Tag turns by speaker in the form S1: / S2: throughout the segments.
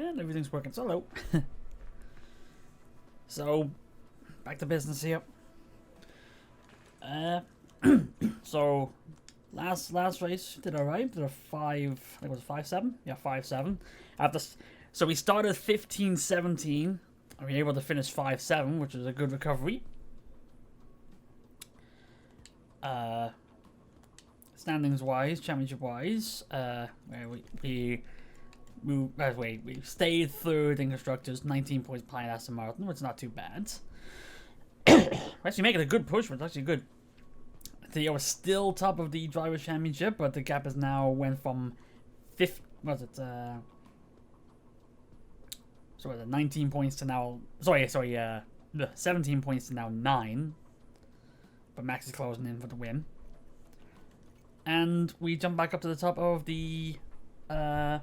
S1: And everything's working solo. So, back to business here. So, last race did alright. Did a 5, I think it was 5-7? Yeah, 5-7. So we started 15-17. And we were able to finish 5-7, which was a good recovery. Standings wise, championship wise, we stayed third in constructors, 19 points behind Aston Martin, which is not too bad. We're actually making a good push, but it's actually good. They were still top of the drivers' championship, but the gap is now went from 19 points to now. 17 points to now 9. But Max is closing in for the win. And we jump back up to the top of the pit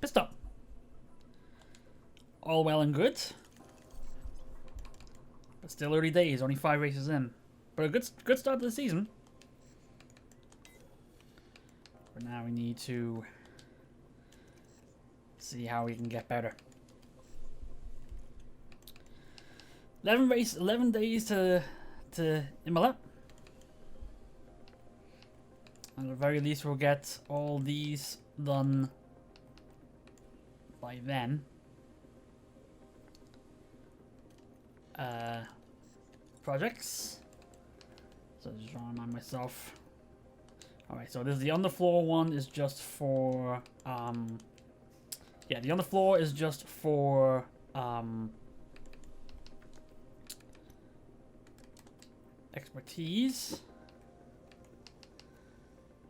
S1: stop. All well and good. But still early days, only 5 races in. But a good start to the season. But now we need to see how we can get better. 11 days to Imola. At the very least, we'll get all these done by then. Projects. So just trying to remind myself. Alright, so this the underfloor one is just for the underfloor is just for expertise.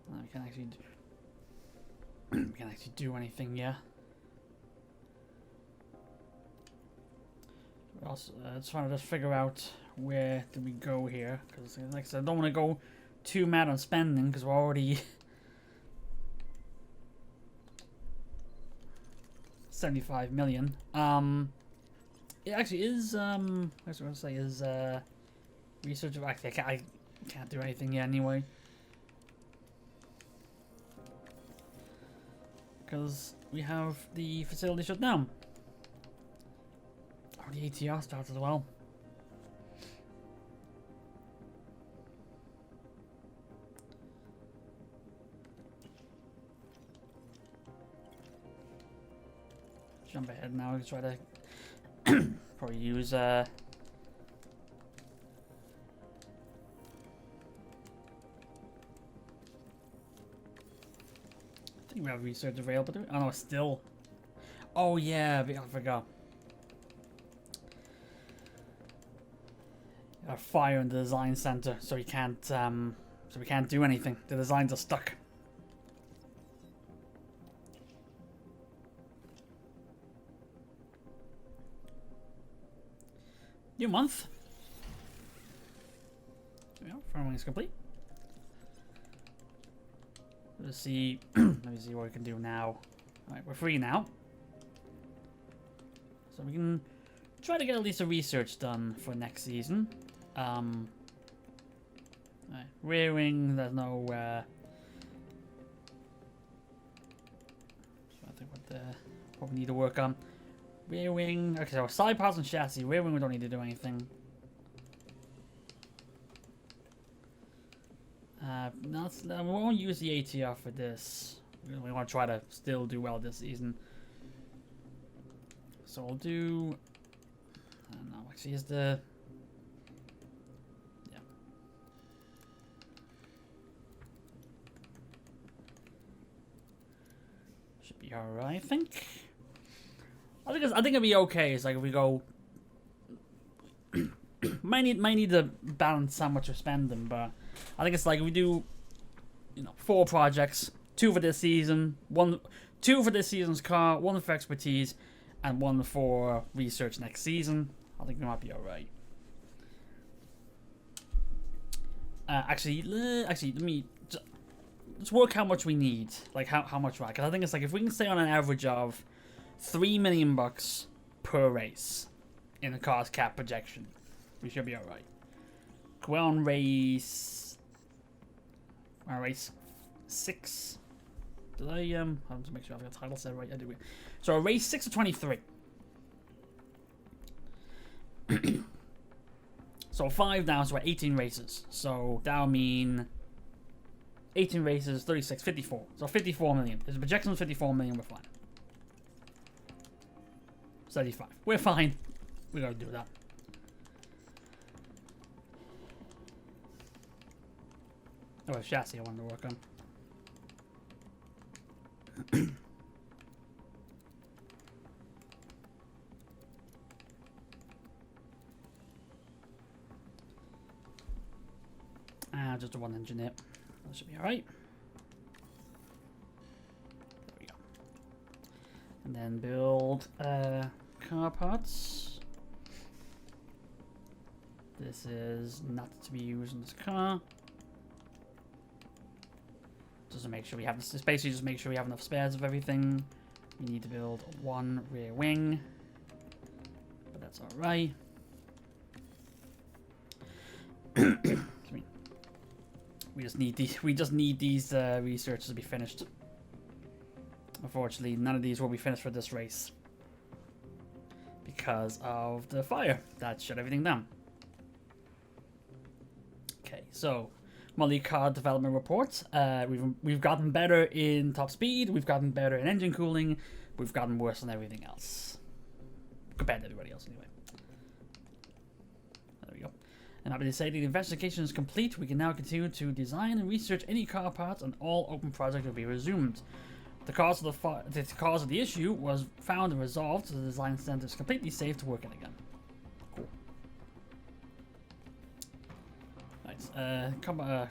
S1: We can't actually do anything yet. We're also trying to just figure out where do we go here, because like I said, I don't want to go too mad on spending because we're already 75 million. It actually is I was going to say is research. Actually, I can't do anything yet anyway. Because we have the facility shut down. Oh, the ATR starts as well. Jump ahead now and try to probably use I think we have research available. Oh no, still. Oh yeah, I forgot. A fire in the design center, so we can't do anything. The designs are stuck. New month. Yeah, farming is complete. Let's see. Let me see what we can do now. Alright, we're free now. So we can try to get at least a research done for next season. Right, rear wing, there's no so I think what we need to work on. Rear wing, okay, so side parts and chassis. Rear wing we don't need to do anything. We won't use the ATR for this. We want to try to still do well this season. So we'll do. I don't know. Actually, is the. Yeah. Should be alright, I think. I think it'll be okay. It's like if we go. might need to balance how much we're spending, but I think it's like if we do, 4 projects, 2 for this season, 2 for this season's car, 1 for expertise, and 1 for research next season. I think we might be alright. Actually, let me let's work how much we need, like how much, right? Because I think it's like if we can stay on an average of $3 million per race in the car's cap projection, we should be alright. We're on race 6. Did I have to make sure I've got the title set right? I do. So a race 6 of 23. So 5 now, so we're 18 races. So that'll mean 18 races, 36, 54. So 54 million. If the projection is 54 million, we're fine. 75. We're fine. We gotta do that. Oh, a chassis I wanted to work on. Just a one engine it. That should be alright. There we go. And then build car parts. This is not to be used in this car. Just to make sure we have this. Basically, just make sure we have enough spares of everything. We need to build one rear wing, but that's all right. We just need these. We just need these research to be finished. Unfortunately, none of these will be finished for this race because of the fire that shut everything down. Okay, so. Molly car development reports. We've gotten better in top speed. We've gotten better in engine cooling. We've gotten worse on everything else compared to everybody else, anyway. There we go. And happy to say the investigation is complete. We can now continue to design and research any car parts, and all open projects will be resumed. The cause of the issue was found and resolved, so the design center is completely safe to work in again.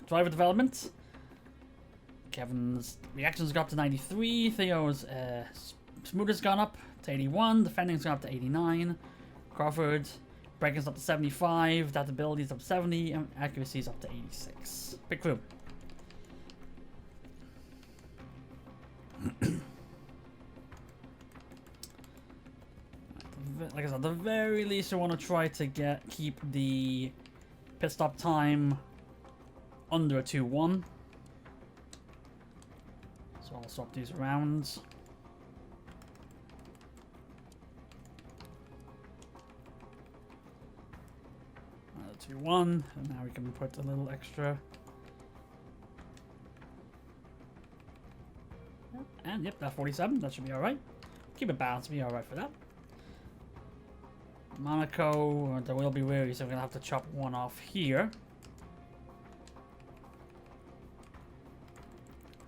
S1: Driver development. Kevin's reactions got up to 93. Theo's smooth has gone up to 81. Defending's gone up to 89. Crawford braking's up to 75. Adaptability's up to 70. And accuracy's up to 86. Big crew. Like I said, at the very least, I want to try to keep the pit stop time under a 2-1. So I'll swap these around. Another 2-1, and now we can put a little extra. And yep, that 47, that should be alright. Keep it balanced, be alright for that. Monaco, there will be weary, so we're gonna have to chop one off here.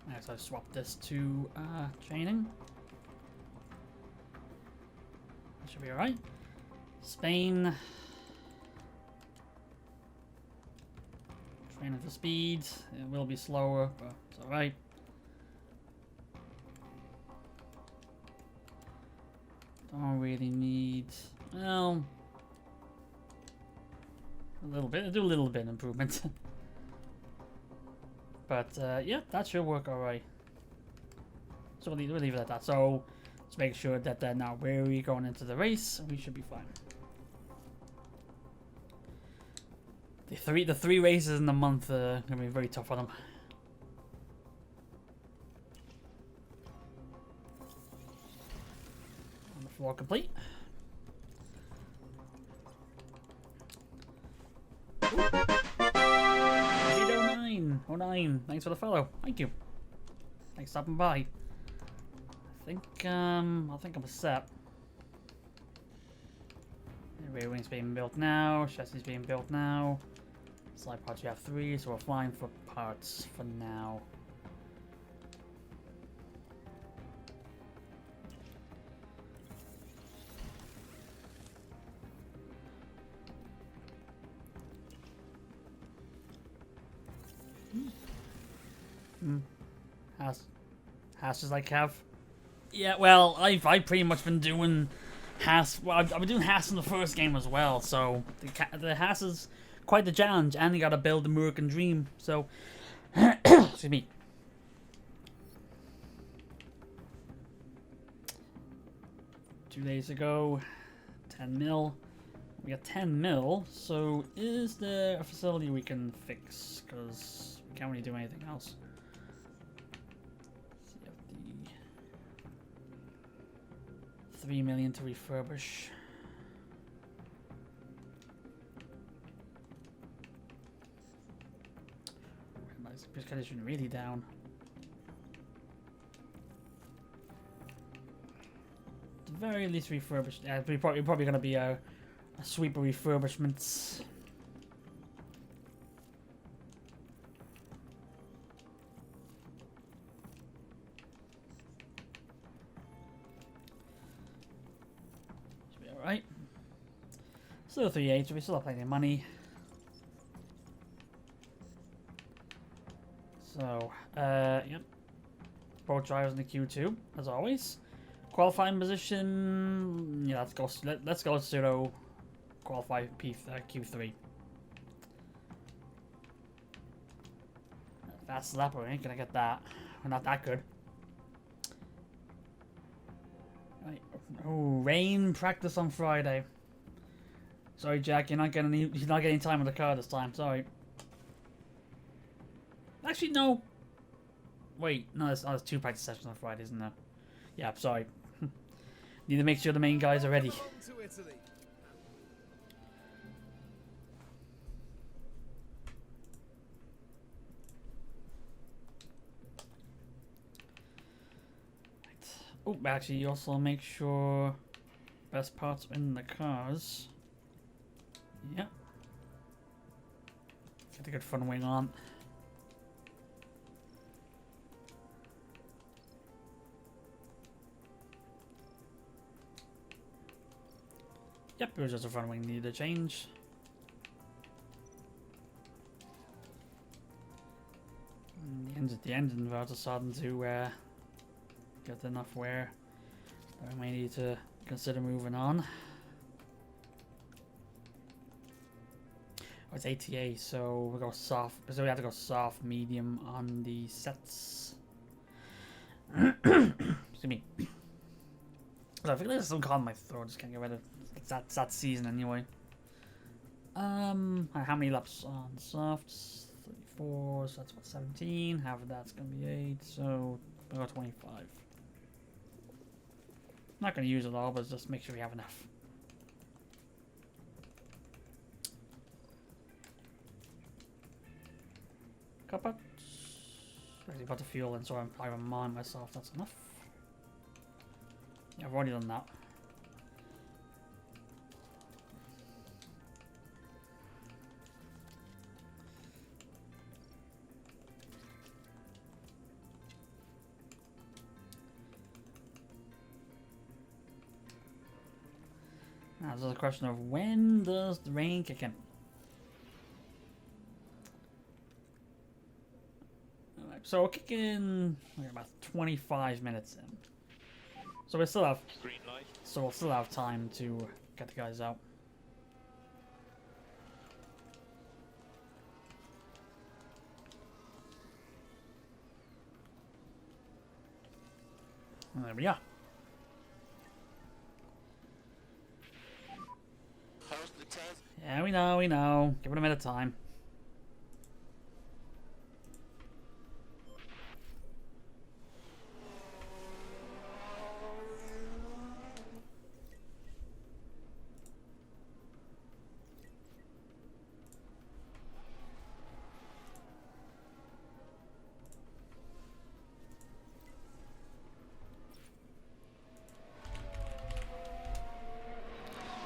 S1: Next, I swap this to training. That should be alright. Spain. Training for speed. It will be slower, but it's alright. Don't really need. Well, a little bit. Do a little bit improvement. But yeah, that should work alright. So we'll leave it at that. So let's make sure that they're not wary going into the race. We should be fine. The three races in the month are gonna be very tough for them. On the floor complete. Oh, 9. Thanks for the follow. Thank you. Thanks for stopping by. I think I'm set. The rear wing's being built now. Chassis being built now. Slide parts you have 3, so we're flying for parts for now. Haas is like Cav. Yeah, well, I've pretty much been doing Haas. Well, I've been doing Haas in the first game as well. So the Haas is quite the challenge, and you got to build the American Dream. So, excuse me. Two days ago, 10 mil. We got 10 mil. So, is there a facility we can fix? Because we can't really do anything else. 3 million to refurbish. This condition really down. At the very least refurbished. Yeah, probably going to be a sweep of refurbishments. Should be alright. Still 3.8, so we still have plenty of money. So, yep. Both drivers in the Q2, as always. Qualifying position, yeah, let's go pseudo qualify Q3. Fast lap, we ain't gonna get that. We're not that good. Right. Oh, rain practice on Friday. Sorry, Jack, you're not getting time on the car this time. Sorry. Actually, no. Wait, no, there's 2 practice sessions on Friday, isn't there? Yeah, sorry. Need to make sure the main guys are ready. Oh, actually, you also make sure best parts are in the cars. Yeah. Get a good front wing on. Yep, it was just a front wing needed a change. And the engine inverter starting to get enough wear that we may need to consider moving on. Oh, it's ATA, so we go soft. So we have to go soft, medium on the sets. Excuse me. So I feel like there's some calm in my throat. Just can't get rid of it. It's that season anyway. How many laps on softs? 34, so that's what, 17. Half of that's gonna be 8, so we got 25. Not gonna use it all, but just make sure we have enough. Copper. Actually put the fuel in, so I remind myself that's enough. Yeah, I've already done that. Now there's a question of when does the rain kick in? Alright, so we'll kick in about 25 minutes in. So we still have green light. So we'll still have time to get the guys out. And there we are. Yeah, we know. Give it a minute of time.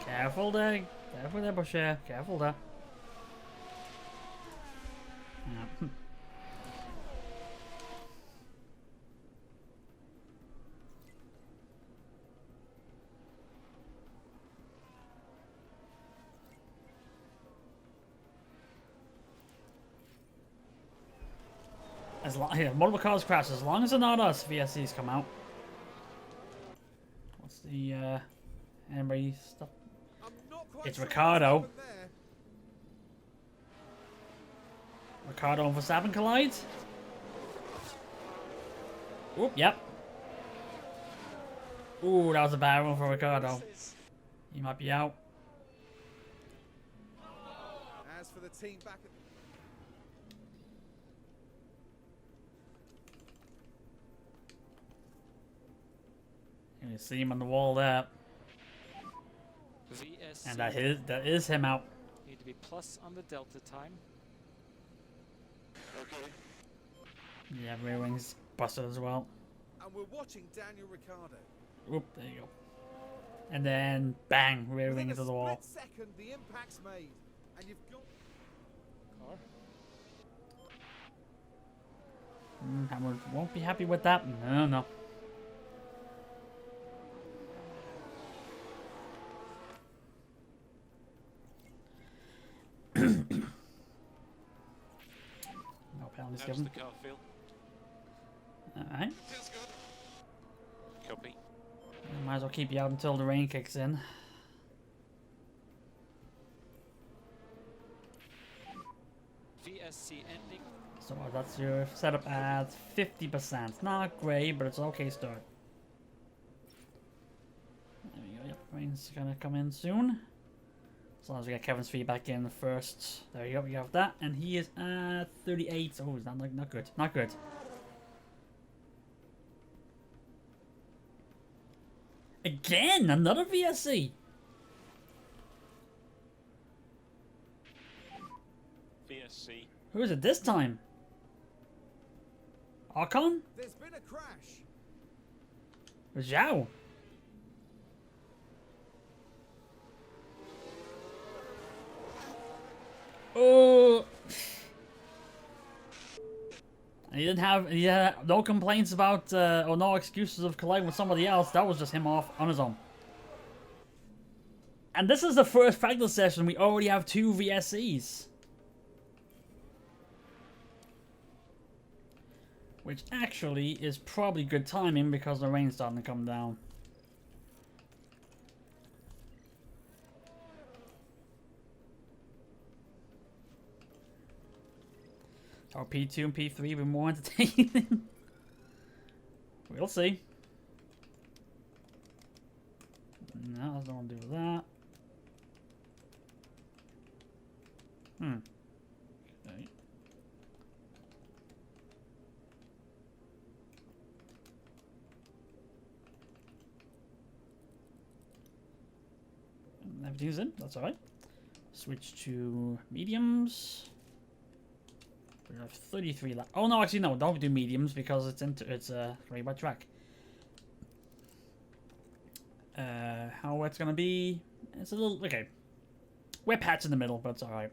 S1: Careful there. Careful there, Bashir. Careful there. Yeah. As long, yeah, multiple cars crash. As long as they're not us, VSCs come out. What's the anybody stuff? It's Ricardo. Ricardo and Verstappen collide. Oop, yep. Ooh, that was a bad one for Ricardo. He might be out.
S2: As for the team back at
S1: You see him on the wall there.
S3: VSC
S1: And that is him out.
S3: need to be plus on the delta time.
S2: Okay.
S1: Yeah, rear wings busted as well.
S2: And we're watching Daniel Ricciardo.
S1: Oop, there you go. And then bang, rear wing
S2: Within
S1: into
S2: a
S1: the wall.
S2: split second, the impact's made, and you've got.
S3: Car.
S1: Hammer won't be happy with that. No, no. No penalties
S4: How's
S1: given.
S4: the car feel?
S1: Alright.
S4: Feels good. Copy.
S1: Might as well keep you out until the rain kicks in.
S3: VSC ending.
S1: So that's your setup at 50%. Not great, but it's okay start. There we go. Yep, rain's gonna come in soon. As long as we get Kevin's feedback in first. There you go. We have that, and he is at 38. Oh, it's not good. Not good. Again, another VSC.
S4: VSC.
S1: Who is it this time? Ocon?
S2: There's been a crash.
S1: Zhao. Oh. And he didn't have no complaints about or no excuses of colliding with somebody else. That was just him off on his own. And this is the first practice session. We already have 2 VSCs. Which actually is probably good timing because the rain's starting to come down. Or P2 and P3 were more entertaining. We'll see. No, I don't want to do that. Okay. Everything's in, that's alright. Switch to mediums. We have 33 left. Oh no, actually no, don't do mediums because it's right by track. How it's gonna be? It's a little okay. Wet patch in the middle, but it's alright.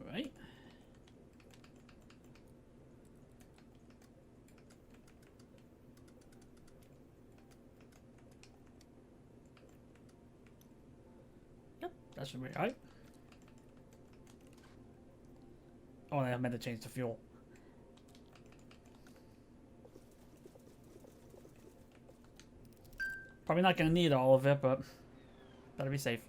S1: Right. Yep, that should be right. Oh, I meant to change the fuel. Probably not gonna need all of it, but better be safe.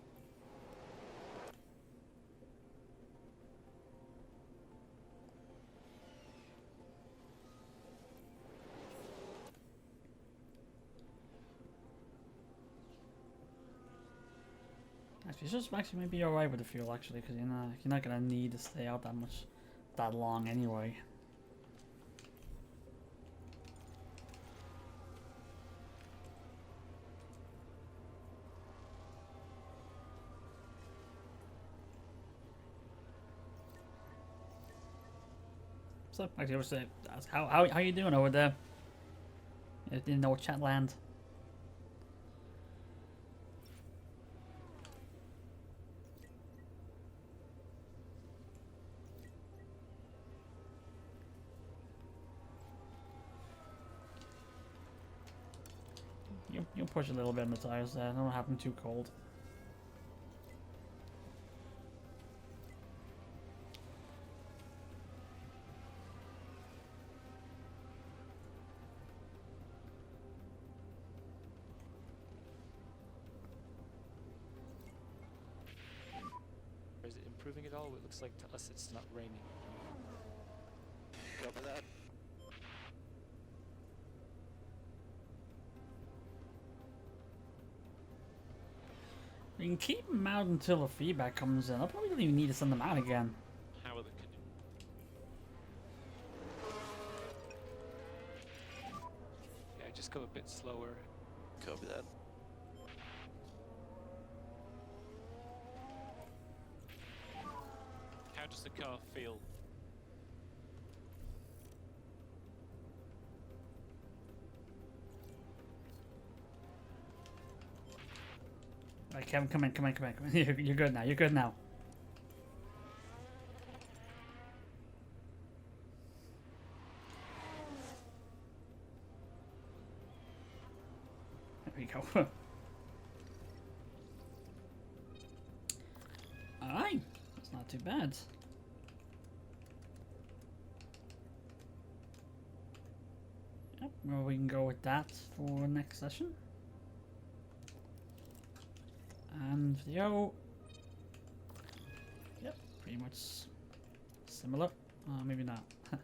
S1: Actually, it's just actually maybe alright with the fuel actually, because you're not gonna need to stay out that long anyway. So actually, I was saying, how you doing over there? I didn't know chat land. You push a little bit in the tires there. Don't have them too cold.
S3: Or is it improving at all? It looks like to us it's not raining.
S4: Cover that.
S1: We can keep them out until the feedback comes in. I probably don't even need to send them out again.
S4: How are the
S3: Yeah, just go a bit slower.
S5: Copy that.
S4: How does the car feel?
S1: Alright, Kevin, come in. You're good now. You're good now. There we go. Alright, that's not too bad. Yep, well, we can go with that for next session. And video. Yep, pretty much similar. Maybe not. There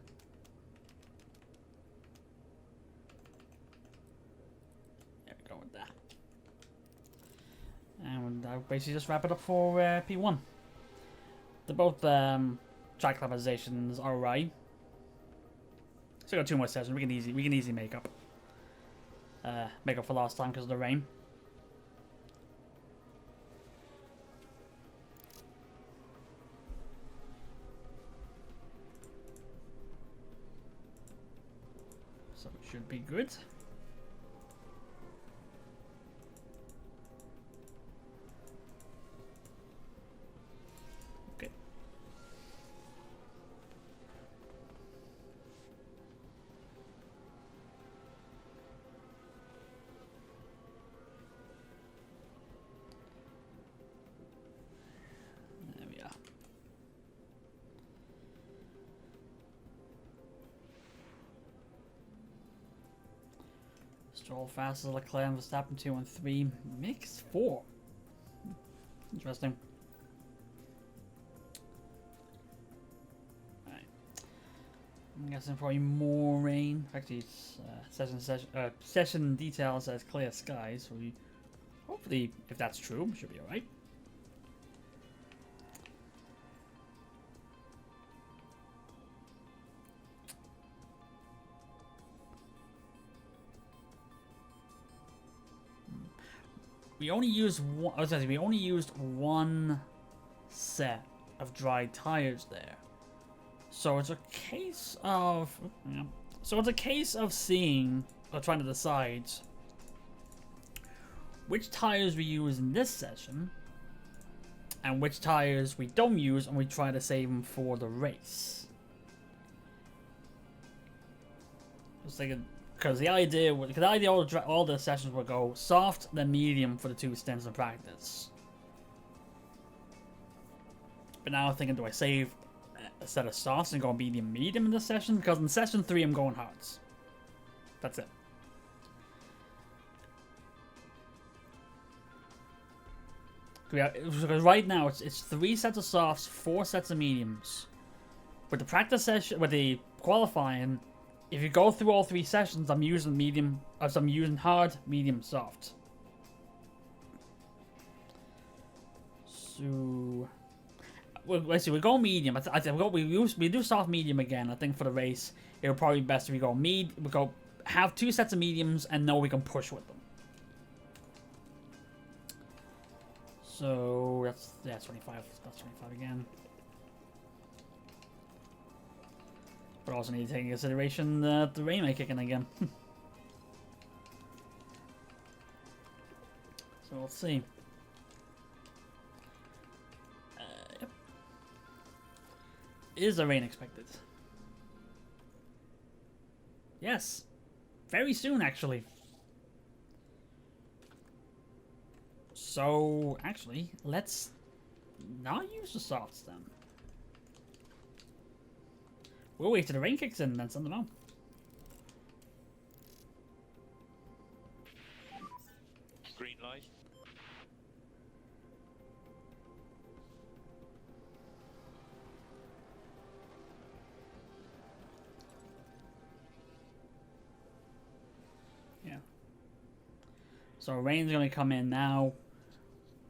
S1: we go with that. And I'll basically just wrap it up for P1. They're both track optimizations are right. So we got 2 more sessions. We can easily make up for last time because of the rain. So it should be good. Okay. There we are. Stroll faster, Leclerc and Verstappen 2 and 3. Mix 4. Interesting. Alright. I'm guessing probably more rain. Actually, it's session details as clear skies. So we hopefully, if that's true, should be alright. We only used one. I was gonna say, we only used one set of dry tires there, so it's a case of. Yeah. So it's a case of seeing or trying to decide which tires we use in this session and which tires we don't use, and we try to save them for the race. Just like because the idea all the sessions would go soft then medium for the 2 stints of practice. But now I'm thinking, do I save a set of softs and go medium in this session? Because in session 3 I'm going hards. That's it. Because right now it's 3 sets of softs, 4 sets of mediums. With the practice session, with the qualifying, if you go through all 3 sessions, I'm using medium, I'm using hard, medium, soft. So, well, let's see. We go medium. I think we do soft medium again. I think for the race, it'll probably be best if we go have 2 sets of mediums and know we can push with them. So that's 25. That's 25 again. But also need to take into consideration that the rain may kick in again. So let's see. Yep. Is the rain expected? Yes. Very soon, actually. So, actually, let's not use the softs then. We'll wait till the rain kicks in and then send them out.
S4: Green light.
S1: Yeah. So rain's gonna come in now.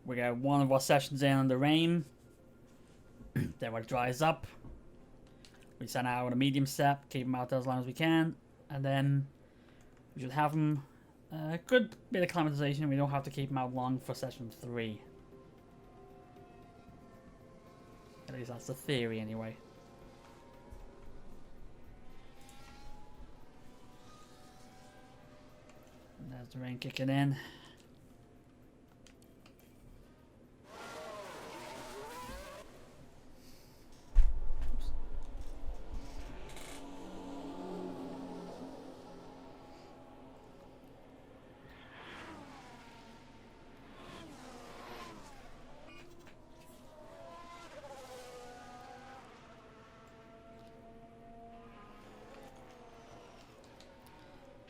S1: We get one of our sessions in the rain. Then when it dries up, we send out a medium step, keep them out there as long as we can, and then we should have them a good bit of acclimatization. We don't have to keep them out long for session 3. At least that's the theory, anyway. And there's the rain kicking in.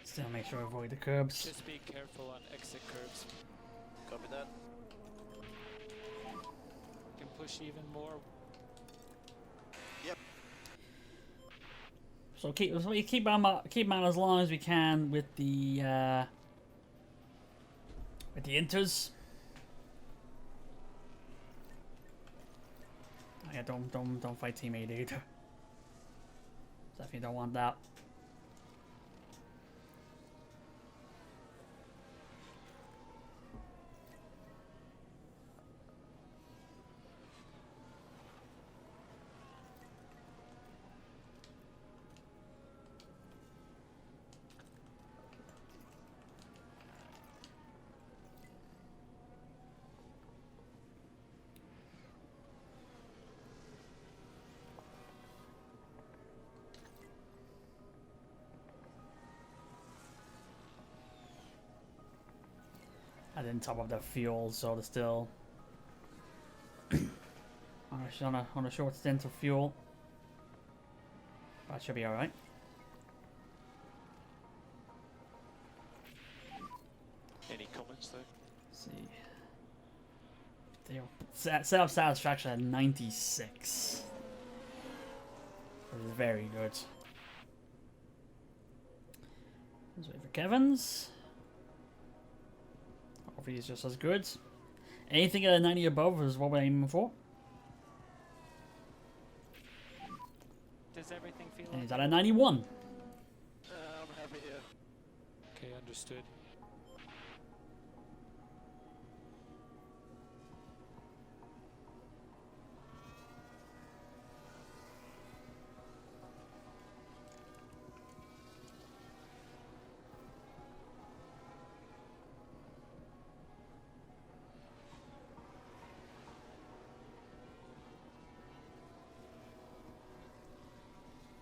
S1: Still make sure I avoid the curbs.
S3: Just be careful on exit curves.
S5: Copy that.
S3: You can push even more.
S1: So keep them out as long as we can with the inters. Oh, yeah, don't fight teammate either. Definitely don't want that. I didn't top up the fuel, so they're still on a short stint of fuel. That should be alright.
S4: Any comments though?
S1: See. Self-satisfaction at 96. Very good. Let's wait for Kevin's. Hopefully he's just as good. Anything at a 90 above is what we're aiming for.
S3: Does everything feel
S1: And he's
S3: okay?
S1: at a 91.
S5: I'm happy here.
S3: Okay, understood.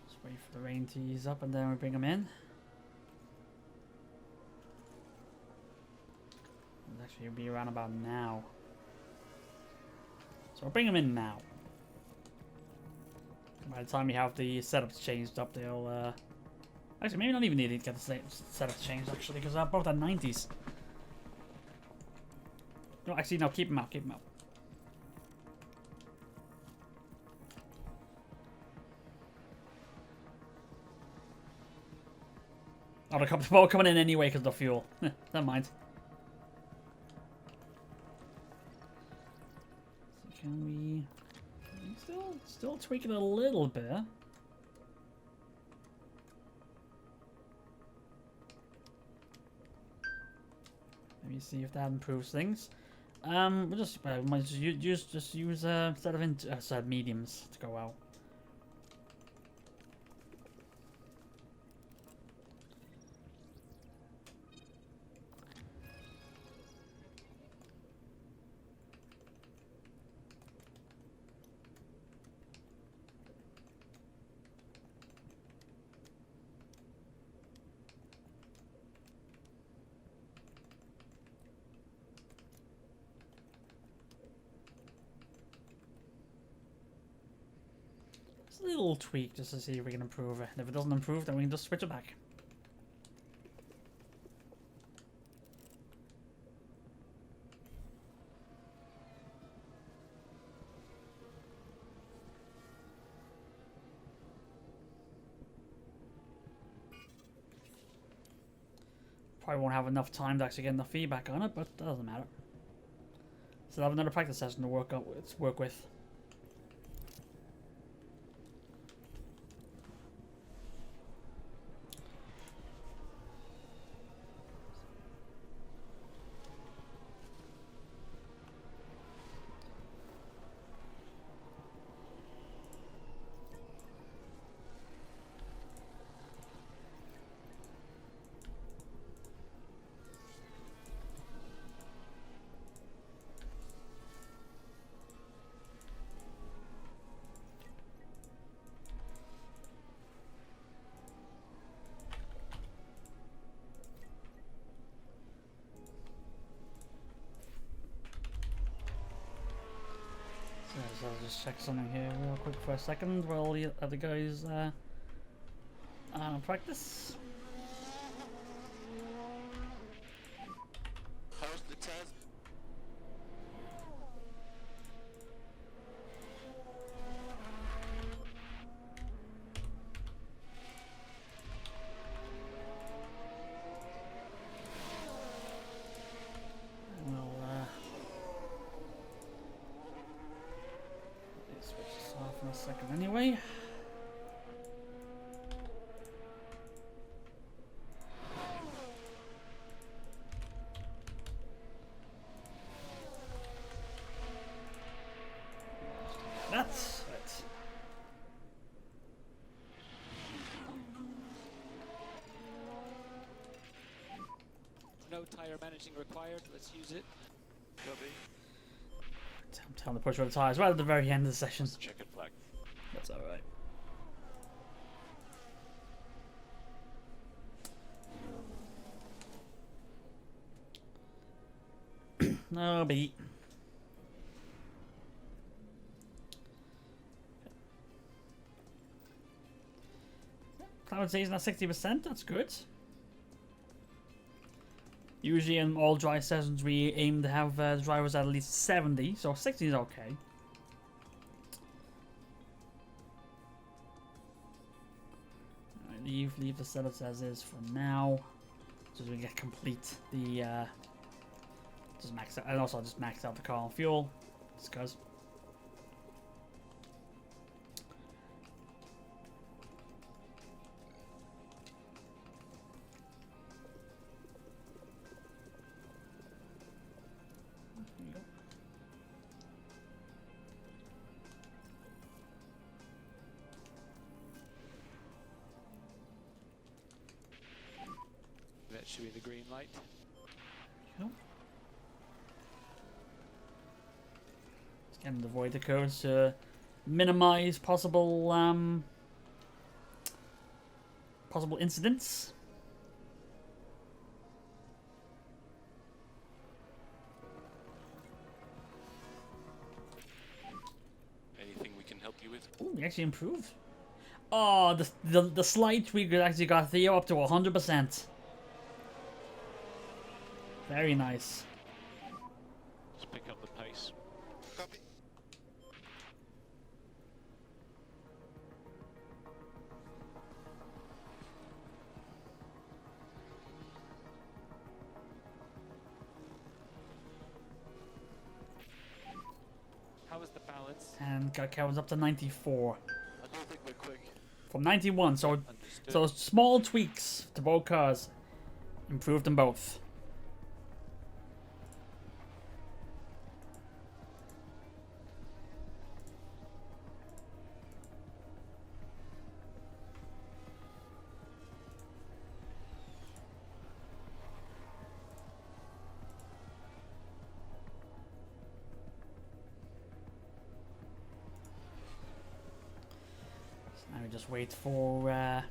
S1: Just wait for the rain to ease up and then we bring him in. Actually, he'll be around about now. So we'll bring him in now. By the time you have the setups changed up, they'll actually maybe not even need to get the setups changed actually, because they're both at 90s. No, actually no, keep him out, keep him out. Oh, the ball coming in anyway because of the fuel. Never mind. So can we still tweak it a little bit? Maybe see if that improves things. We'll just might just use set of mediums to go out. Just a little tweak just to see if we can improve it. And if it doesn't improve, then we can just switch it back. Probably won't have enough time to actually get enough feedback on it, but that doesn't matter. So I'll have another practice session to work with. So I'll just check something here real quick for a second while the other guys are on practice.
S5: How's the test?
S1: We'll switch this off in a second anyway. That's it.
S3: No tire managing required. Let's use it.
S4: Copy.
S1: I'm telling the push all the tires right at the very end of the session.
S4: Checkered flag.
S1: That's alright. No beat. Climate season at 60%, that's good. Usually in all dry sessions we aim to have the drivers at least 70, so 60 is okay. Alright, leave the setups as is for now. So we get complete the just max out, and also just max out the car on fuel, just cause.
S3: That should be the green light.
S1: And avoid the curves to minimize possible possible incidents.
S4: Anything we can help you with?
S1: Ooh, we actually improved. Oh, the slight tweak actually got Theo up to 100%. Very nice.
S4: Let's pick up the pace.
S5: Copy.
S3: How is the balance?
S1: And got Kevin's up to 94
S5: I don't think we're quick.
S1: from 91. So
S3: Understood.
S1: so small tweaks to both cars improved them both. Now we just wait for the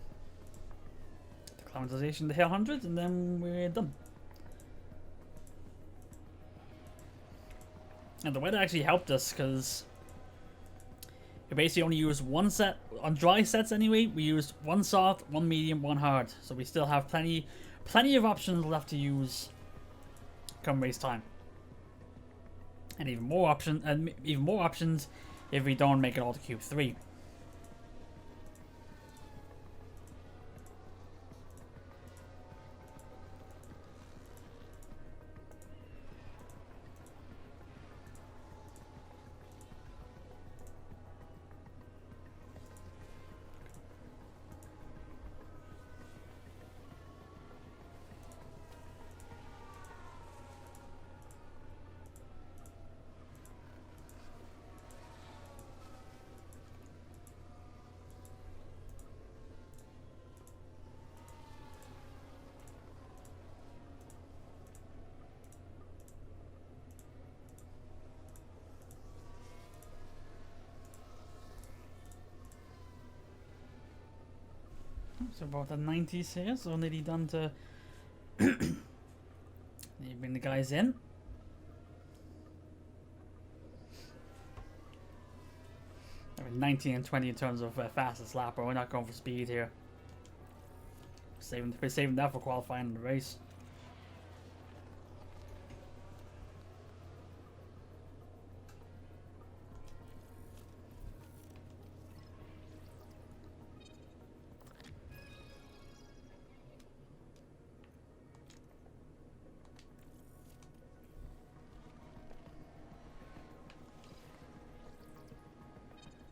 S1: acclimatization to hit 100 and then we're done. And the weather actually helped us because we basically only used one set on dry sets anyway. We used one soft, one medium, one hard, so we still have plenty of options left to use come race time. And even more options if we don't make it all to Q3. So about the 90s here, so nearly done to you bring the guys in. I mean 19 and 20 in terms of fastest lap, but we're not going for speed here. We're saving that for qualifying the race.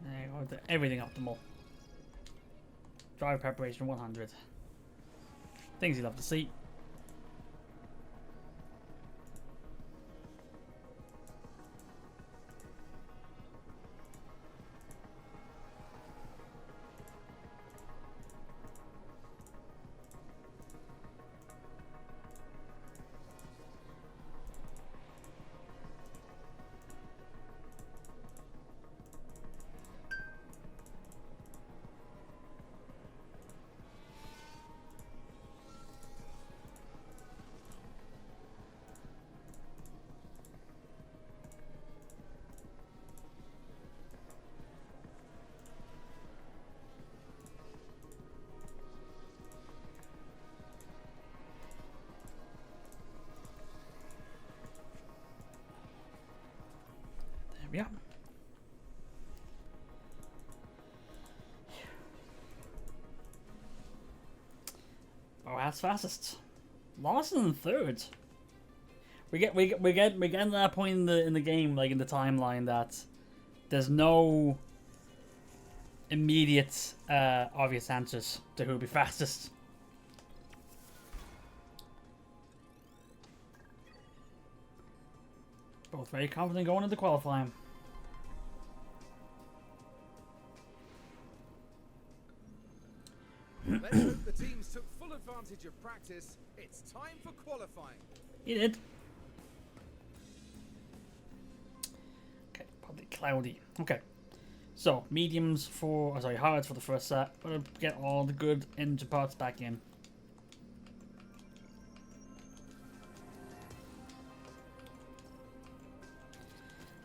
S1: There you go, everything optimal. Drive preparation 100. Things you'd love to see. There we are. Oh, that's fastest. Lawson in third. We're getting to that point in the game, like in the timeline, that there's no immediate obvious answers to who'll be fastest. Both very confident going into qualifying.
S2: Let's hope the teams took full advantage of practice. It's time for qualifying.
S1: He did. Okay, probably cloudy. Okay. So, mediums for, hards for the first set. But get all the good engine parts back in.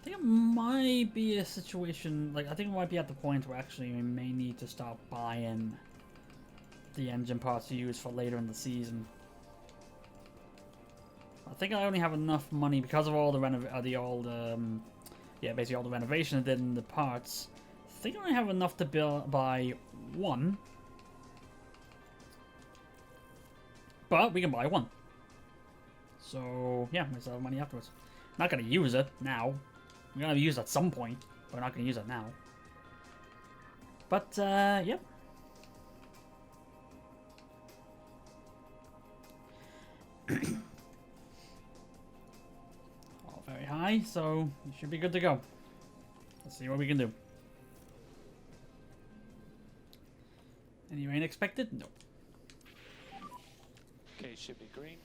S1: I think it might be a situation, I think it might be at the point where actually we may need to start buying the engine parts to use for later in the season. I think I only have enough money because of all the basically all the renovation I did in the parts. I think I only have enough to buy one, but we can buy one. So yeah, we still have money afterwards. Not gonna use it now. We're gonna use it at some point, but we're not gonna use it now. But yep. All very high, so you should be good to go. Let's see what we can do. Any rain expected? No.
S3: Okay, should be green.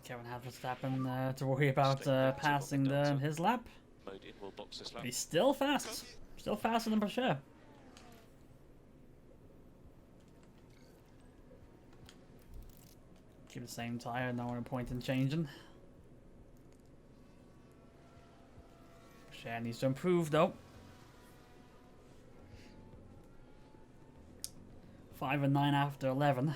S1: Kevin had Verstappen to worry about
S4: Stick that to
S1: passing
S4: what we've done,
S1: his lap.
S4: Mode in will box this lap.
S1: He's still fast. Still faster than Bashir. Keep the same tire, no point in changing. Bashir needs to improve though. 5 and 9 after 11.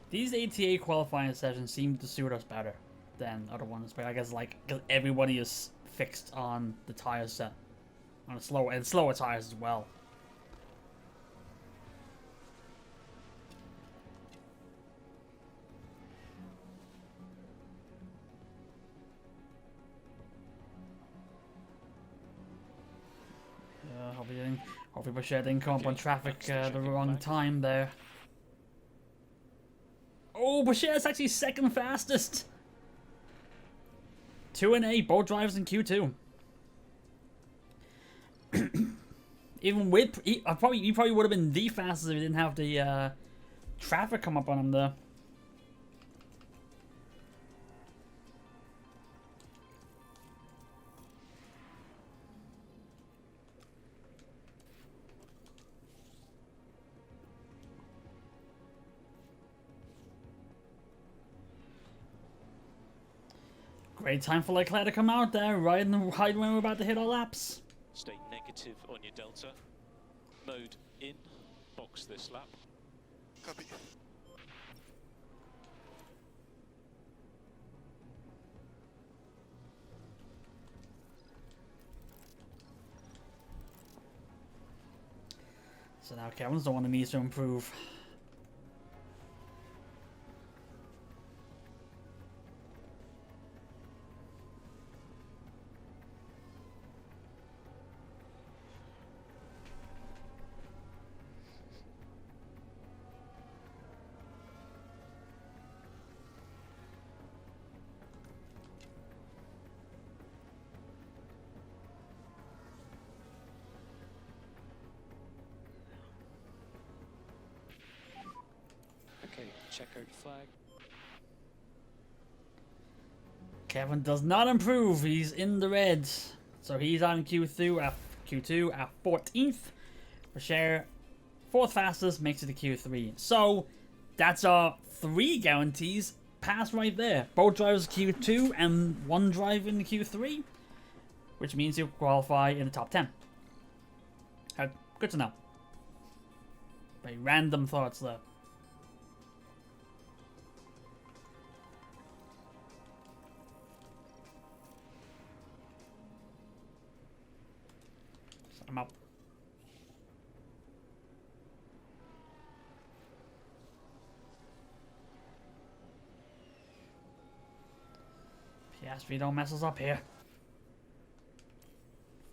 S1: These ATA qualifying sessions seem to suit us better than other ones, but I guess because everybody is fixed on the tire set, on a slower tires as well. Hopefully Bashir didn't come up on traffic the wrong time there. Oh, Bashir is actually second fastest. 2 and 8, both drivers in Q2. Even with he probably would have been the fastest if he didn't have the traffic come up on him there. Great time for Leclerc to come out there, right when we're about to hit our laps.
S4: Stay negative on your delta. Mode in. Box this lap.
S5: Copy.
S1: So now Kevin's the one that needs to improve.
S3: Okay, checkered flag.
S1: Kevin does not improve. He's in the red. So he's on Q2 at 14th. Bashir, 4th fastest, makes it to Q3. So that's our 3 guarantees passed right there. Both drivers Q2 and 1 driver in the Q3. Which means you'll qualify in the top 10. Good to know. Very random thoughts there. I'm up. Piastri don't mess us up here.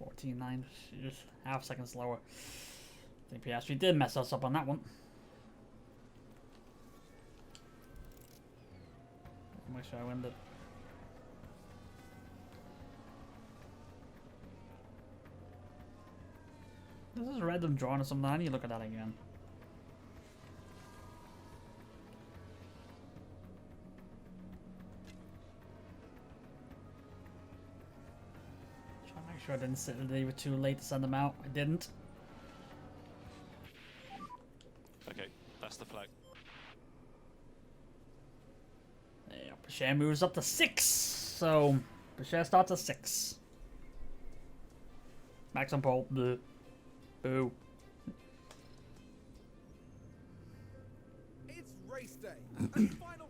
S1: 14.9, just half second slower. I think Piastri did mess us up on that one. Make sure I win it. This is random drawing or something. I need to look at that again. Trying to make sure I didn't they were too late to send them out. I didn't.
S4: Okay, that's the flag.
S1: Yeah, Bashir moves up to 6. So Bashir starts at 6. Max on pole. Bleh. Boo.
S2: It's race day. And final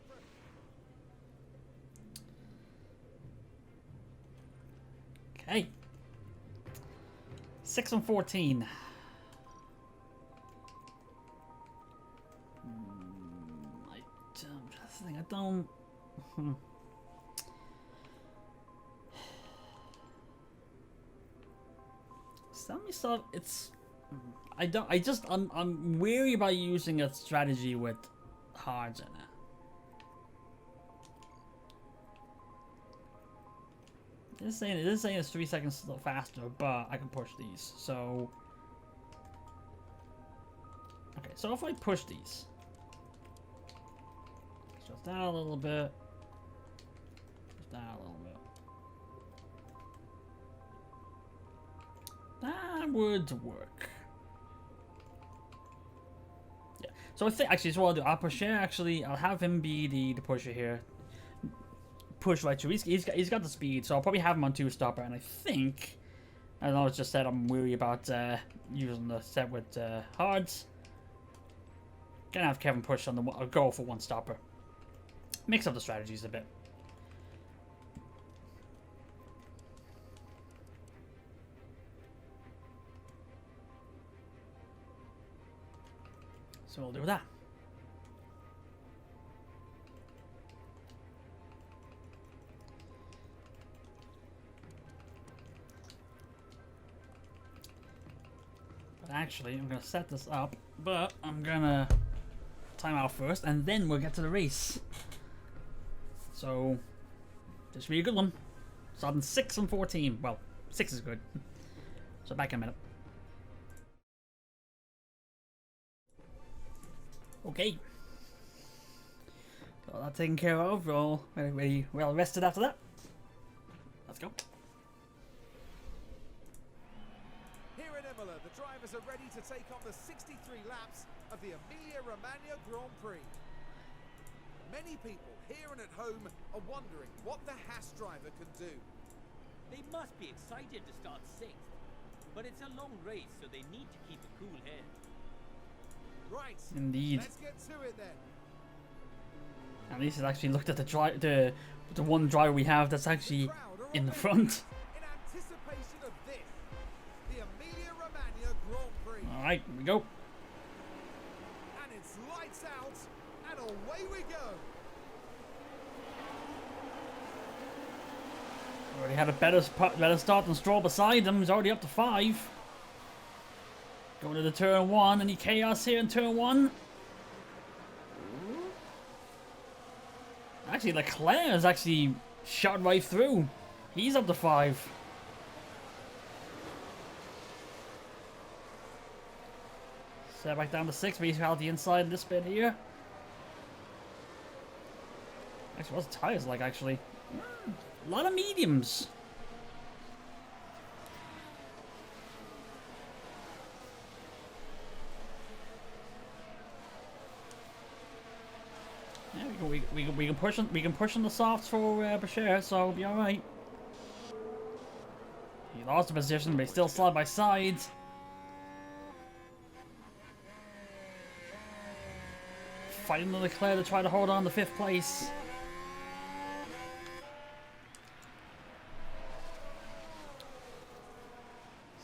S1: Okay. 6 and 14. I don't. Some stuff. It's. I don't. I'm weary about using a strategy with hards in it. It is saying it's 3 seconds faster, but I can push these. So. Okay, so if I push these. Just down a little bit. Just down a little bit. That would work. Yeah. So I think actually, so what I'll do, I'll push here. Actually, I'll have him be the pusher here. Push right through. He's got the speed, so I'll probably have him on 2-stopper. And I think, I know it's just said I'm weary about using the set with hards. Gonna have Kevin push on the go for 1-stopper. Mix up the strategies a bit. So we'll do that. But actually, I'm going to set this up, but I'm going to time out first, and then we'll get to the race. So, this should be a good one. Starting 6 and 14. Well, 6 is good. So back in a minute. Okay. Got that taken care of. We're all very well rested after that. Let's go.
S2: Here in Imola, the drivers are ready to take on the 63 laps of the Emilia-Romagna Grand Prix. Many people here and at home are wondering what the Haas driver can do.
S6: They must be excited to start 6th, but it's a long race, so they need to keep a cool head.
S2: Right.
S1: Indeed.
S2: Let's get to it then.
S1: At least it actually looked at the one driver we have that's actually in the front.
S2: In anticipation of this, the Emilia-Romagna Grand Prix.
S1: Alright, here we go.
S2: And it's lights out, and away we go.
S1: Already had a better start than Stroll beside him. He's already up to 5. Going to the turn 1. Any chaos here in turn 1? Actually, Leclerc has actually shot right through. He's up to 5. Set back down to 6. But he's out the inside in this bit here. Actually, what's the tires like, actually? A lot of mediums. Yeah, we can push on the softs for Bashir, so it'll be all right. He lost the position, but he's still side by side. Fighting the Leclerc to try to hold on to 5th place.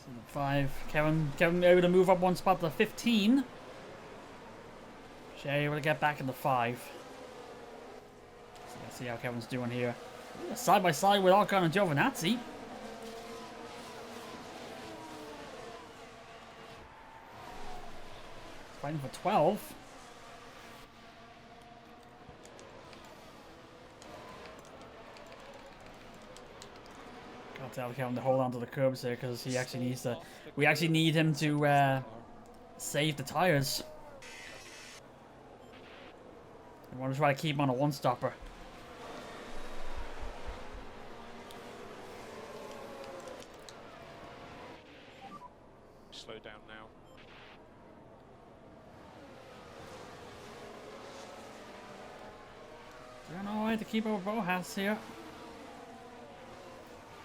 S1: So 5. Kevin able to move up 1 spot to 15. Shay able to get back into 5. So let's see how Kevin's doing here. Side by side with Ocon and Giovinazzi. Fighting for 12. I'll tell Kevin to hold on to the curbs here because he actually needs to. We actually need him to save the tires. I want to try to keep him on a 1-stopper.
S4: Slow down now.
S1: Doing alright to keep up with Rojas here.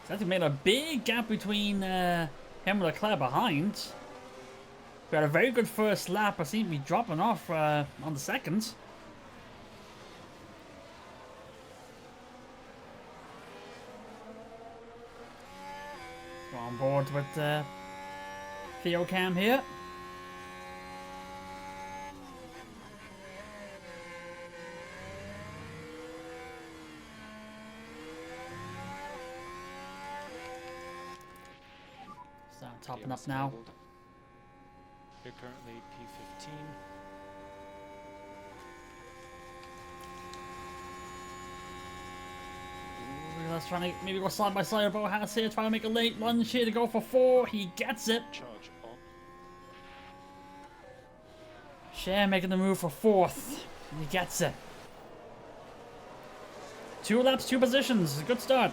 S1: He's actually made a big gap between him and Leclerc behind. We had a very good first lap, but seem to be dropping off on the second. We're on board with Theo Cam here. Start topping up now.
S3: You're currently P15.
S1: Let's try to maybe go side by side with Boas here, trying to make a late lunge here to go for 4. He gets it.
S4: Charge on.
S1: Cher making the move for 4th. He gets it. 2 laps, 2 positions. Good start.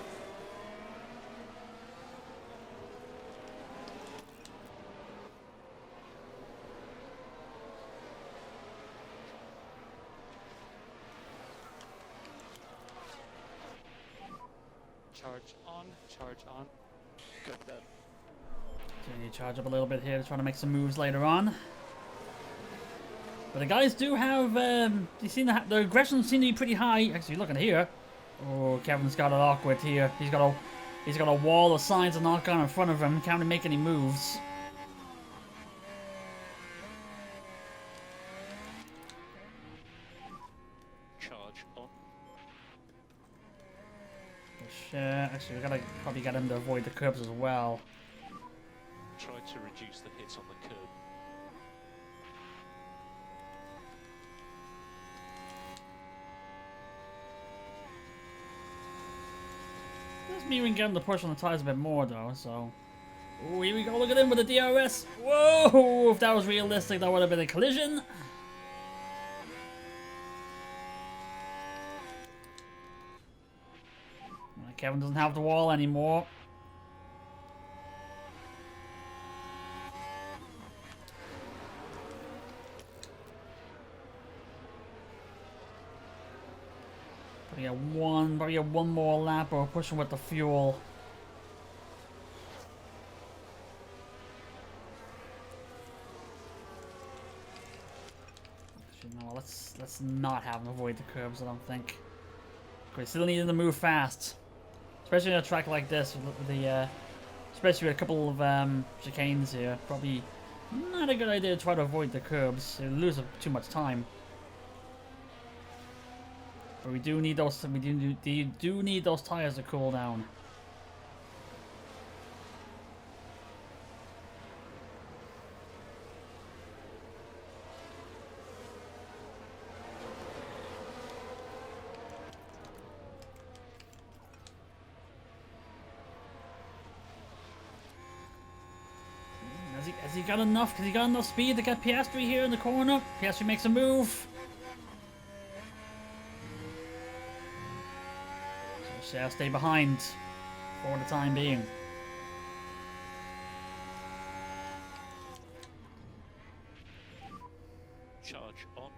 S3: Charge on, charge on.
S4: Good then.
S1: So you need to charge up a little bit here to try to make some moves later on. But the guys do have, you seen the aggression seem to be pretty high. Actually, looking here. Oh, Kevin's got it awkward here. He's got a wall of signs to knock on in front of him. Can't make any moves.
S4: Charge on.
S1: Actually, we gotta probably get him to avoid the curbs as well.
S4: Try to reduce the hits on the curb.
S1: Let's maybe we can get him to push on the tires a bit more though, so. Oh, here we go, look at him with the DRS. Whoa, if that was realistic, that would have been a collision. Kevin doesn't have the wall anymore. Probably get one more lap or pushing with the fuel. Actually, no, let's not have him avoid the curbs, I don't think. We still need him to move fast. Especially on a track like this, with the especially with a couple of chicanes here. Probably not a good idea to try to avoid the curbs. You'll lose too much time. But we do need those. We do need those tires to cool down. Has he got enough? Has he got enough speed to get Piastri here in the corner? Piastri makes a move. So I'll stay behind for the time being.
S4: Charge on.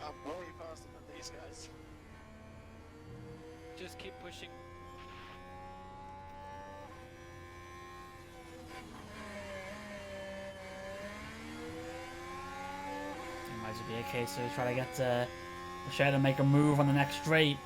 S5: I'm way faster than these guys.
S3: Just keep pushing.
S1: It might just be a case of try to get Shed to make a move on the next straight.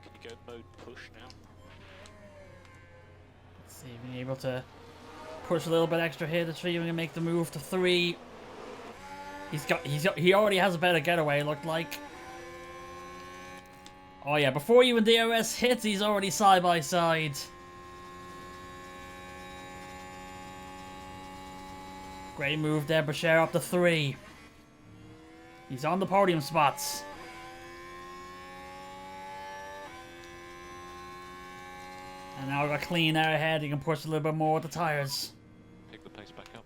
S4: Can you go mode push now?
S1: Let's see if we're able to push a little bit extra here to try and make the move to 3. He already has a better getaway, it looked like. Oh yeah, before even DRS hits, he's already side by side. Great move there, Bashir up to 3. He's on the podium spots. And now we've got clean air ahead, he can push a little bit more with the tires.
S4: Pick the pace back up.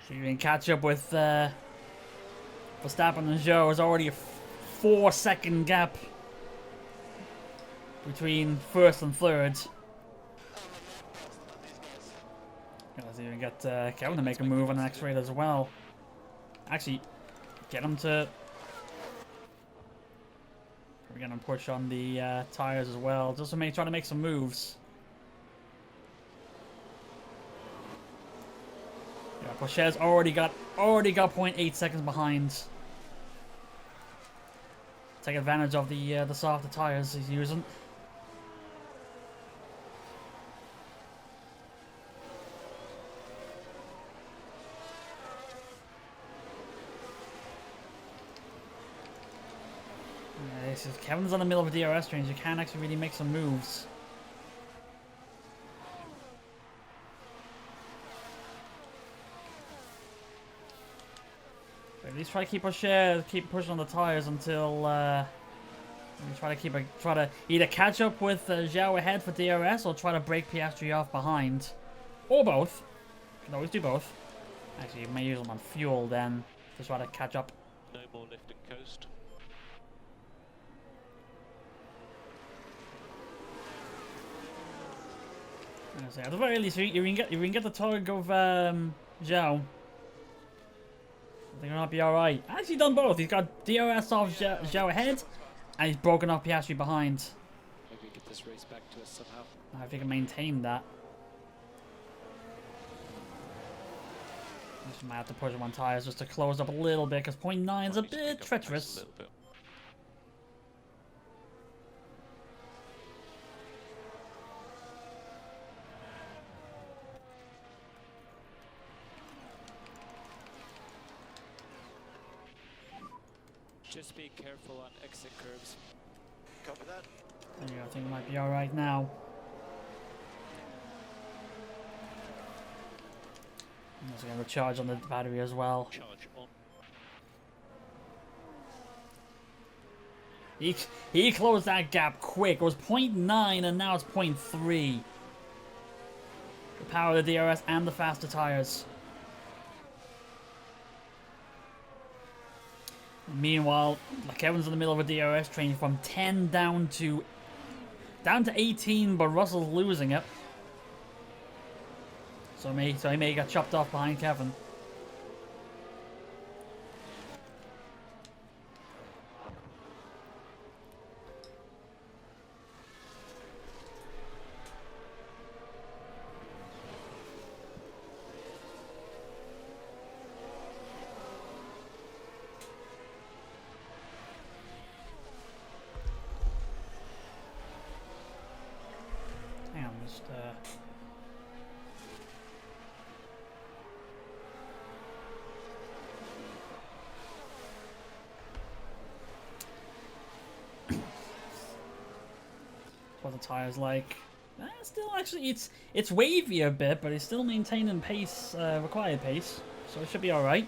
S1: So you can catch up with Verstappen and Zhou. There's already a 4-second gap between first and third. Let's even get Kevin to make a move on the next raid as well. Actually, get him to. We're gonna push on the tires as well, just to try to make some moves. Yeah, Pochet's already got 0.8 seconds behind. Take advantage of the softer tires he's using. Kevin's on the middle of a DRS range. You can't actually really make some moves. But at least try to keep pushing on the tires until try to either catch up with Zhou ahead for DRS or try to break Piastri off behind, or both. You can always do both. Actually, you may use them on fuel then to try to catch up.
S4: No more lift and coast.
S1: At the very least, if we can get the tug of Zhou, I think it'll be alright. Actually done both. He's got DRS off Zhou ahead, and he's broken off Piastri behind.
S3: Maybe get this race back to us somehow.
S1: If he can maintain that. Just might have to push him on tires just to close up a little bit, because 0.9 is a bit treacherous.
S3: Just be careful on exit curves.
S5: Copy that.
S1: There you go, I think it might be alright now. He's going to recharge on the battery as well.
S4: Charge on.
S1: He closed that gap quick. It was 0.9 and now it's 0.3. The power of the DRS and the faster tires. Meanwhile, Kevin's in the middle of a DRS train from 10 down to 18, but Russell's losing it. So he may get chopped off behind Kevin. Hang on, just what the tires like. Still, actually, it's wavy a bit, but it's still maintaining pace, required pace, so it should be all right.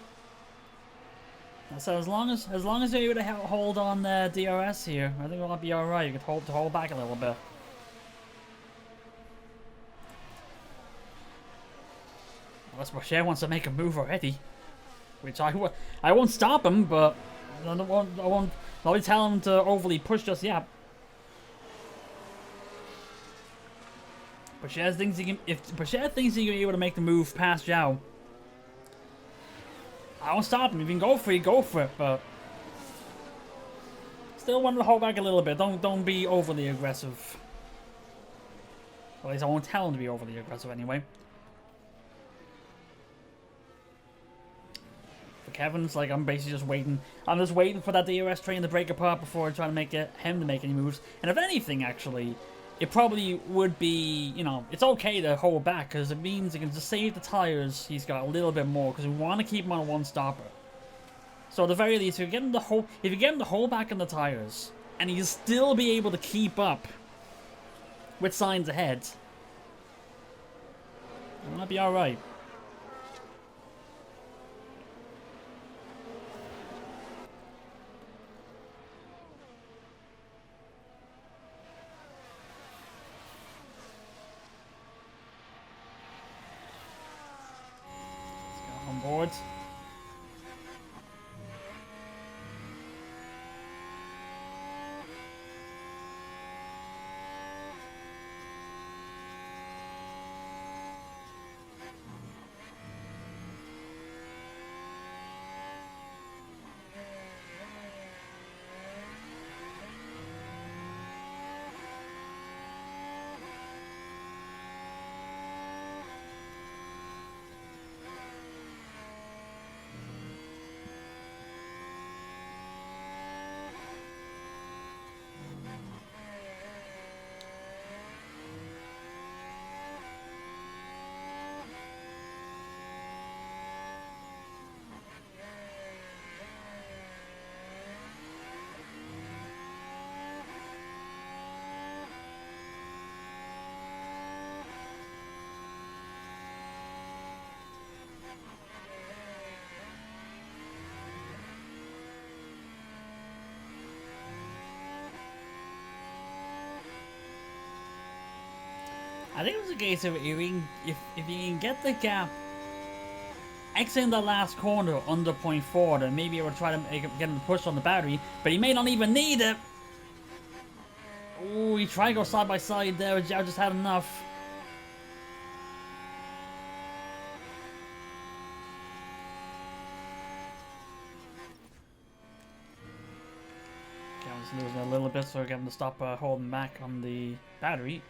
S1: So as long as you're able to hold on the DRS here, I think we'll be all right. You can hold back a little bit. Unless Rocher wants to make a move already, which I won't stop him, but I won't probably tell him to overly push just yet. Rocher thinks he can. If Rocher thinks he can be able to make the move past Zhao, I won't stop him. If you can go for it, go for it. But still want to hold back a little bit. Don't be overly aggressive. At least I won't tell him to be overly aggressive anyway. For Kevin's, like, I'm basically just waiting. I'm just waiting for that DRS train to break apart before trying to make him to make any moves. And if anything, actually, it probably would be, you know, it's okay to hold back because it means it can just save the tires. He's got a little bit more because we want to keep him on a one stopper. So at the very least, if you get him to hold back on the tires, and he'll still be able to keep up with signs ahead, it might be all right. On board. I think it was a case of if you can get the gap exiting the last corner under 0.4, then maybe it would try to get him to push on the battery, but he may not even need it. Ooh, he tried to go side by side there, Zhao just had enough. Kevin's losing a little bit, so get him to stop holding back on the battery.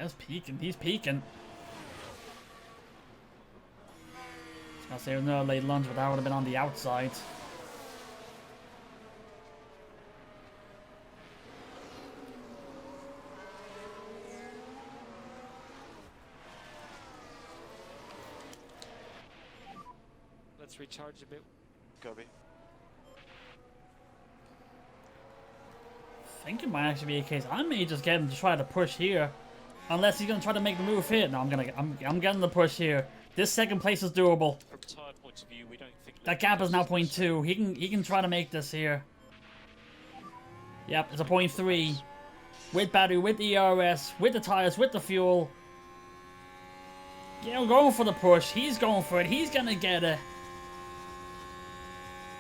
S1: He's peeking. He's peeking. I was gonna say there's no late lunge, but that would have been on the outside.
S3: Let's recharge a bit.
S5: Gobi.
S1: I think it might actually be a case. I may just get him to try to push here Unless he's gonna try to make the move here. No, I'm getting the push here. This second place is doable.
S4: From tyre point of view, we don't think
S1: That gap is now 0.2. He can try to make this here. Yep, it's a 0.3. With battery, with the ERS, with the tires, with the fuel. Yeah, we're going for the push. He's going for it. He's gonna get it.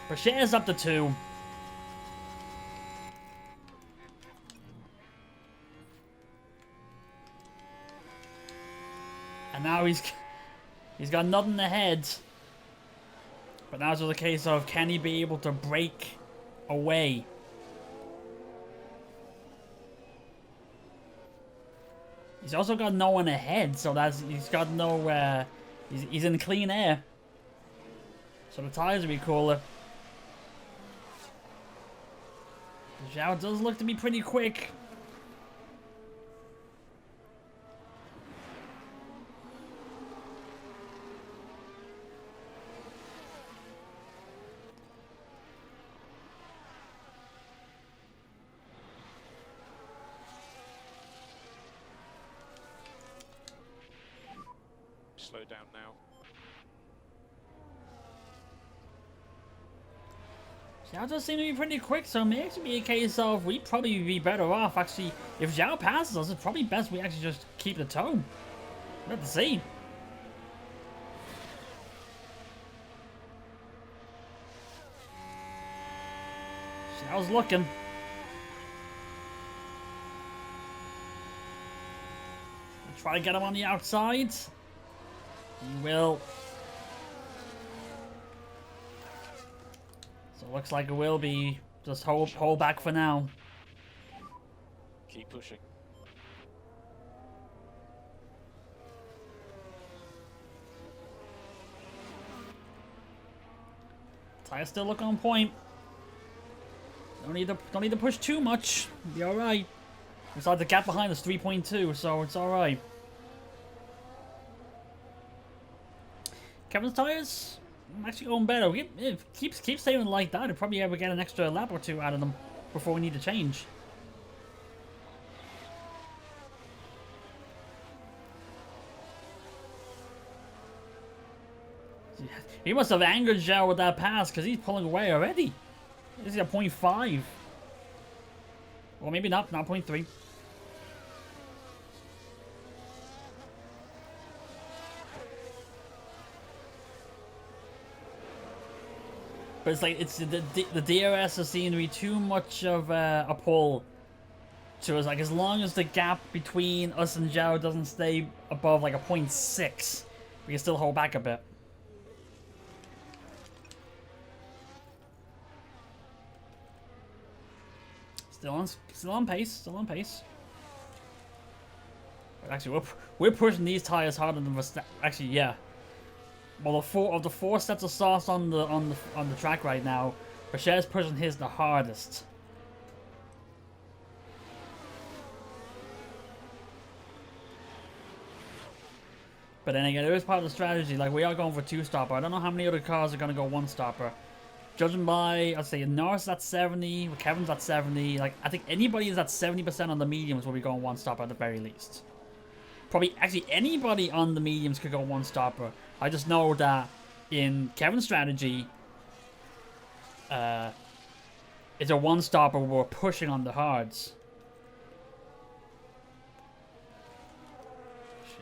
S1: Berger's up to 2. And now he's got nothing ahead. But now it's just a case of, can he be able to break away? He's also got no one ahead, so he's got no he's in clean air. So the tires will be cooler. Zhao does look to be pretty quick.
S4: slow down now.
S1: Zhao does seem to be pretty quick, so it may actually be a case of we'd probably be better off, actually. If Zhao passes us, it's probably best we actually just keep the tone. Let's see. Zhao's looking. Try to get him on the outside. He will. So it looks like it will be just hold back for now.
S4: Keep pushing.
S1: Tires still look on point. Don't need to push too much. Be all right. Besides, the gap behind is 3.2, so it's all right. Kevin's tires actually going better. Keep staying like that. We'll probably ever get an extra lap or two out of them before we need to change. He must have angered Zhao with that pass because he's pulling away already. This is a 0.5. Well, maybe not 0.3. But it's like the DRS is seeming to be too much of a pull. So it's like as long as the gap between us and Zhao doesn't stay above like a 0.6, we can still hold back a bit. Still on pace. But actually, we're pushing these tires harder than actually, yeah. Well, the four sets of sauce on the track right now, Berger's pushing his the hardest. But then again, it is part of the strategy. Like, we are going for 2-stopper. I don't know how many other cars are going to go 1-stopper. Judging by, I'd say Norris at 70, Kevin's at 70. Like, I think anybody is at 70% on the mediums will be going 1-stopper at the very least. Probably, actually, anybody on the mediums could go 1-stopper. I just know that in Kevin's strategy, it's a 1-stopper where we're pushing on the hards.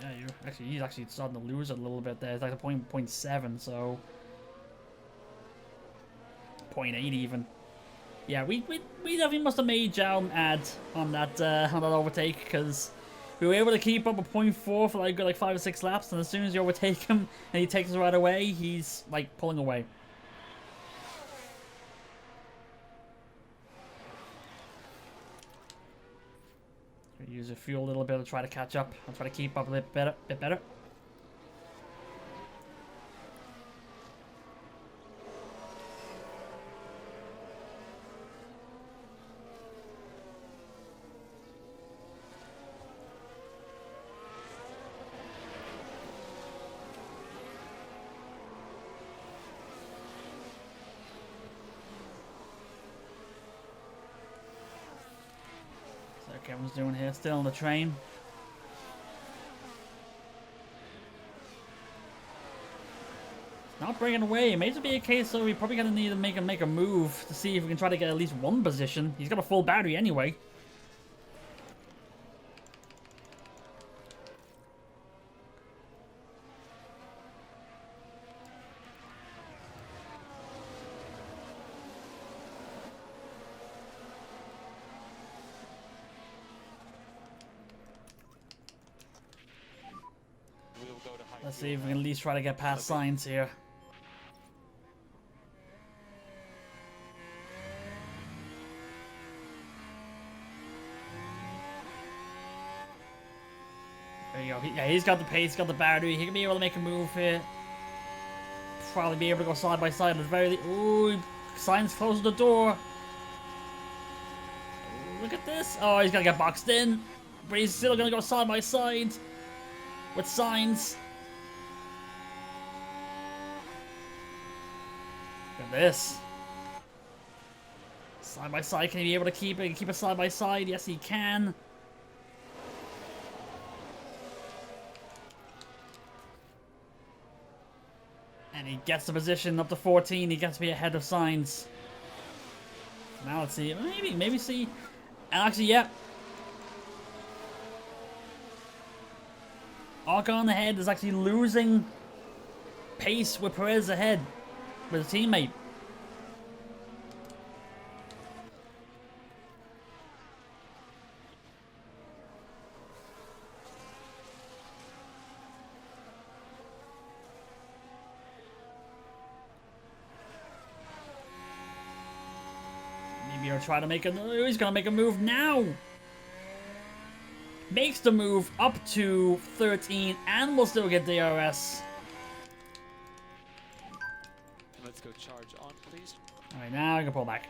S1: Yeah, he's actually starting to lose it a little bit there. It's like a 0.7, so 0.8 even. Yeah, we definitely must have made Zhao mad on that overtake, because we were able to keep up a 0.4 for like 5 or 6 laps, and as soon as you overtake him and he takes us right away, he's like pulling away. Use the fuel a little bit to try to catch up. I'll try to keep up a bit better. Kevin's doing here, still on the train. Not breaking away. It may just be a case so we probably gonna need to make a move to see if we can try to get at least one position. He's got a full battery anyway.
S4: We'll go to high
S1: Let's see
S4: fuel
S1: if we
S4: now.
S1: can at least try to get past Signs here. There you go. Yeah, he's got the pace, got the battery. He can be able to make a move here. Probably be able to go side by side at the very least. Ooh, Signs closes the door. Ooh, look at this. Oh, he's gonna get boxed in. But he's still gonna go side by side with Signs. Look at this. Side by side, can he be able to keep it? Keep it side by side? Yes, he can. And he gets the position up to 14. He gets to be ahead of Signs. Now let's see. Maybe see. And actually, yeah. Ocon ahead is actually losing pace with Perez ahead with a teammate. Maybe he'll try to make a. He's gonna make a move now. Makes the move up to 13 and will still get DRS.
S3: Let's go charge on, please.
S1: Alright, now I can pull back.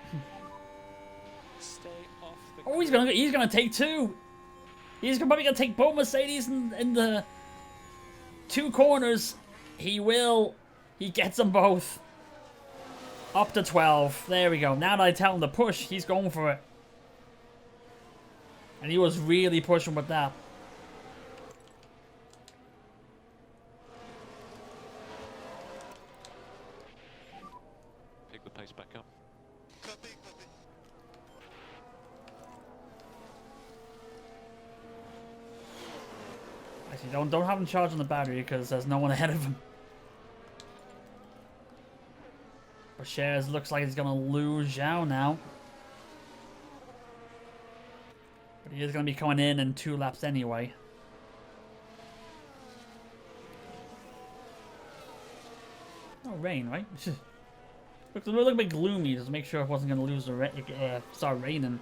S3: Stay off the
S1: Oh, he's gonna take two. He's probably gonna take both Mercedes in the two corners. He will. He gets them both. Up to 12. There we go. Now that I tell him to push, he's going for it. And he was really pushing with that.
S4: Pick the pace back up.
S5: Copy, copy.
S1: Actually, don't have him charge on the battery because there's no one ahead of him. But Shares looks like he's gonna lose Zhao now. But he is gonna be coming in 2 laps anyway. No rain, right? Looks a little bit gloomy just to make sure I wasn't gonna lose the start raining.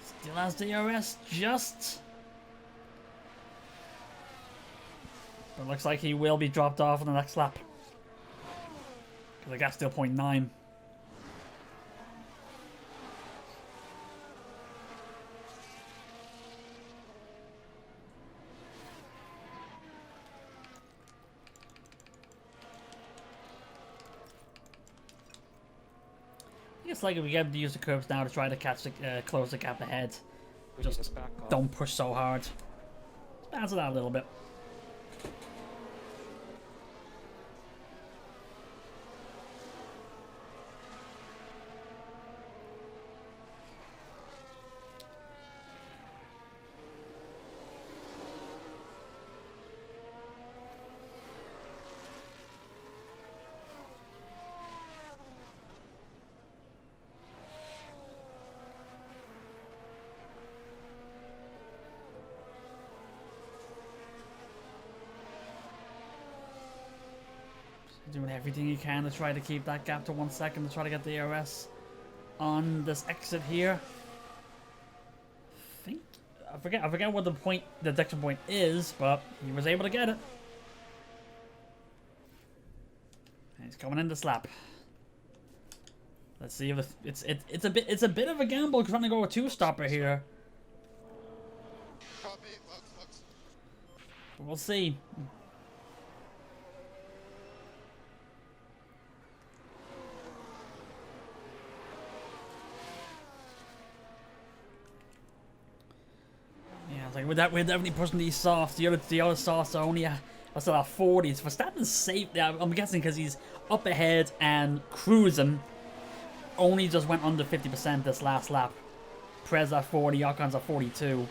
S1: Still has DRS just. But looks like he will be dropped off in the next lap. Because the gap's still 0.9. It's like if we get to use the curves now to try to catch the close the gap ahead.
S3: We
S1: Just
S3: need to back off.
S1: Don't push so hard. Just bounce it out a little bit. Doing everything you can to try to keep that gap to 1 second to try to get the DRS on this exit here. I forget what the detection point is, but he was able to get it. And he's coming in this lap. Let's see if it's a bit of a gamble trying to go a 2-stopper here.
S5: Copy, Fox.
S1: But we'll see. Yeah, it's like we're definitely pushing these softs. The other softs are only That's about 40s. Verstappen's safe. Yeah, I'm guessing because he's up ahead and cruising. Only just went under 50% this last lap. Perez at 40, Ocon's at 42.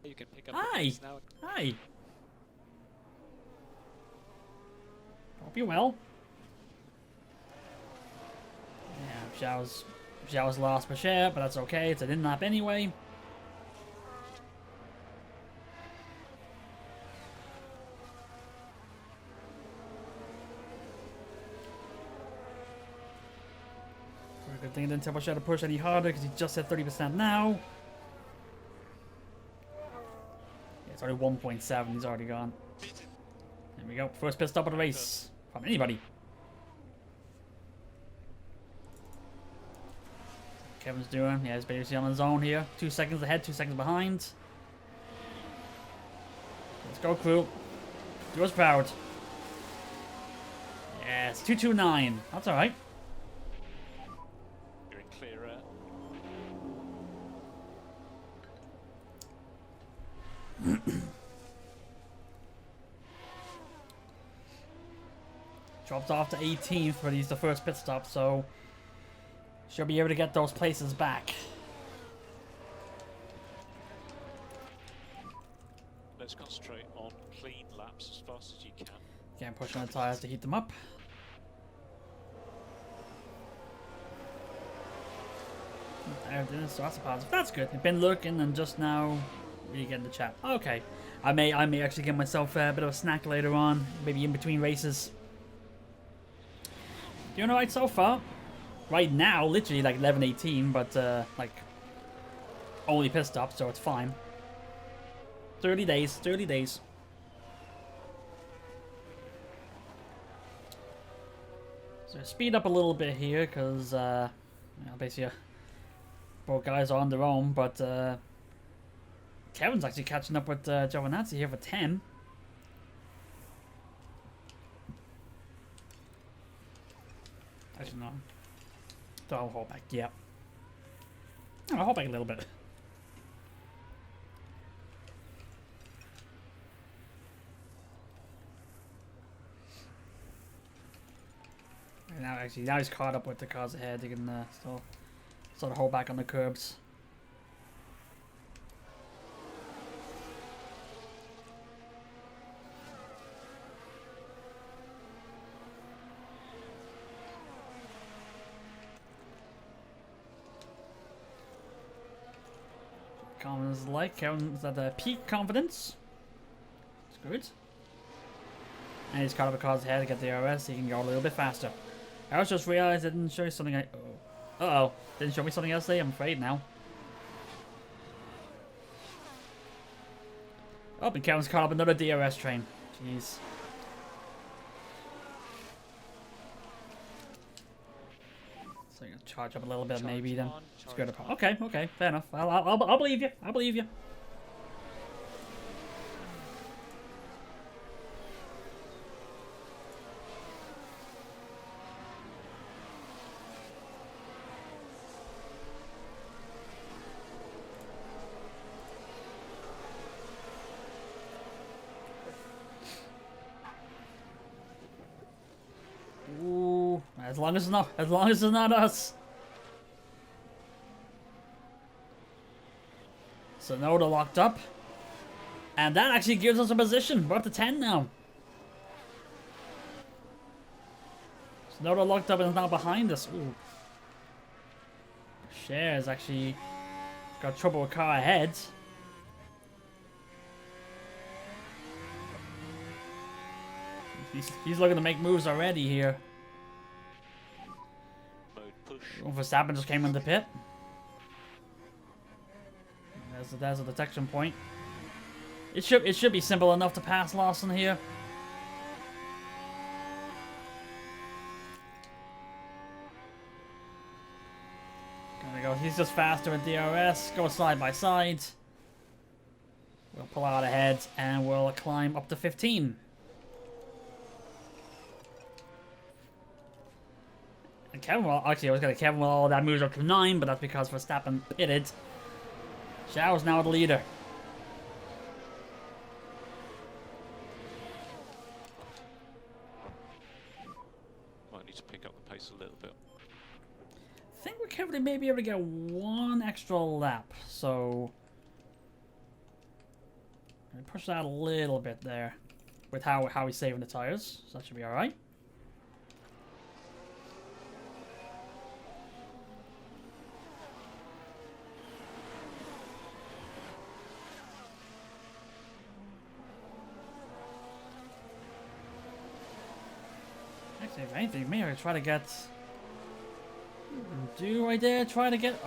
S3: You can pick up
S1: Hi.
S3: the pace now.
S1: Hi. Hope you're well. Yeah, Zhao's lost per share, but that's okay. It's an in-lap anyway. Good thing it didn't tell Bashar to push any harder because he just hit 30% now. Yeah, it's already 1.7. He's already gone. There we go. First pit stop of the race from anybody. Kevin's doing. Yeah, he's basically on his own here. 2 seconds ahead, 2 seconds behind. Let's go, crew. Do us proud. Yes, 229. That's alright.
S4: You're in clear air.
S1: Dropped off to 18th, but he's the first pit stop, so she'll be able to get those places back.
S4: Let's concentrate on clean laps as fast as you can.
S1: Again, pushing the tires to heat them up. There it is, so that's a positive. That's good. I've been looking and just now really getting the chat. Okay. I may actually give myself a bit of a snack later on, maybe in between races. Doing alright so far. Right now, literally like 11:18, but like only pit stop, so it's fine. 30 days, 30 days. So speed up a little bit here, because basically both guys are on their own, but Kevin's actually catching up with Giovinazzi here for 10. Actually, no. I'll hold back, yeah. I'll hold back a little bit. And now he's caught up with the cars ahead. He can still sort of hold back on the curbs. Kevin's like Kevin's at the peak confidence. It's good. And he's caught up with cars ahead to get the RS. He can go a little bit faster. I just realized I didn't show you something. Uh-oh. Didn't show me something else there. I'm afraid now. Oh, and Kevin's caught up another DRS train. Jeez. So you're gonna charge up a little bit, maybe then. It's good. Okay, okay, fair enough. I'll believe you. I believe you. Ooh, as long as it's not us. So Noda locked up. And that actually gives us a position. We're up to 10 now. So Noda locked up and is now behind us. Ooh. Shares actually got trouble with car ahead. He's looking to make moves already here.
S4: Mode push.
S1: Verstappen just came in the pit. There's a detection point. It should be simple enough to pass Lawson here. There we go. He's just faster with DRS. Go side by side. We'll pull out ahead and we'll climb up to 15. And Kevin will actually I was gonna Kevin will all that moves up to 9, but that's because Verstappen pitted. Xiao's now the leader.
S4: Might need to pick up the pace a little bit.
S1: I think we're currently maybe able to get one extra lap, so I push that a little bit there with how he's saving the tires, so that should be all right. Actually, if anything, maybe I try to get. Do I dare try to get?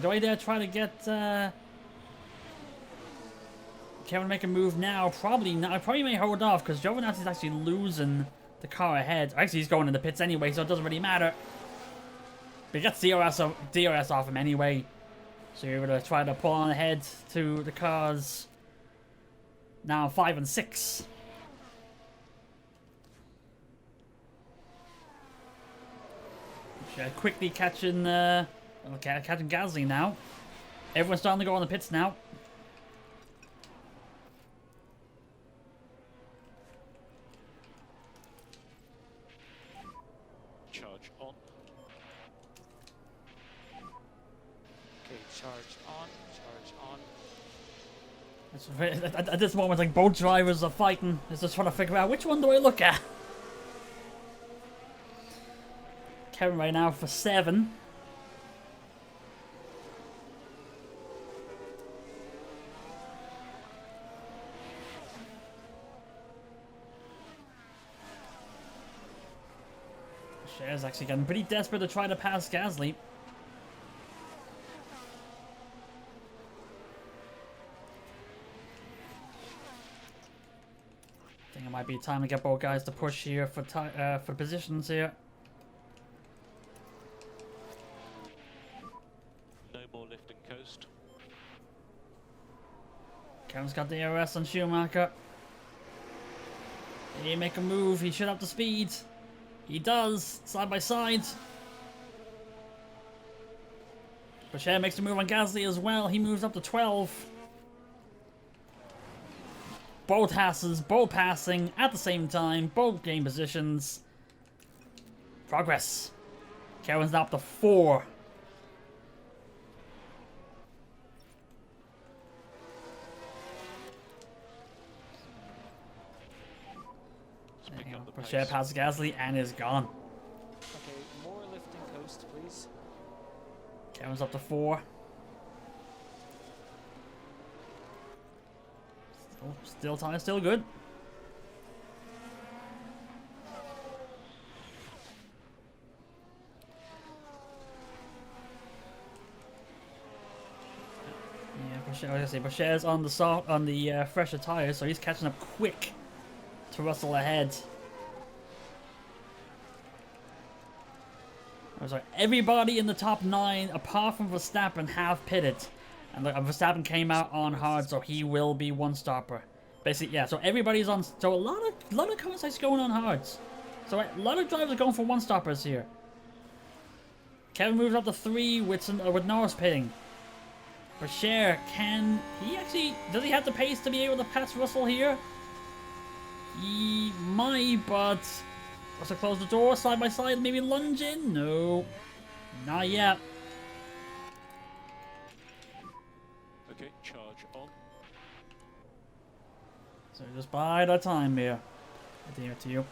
S1: Do I dare try to get Kevin to make a move now? Probably not. I probably may hold off because Giovinazzi's actually losing the car ahead. Actually, he's going in the pits anyway, so it doesn't really matter. But he gets DRS off him anyway. So you're going to try to pull on ahead to the cars. Now 5 and 6. Quickly catching Gasly now. Everyone's starting to go on the pits now.
S4: Charge on.
S3: Okay, charge on, charge on.
S1: At this moment, like, both drivers are fighting. It's just trying to figure out which one do I look at. Kevin right now for 7. Cher's actually getting pretty desperate to try to pass Gasly. I think it might be time to get both guys to push here for positions here.
S4: No more lift and coast.
S1: Kevin's got the DRS on Schumacher. He make a move. He should have the speed. He does. Side by side. Boucher makes a move on Gasly as well. He moves up to 12. Both passes, both passing at the same time. Both game positions. Progress. Kevin's now up to 4. Boucher passes Gasly and is gone.
S3: Okay, more lift and coast, please.
S1: Kevin's up to 4. Still time, still good. Yeah, Boucher's on the fresher tires, so he's catching up quick to Russell ahead. So everybody in the top 9, apart from Verstappen, have pitted. And Verstappen came out on hard, so he will be one stopper. Basically, yeah, so everybody's on. So a lot of contests going on hards. So a lot of drivers are going for one stoppers here. Kevin moves up to 3 with Norris pitting. Boucher, does he have the pace to be able to pass Russell here? He might, but also close the door side by side, maybe lunge in? No, not yet.
S4: Okay, charge on.
S1: So just bide our time here. I leave it to you.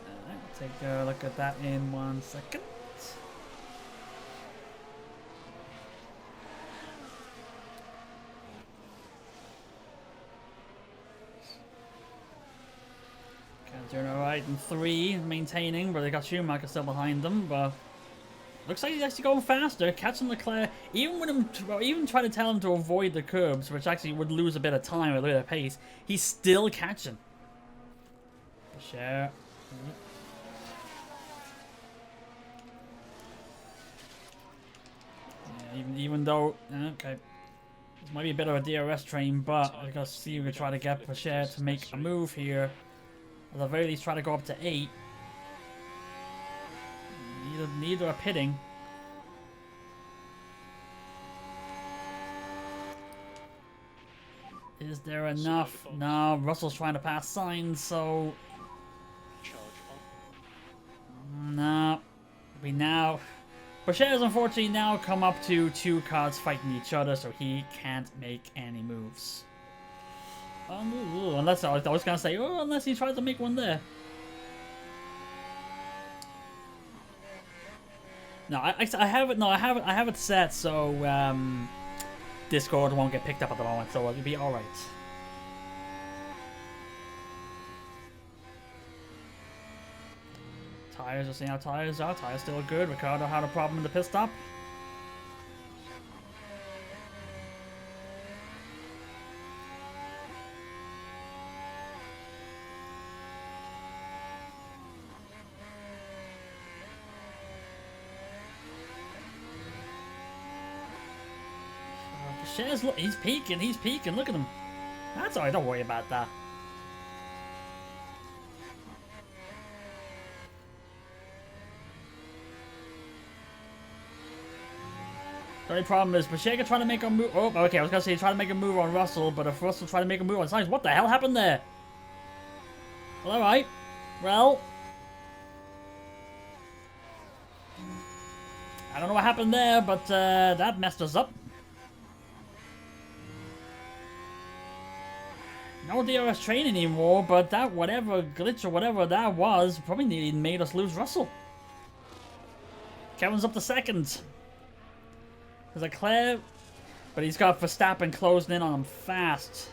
S1: Alright, take a look at that in 1 second. Doing alright in 3, maintaining, but they got Schumacher still behind them, but looks like he's actually going faster, catching Leclerc, even trying to tell him to avoid the curbs, which actually would lose a bit of time, a bit of pace. He's still catching. Sure. Yeah, even though, okay, this might be a bit of a DRS train, but I gotta see if we can try to get Boucher to make a move here. At the very least, try to go up to 8. Neither are pitting. Is there enough? No, Russell's trying to pass Sainz, so
S4: Charge on.
S1: no. We now... Boucher's unfortunately now come up to 2 cars fighting each other, so he can't make any moves. Unless I was gonna say, oh, unless he tries to make one there. No, I have it. No, I have it set so Discord won't get picked up at the moment, so it'll be all right. Tires, we'll see how tires are. Tires still good. Ricardo had a problem in the pit stop. Shares, look, he's peeking, look at him. That's alright, don't worry about that. The only problem is Pacheco trying to make a move. Oh, okay, I was gonna say he's trying to make a move on Russell, but if Russell trying to make a move on Sainz, what the hell happened there? Well, alright. Well, I don't know what happened there, but that messed us up. No DRS train anymore, but that whatever glitch or whatever that was probably nearly made us lose Russell. Kevin's up to second. There's Leclerc, but he's got Verstappen closing in on him fast.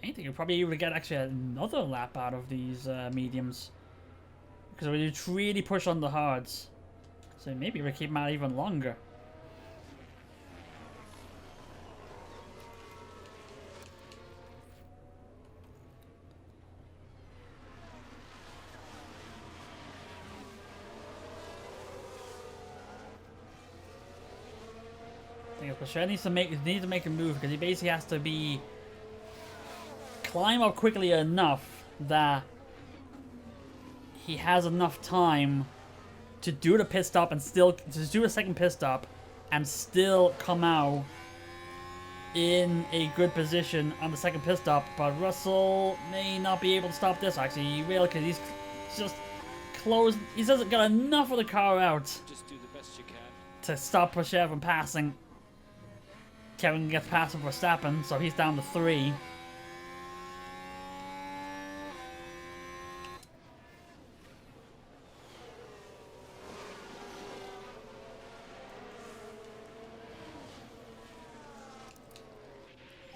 S1: I think you'll probably able to get actually another lap out of these mediums. Because we really push on the hards. So maybe we'll keep them out even longer. Pacheco needs to make a move because he basically has to climb up quickly enough that he has enough time to do the pit stop and still to do a second pit stop and still come out in a good position on the second pit stop. But Russell may not be able to stop this. Actually, he will because he's just closed. He doesn't got enough of the car out
S4: Just do the best you can.
S1: to stop Pacheco from passing. Kevin gets past Verstappen, so he's down to 3.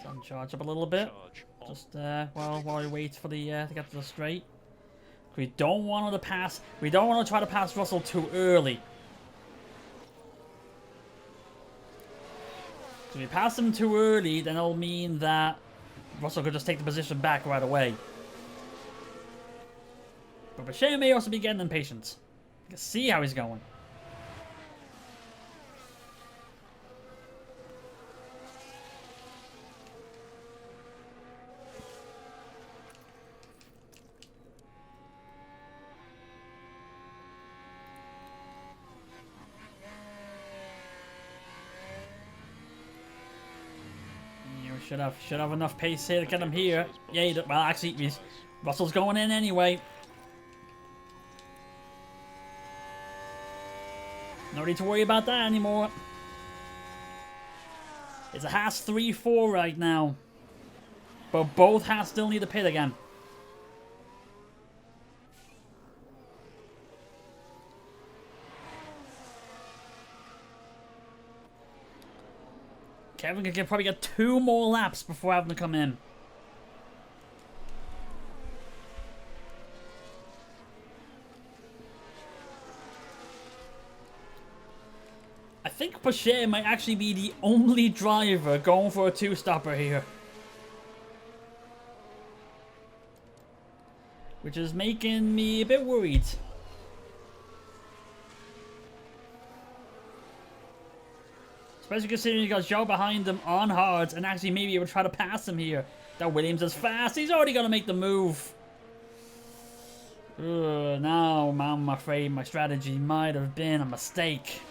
S1: Sun charge up a little bit.
S4: Charge on.
S1: Just while we wait for the to get to the straight. We don't want to pass. We don't want to try to pass Russell too early. If we pass him too early, then it'll mean that Russell could just take the position back right away. But Pacheco may also be getting impatient. You can see how he's going. Should have enough pace here to get him here. Yeah, well, actually, Russell's going in anyway. No need to worry about that anymore. It's a Haas 3-4 right now. But both Haas still need to pit again. Kevin can probably get 2 more laps before having to come in. I think Pacheco might actually be the only driver going for a 2-stopper here. Which is making me a bit worried. Especially considering you got Zhou behind them on hards and actually maybe able to try to pass him here. That Williams is fast. He's already going to make the move. Now I'm afraid my strategy might have been a mistake.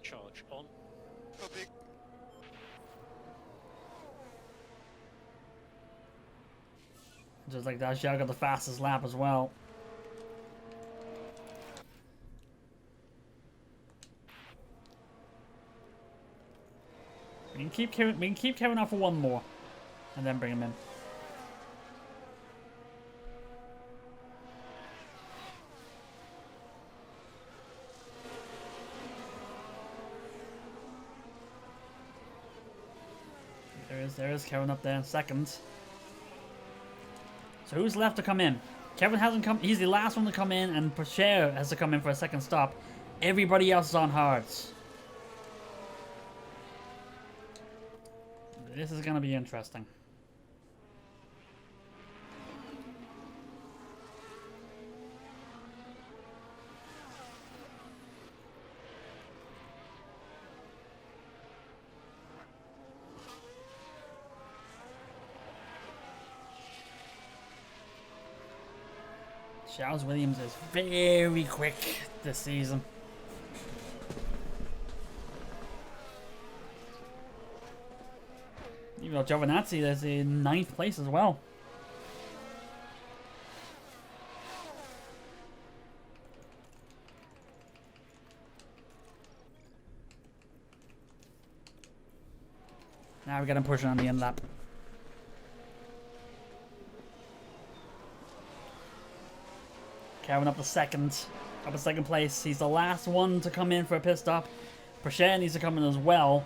S4: Charge on.
S5: Copy.
S1: Just like that, Xiao got the fastest lap as well. We can keep Kevin out for one more, and then bring him in. There is Kevin up there in second. So who's left to come in? Kevin hasn't come. He's the last one to come in, and Pourchaire has to come in for a second stop. Everybody else is on hards. This is gonna be interesting. Charles Williams is very quick this season. Even though Giovinazzi is in 9th place as well. Now we got him pushing on the end lap. Kevin up to second place. He's the last one to come in for a pit stop. Pourchaire needs to come in as well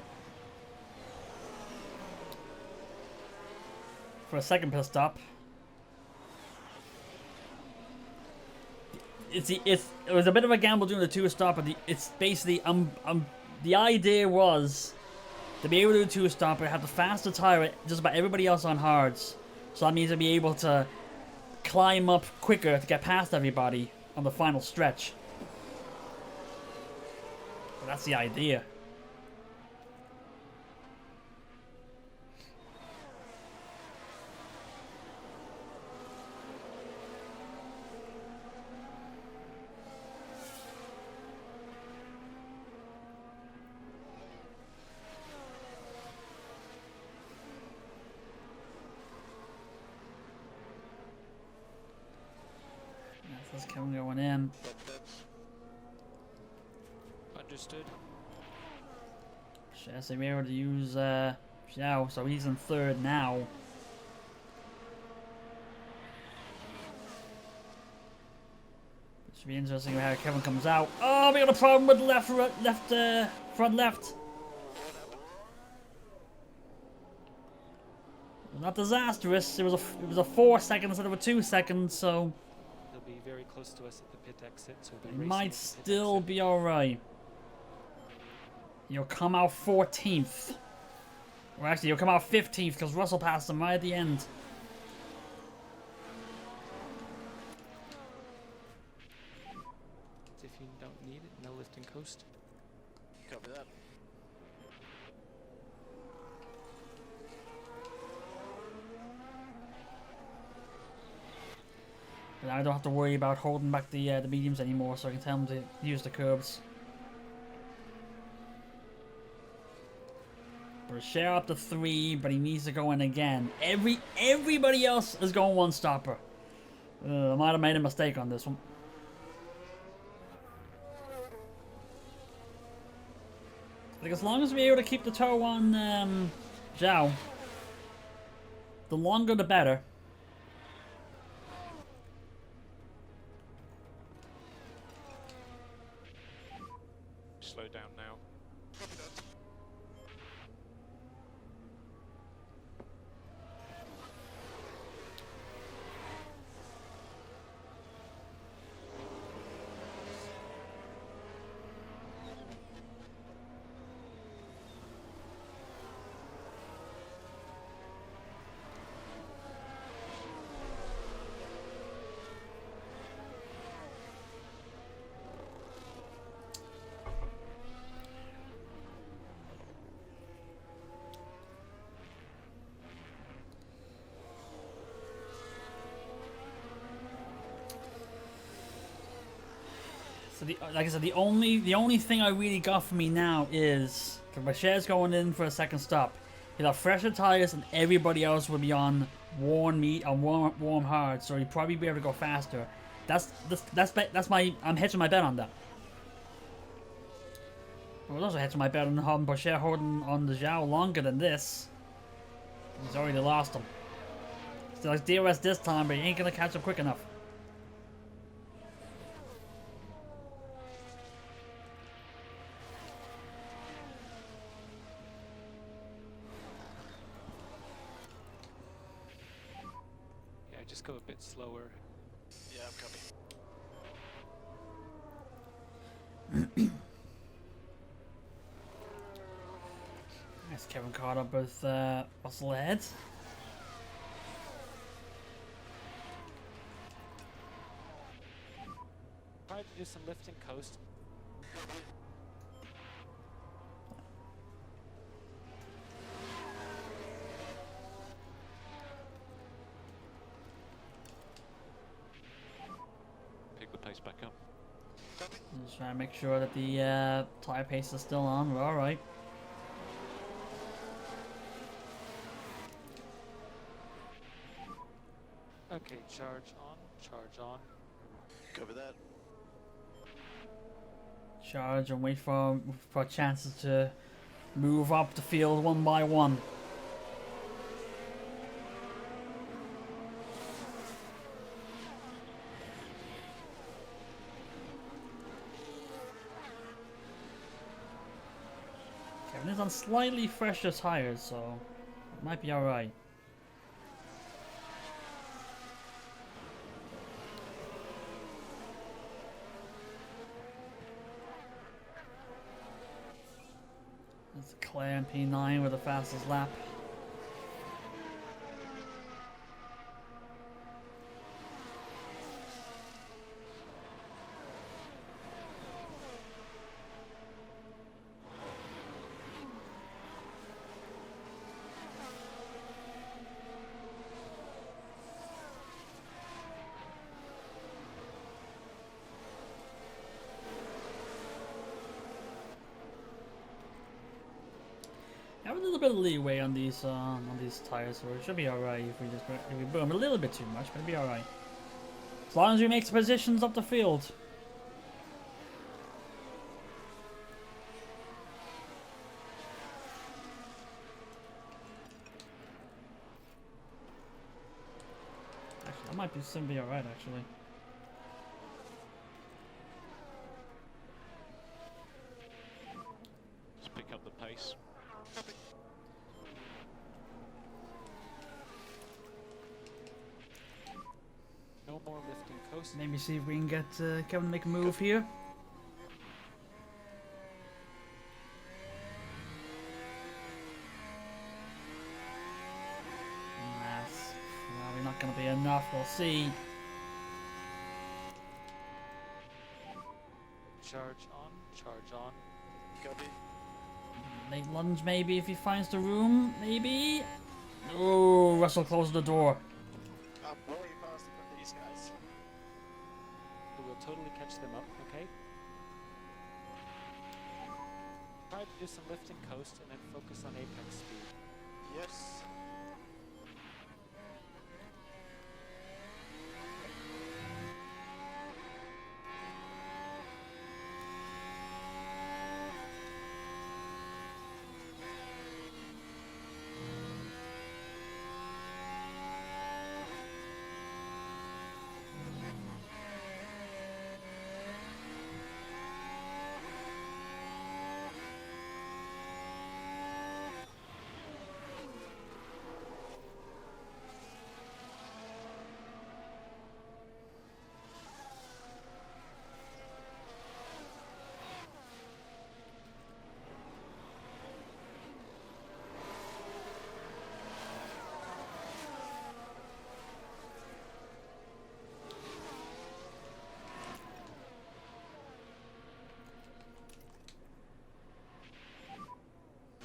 S1: for a second pit stop. It was a bit of a gamble doing the 2-stop, but it's basically the idea was to be able to do a 2-stop, but have the faster tire just about everybody else on hards. So that means to be able to climb up quicker to get past everybody on the final stretch. But that's the idea. This is Kevin going in.
S3: Understood.
S1: Should I be able to use Xiao, so he's in third now. It should be interesting how Kevin comes out. Oh, we got a problem with front left. Not disastrous. It was a 4 second instead of a 2 second, so
S3: They'll be very close to us at the pit exit, so
S1: it might still be alright. You'll come out 14th. Or actually, you'll come out 15th because Russell passed him right at the end.
S3: If you don't need it, no lift and coast.
S5: Copy that.
S1: But now I don't have to worry about holding back the mediums anymore, so I can tell them to use the curbs. Pourchaire up to 3, but he needs to go in again. Everybody else is going 1-stopper. I might have made a mistake on this one. Like, as long as we're able to keep the toe on Zhao, the longer the better.
S4: Slow down now.
S5: Copy that.
S1: So like I said, the only thing I really got for me now is Bashir's going in for a second stop. He'll have fresher tires, and everybody else will be on warm meat on warm hard, so he'll probably be able to go faster. That's my I'm hedging my bet on that. I was also hedging my bet on having Bashir holding on the Zhao longer than this. He's already lost him. Still like DRS this time, but he ain't gonna catch up quick enough.
S3: Yeah, just go a bit slower.
S5: Yeah, I'm coming.
S1: Nice, Kevin caught up with Russell ahead.
S3: Try to do some lifting coast.
S4: Pick the pace back up.
S1: Just trying to make sure that the tire pace is still on. We're all right.
S3: Okay, charge on, charge on.
S5: Cover that.
S1: Charge and wait for chances to move up the field one by one. Kevin is on slightly fresher tires, so it might be alright. That's Claire in P9 with the fastest lap. I have a little bit of leeway on these tires, so it should be alright if we boom a little bit too much, but it'll be alright. As long as we make positions up the field. Actually, that might be alright actually.
S4: Just pick up the pace.
S3: No more lifting coast.
S1: Maybe see if we can get Kevin to make a move here. That's probably not going to be enough. We'll see.
S3: Charge on, charge on.
S5: Copy.
S1: Late lunge maybe if he finds the room. Maybe. Oh, Russell closed the door.
S5: I'm way faster than these guys.
S3: We will totally catch them up, okay? Try to do some lifting coast and then focus on apex speed.
S5: Yes.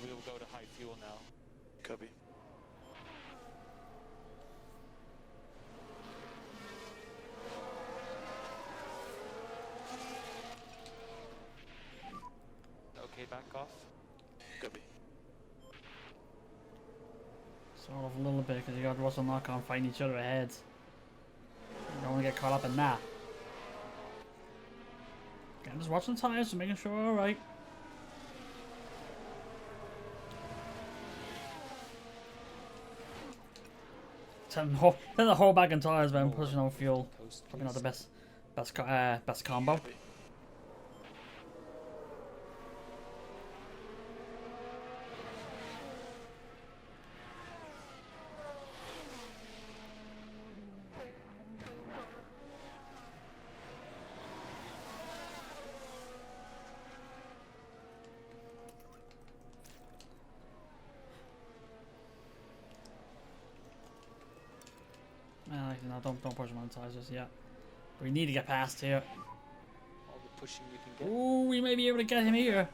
S4: We will go to high fuel now.
S5: Copy.
S1: Sort of a little bit, because you got Russell and Knock-On fighting each other ahead. You don't want to get caught up in that. Okay, I'm just watching the tires, just making sure we're alright. Turn the whole bag in tires when pushing on fuel.
S3: Post,
S1: Probably not the
S3: please.
S1: best combo. No, don't push him on the tires just yet. We need to get past here.
S3: All the pushing you can get.
S1: Ooh, we may be able to get him here.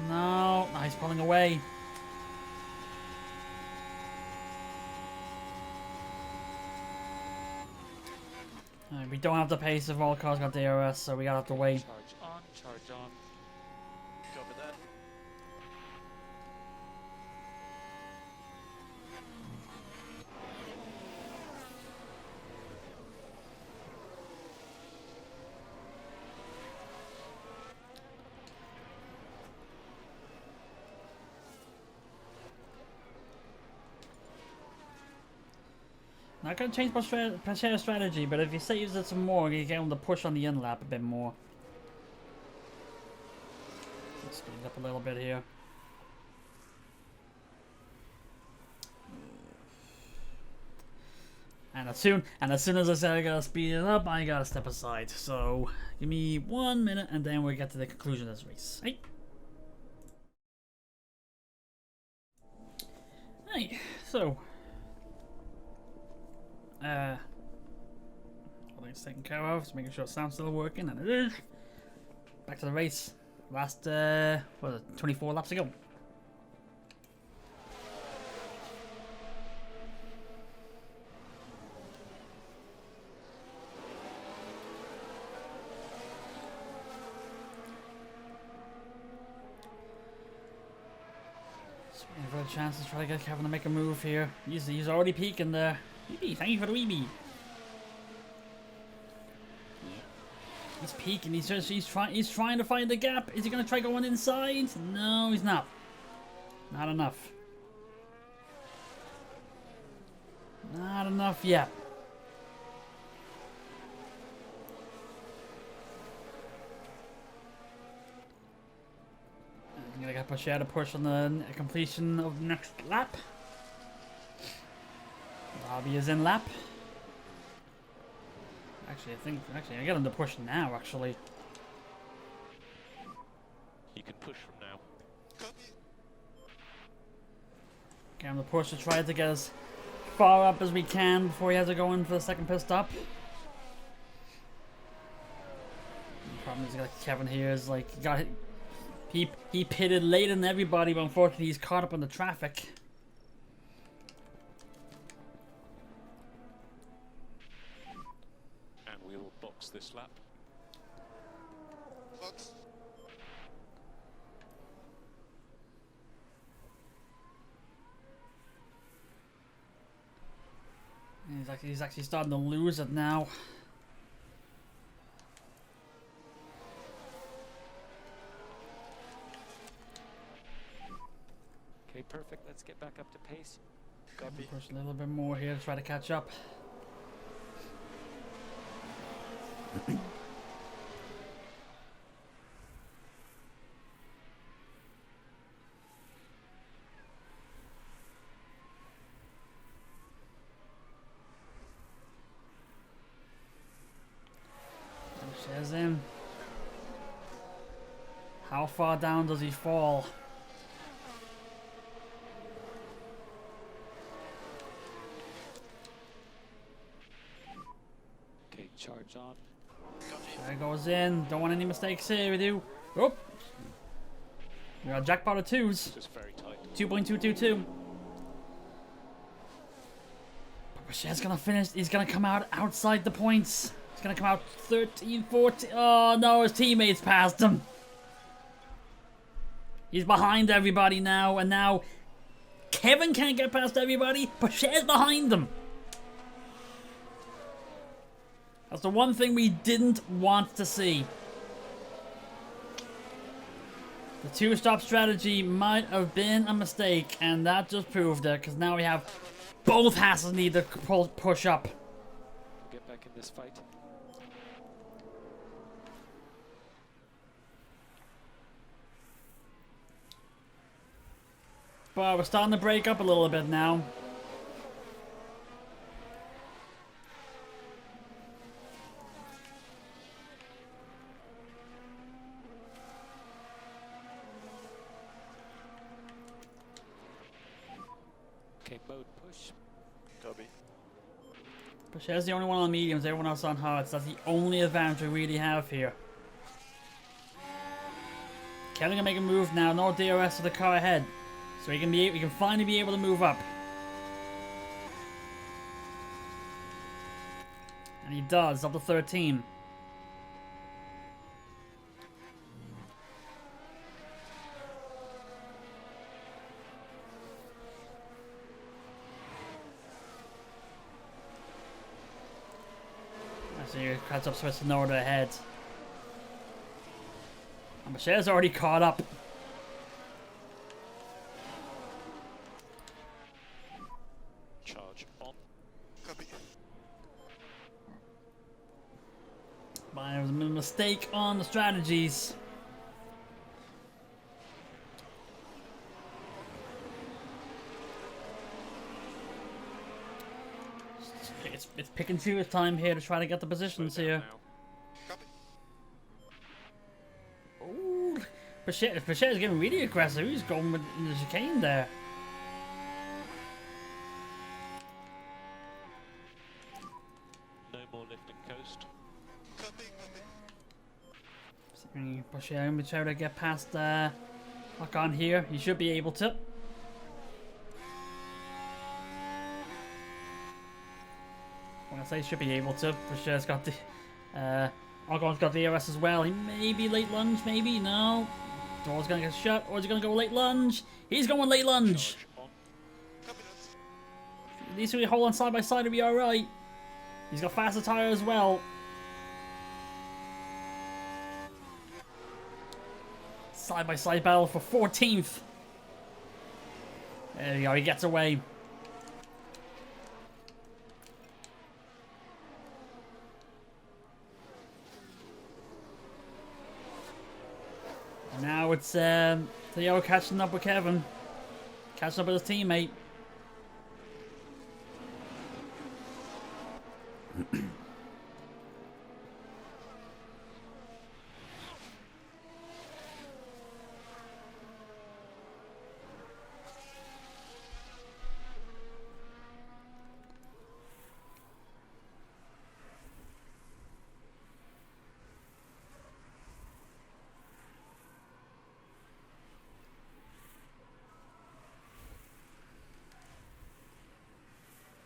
S1: No, he's pulling away. Alright, we don't have the pace of all cars got DRS, so we gotta have to wait.
S3: Charge on, charge on.
S4: Cover that.
S1: Not gonna change Pacheco's strategy, but if he saves it some more, you get him to push on the end lap a bit more. Let's speed it up a little bit here. And as soon as I said I gotta speed it up, I gotta step aside. So give me 1 minute, and then we'll get to the conclusion of this race. Hey. Hey. So. All things taken care of, just making sure sound's still working, and it is. Back to the race. Last, what was it, 24 laps ago. Just waiting for a chance to try to get Kevin to make a move here. He's already peaking there. Weeby, thank you for the weeby. He's peeking. He's trying to find the gap. Is he gonna try going inside? No, he's not. Not enough. Not enough yet. I'm gonna get Pacheco to push on the completion of the next lap. Bobby is in lap. Actually, I get him to push now, actually.
S4: You can push from now.
S1: Get him to push to try to get as far up as we can before he has to go in for the second pit stop. The problem is, like, Kevin here is like, he pitted later than everybody, but unfortunately he's caught up in the traffic.
S4: This lap.
S5: Box.
S1: He's actually starting to lose it now.
S3: Okay, perfect. Let's get back up to pace. Copy.
S1: Push a little bit more here to try to catch up. There's him. How far down does he fall?
S3: Okay, charge on.
S1: There goes in. Don't want any mistakes here with you. Oh! We got a jackpot of twos.
S4: Just very tight.
S1: 2.222. Pacheco's gonna finish. He's gonna come out outside the points. He's gonna come out 13, 14. Oh no, his teammates passed him. He's behind everybody now, and now Kevin can't get past everybody, but Cher's behind them. That's the one thing we didn't want to see. The two-stop strategy might have been a mistake, and that just proved it, because now we have both Hasses need to push up.
S3: Get back in this fight.
S1: But we're starting to break up a little bit now.
S3: Okay, mode push.
S5: Copy.
S1: But Cher's the only one on mediums, everyone else on hards. That's the only advantage we really have here. Kevin can make a move now, no DRS to the car ahead. So we can finally be able to move up. And he does, up to 13. I see your catch up Swiss Tsunoda ahead. And Michelle's already caught up.
S4: Charge on.
S5: Copy.
S1: But there was a mistake on the strategies. It's pick and choose time here to try to get the positions
S4: Slow down
S1: here.
S4: now.
S5: Copy.
S1: Ooh, Pachet's getting really aggressive. He's going with the chicane there.
S4: No more lift and coast.
S5: Copy.
S1: Pachet going to try to get past lock on here. He should be able to. When I say should be able to, Pachet's got the Argon's got the DRS as well. He may be late lunge, maybe no. Door's gonna get shut, or is he gonna go late lunge? He's going late lunge.
S4: Charge on.
S5: Copy that.
S1: At least we hold on side by side to be alright. He's got faster tire as well. Side by side battle for 14th. There we go, he gets away. Now it's Theo catching up with Kevin. Catching up with his teammate.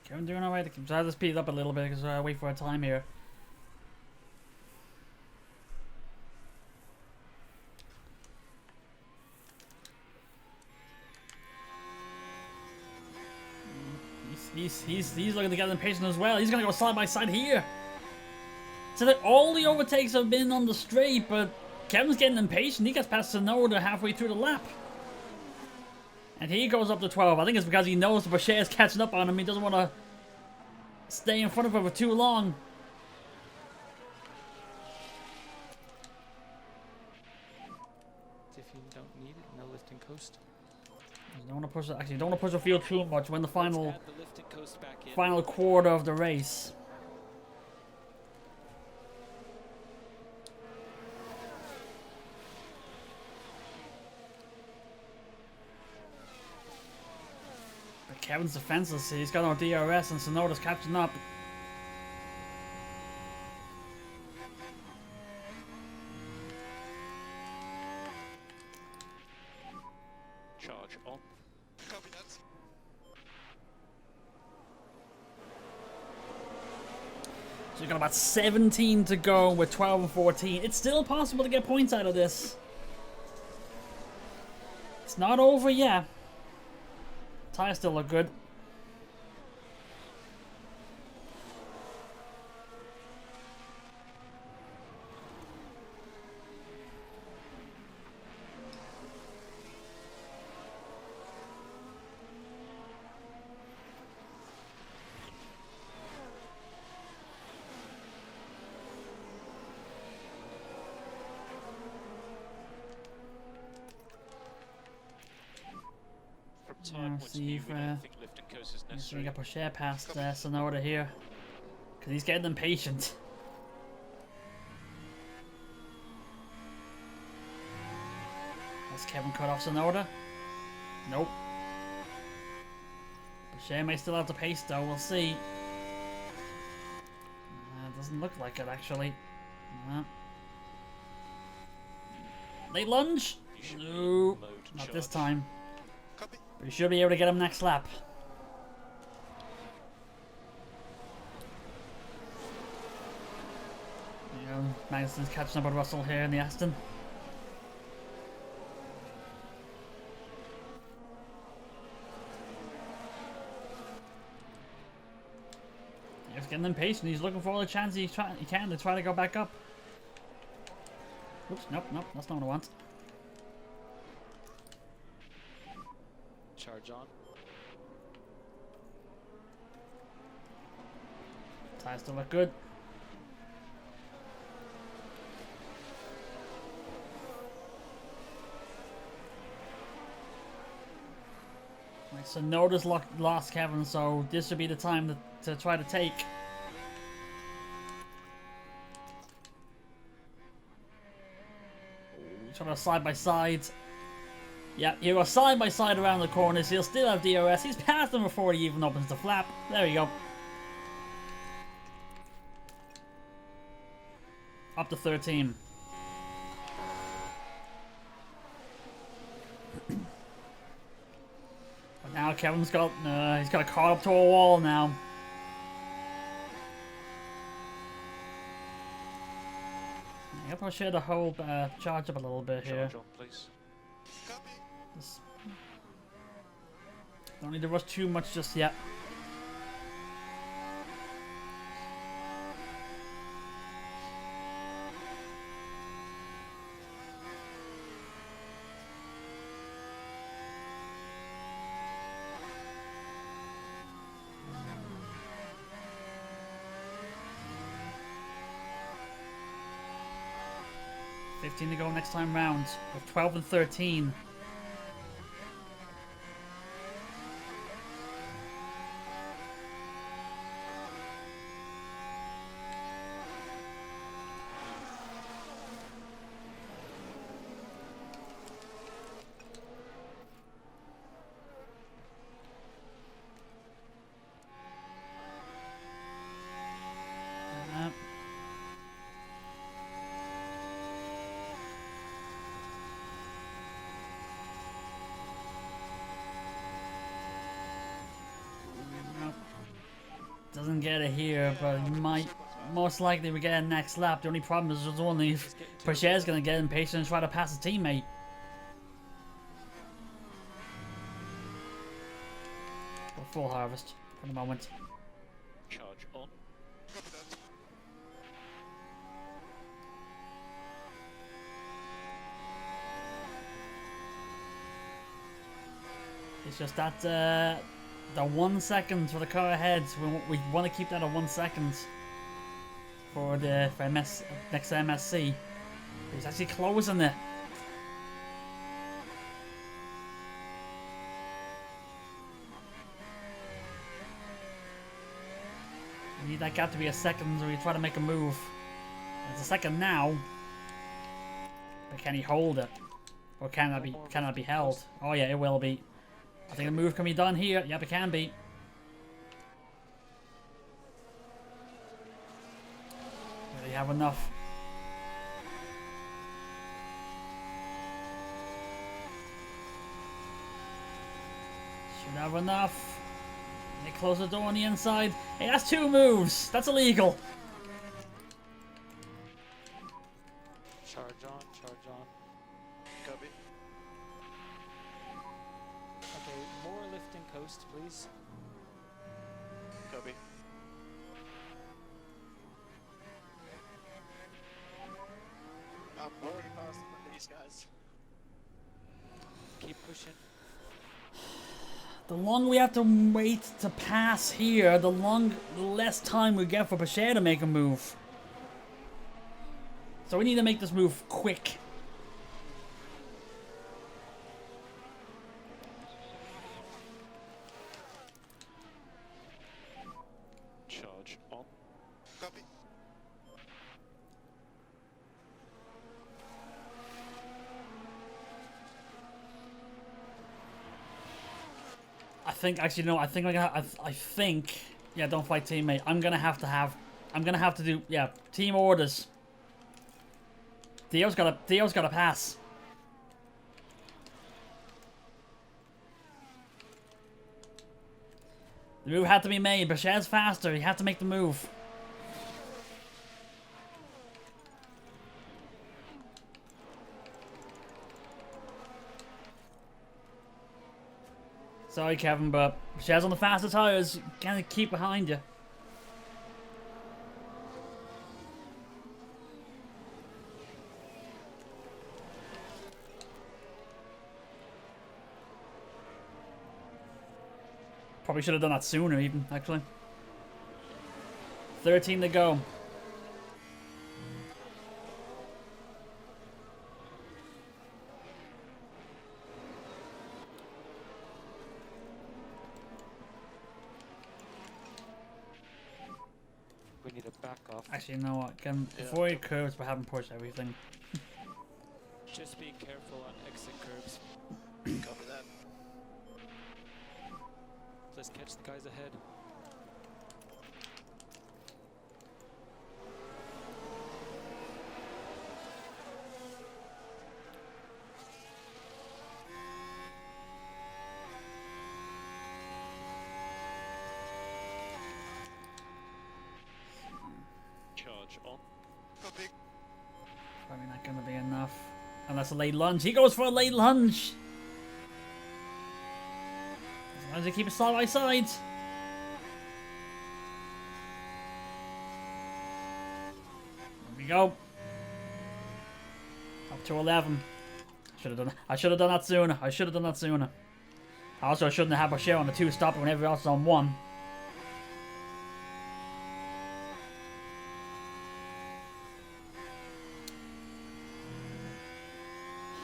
S1: Kevin doing alright. I try to speed it up a little bit because I wait for a time here. He's looking to get impatient as well. He's gonna go side by side here. So that all the overtakes have been on the straight, but Kevin's getting impatient. He gets past Tsunoda halfway through the lap. And he goes up to 12. I think it's because he knows the Boucher is catching up on him. He doesn't want to stay in front of him for too long.
S3: If you don't need it, no lift and coast.
S1: Don't want to push. Actually, don't want to push the field too much when the final
S4: Add the lift and coast back in.
S1: final quarter of the race. But Kevin's defenseless. He's got no DRS, and Tsunoda's catching up.
S4: Charge on.
S5: Copy that.
S1: So we've got about 17 to go with 12 and 14. It's still possible to get points out of this. It's not over yet. Tires still look good.
S4: From time
S1: Yeah,
S4: point of
S1: see
S4: view,
S1: if,
S4: we don't think lift and coast is
S1: So we
S4: necessary.
S1: got Porsche past Sonoda here. Because he's getting impatient. Has Kevin cut off Sonoda? Nope. Porsche may still have the pace though, we'll see. Doesn't look like it actually. Late lunge?
S4: You should be
S1: No,
S4: mode
S1: not this
S4: charge.
S1: time.
S5: Copy.
S1: But you should be able to get him next lap. Magnussen's catching up with Russell here in the Aston. He's getting impatient. He's looking for all the chance he can to try to go back up. Oops, nope, that's not what I want.
S3: Charge on.
S1: Tires still look good. Right, so Noda's lost Kevin, so this would be the time to try to take. Trying to side by side. Yeah, he was side by side around the corners. He'll still have DRS. He's past him before he even opens the flap. There you go. Up to 13. But now Kevin's got he's got caught up to a wall now. Yeah, I'll share the whole charge up a little bit here.
S4: Charge on, please.
S5: Copy.
S1: Just don't need to rush too much just yet. To go next time round with 12 and 13. Doesn't get it here, but he might most likely we get a next lap. The only problem is there's only if Porsche's gonna get impatient and try to pass his teammate. But full harvest for the moment.
S4: Charge on.
S5: Copy that.
S1: It's just that the 1 second for the car ahead. We want to keep that at 1 second for the next MSC. He's actually closing it. We need that gap to be a second, so we try to make a move. It's a second now, but can he hold it, or can that be held? Oh yeah, it will be. I think the move can be done here. Yep, it can be. They have enough. Should have enough. They close the door on the inside. Hey, that's 2 moves. That's illegal.
S3: Charge on, charge on.
S5: Copy.
S3: post, please.
S5: Copy. I'm already faster than these guys.
S3: Keep pushing.
S1: The longer we have to wait to pass here, the less time we get for Bashir to make a move. So we need to make this move quick.
S4: Charge on.
S5: Copy.
S1: I think actually no. I think I think yeah. Don't fight teammate. I'm gonna have to do yeah. Team orders. Dio's gotta pass. The move had to be made. Bashir's faster. He had to make the move. Sorry, Kevin, but Bashir's on the faster tires. Gotta keep behind you. Probably should have done that sooner, even, actually. 13 to go.
S3: We need to back off.
S1: Actually, you know what? Can avoid curves but haven't pushed everything.
S3: Just be careful on exit curves.
S5: Copy that.
S3: Let's catch the guys ahead.
S4: Charge on.
S5: Copy.
S1: Probably not gonna be enough. Unless a late lunge. He goes for a late lunge! As long as you keep it side by side. There we go. Up to 11. I should have done that sooner. I should have done that sooner. Also, I shouldn't have had Bashir on the 2-stopper when everyone else is on 1.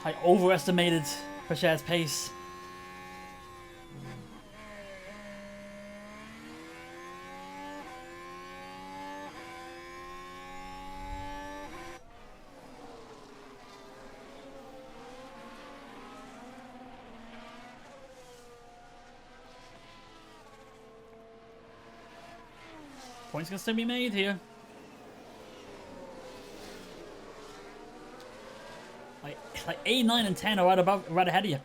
S1: I overestimated Bashir's pace. Points can still be made here. Like 8, 9, and 10 are right ahead of you.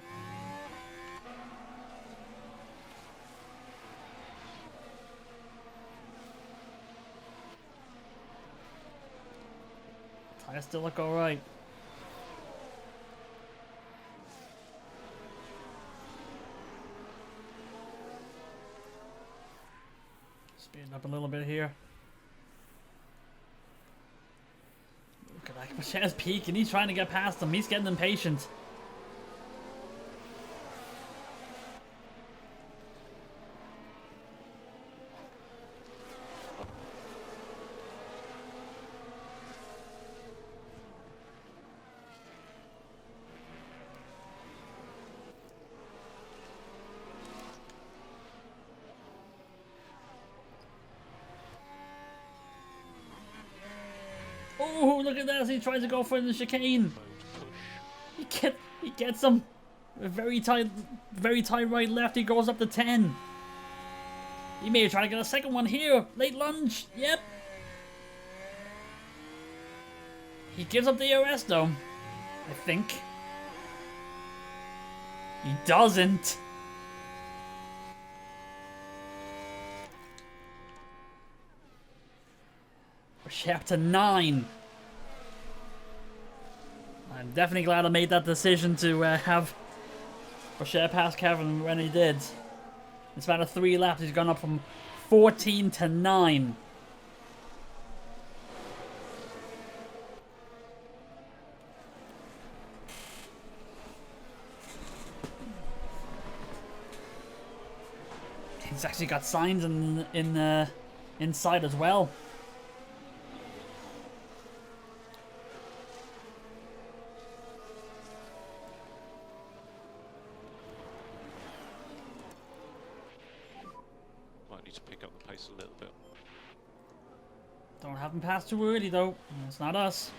S1: Tires still look alright. Speeding up a little bit here. Look at that. Bashir's peeking. He's trying to get past him. He's getting impatient. Oh, look at that as he tries to go for the chicane. He gets him. Very tight right left. He goes up to 10. He may try to get a second one here. Late lunge. Yep. He gives up the ARS though. I think. He doesn't. We're up to 9. I'm definitely glad I made that decision to have Bashir pass Kevin when he did. It's about 3 laps. He's gone up from 14 to 9. He's actually got signs inside as well.
S4: Might need to pick up the pace a little bit.
S1: Don't have him pass too early though. It's not us.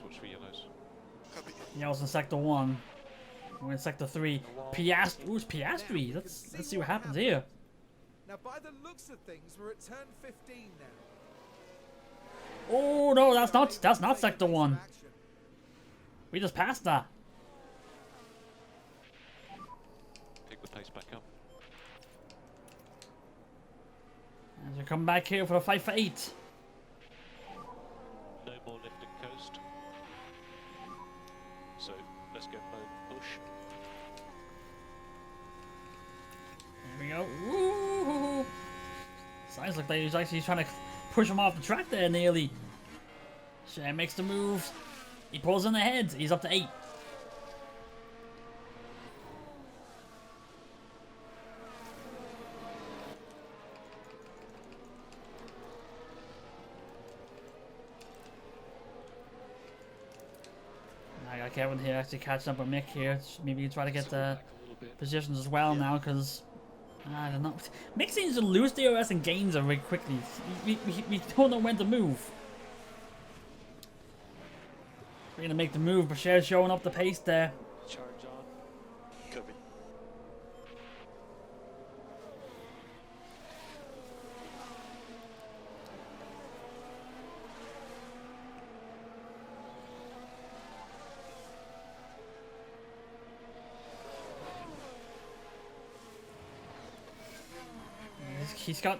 S4: Watch for yellows.
S5: Copy.
S1: Yellow's in sector 1. We're in sector 3. Piastri. Ooh, it's Piastri. Let's see what happens here.
S2: Now, by the looks of things, we're at turn 15 now.
S1: Oh no, that's not sector 1. We just passed that.
S4: Pick the pace back up.
S1: And we come back here for a fight for 8.
S4: No more lift and coast. So let's go mode push.
S1: There we go. Woo! Signs look like he's actually trying to push him off the track there nearly. Shea makes the move. He pulls in ahead. He's up to 8. I got Kevin here actually catching up with Mick here. Maybe try to get the
S3: Back a little bit.
S1: positions as well now, because I don't know. Mick seems to lose DRS and gains it very quickly. We don't know when to move. We're gonna make the move, but Cher's showing up the pace there.
S3: Charge on.
S5: Copy.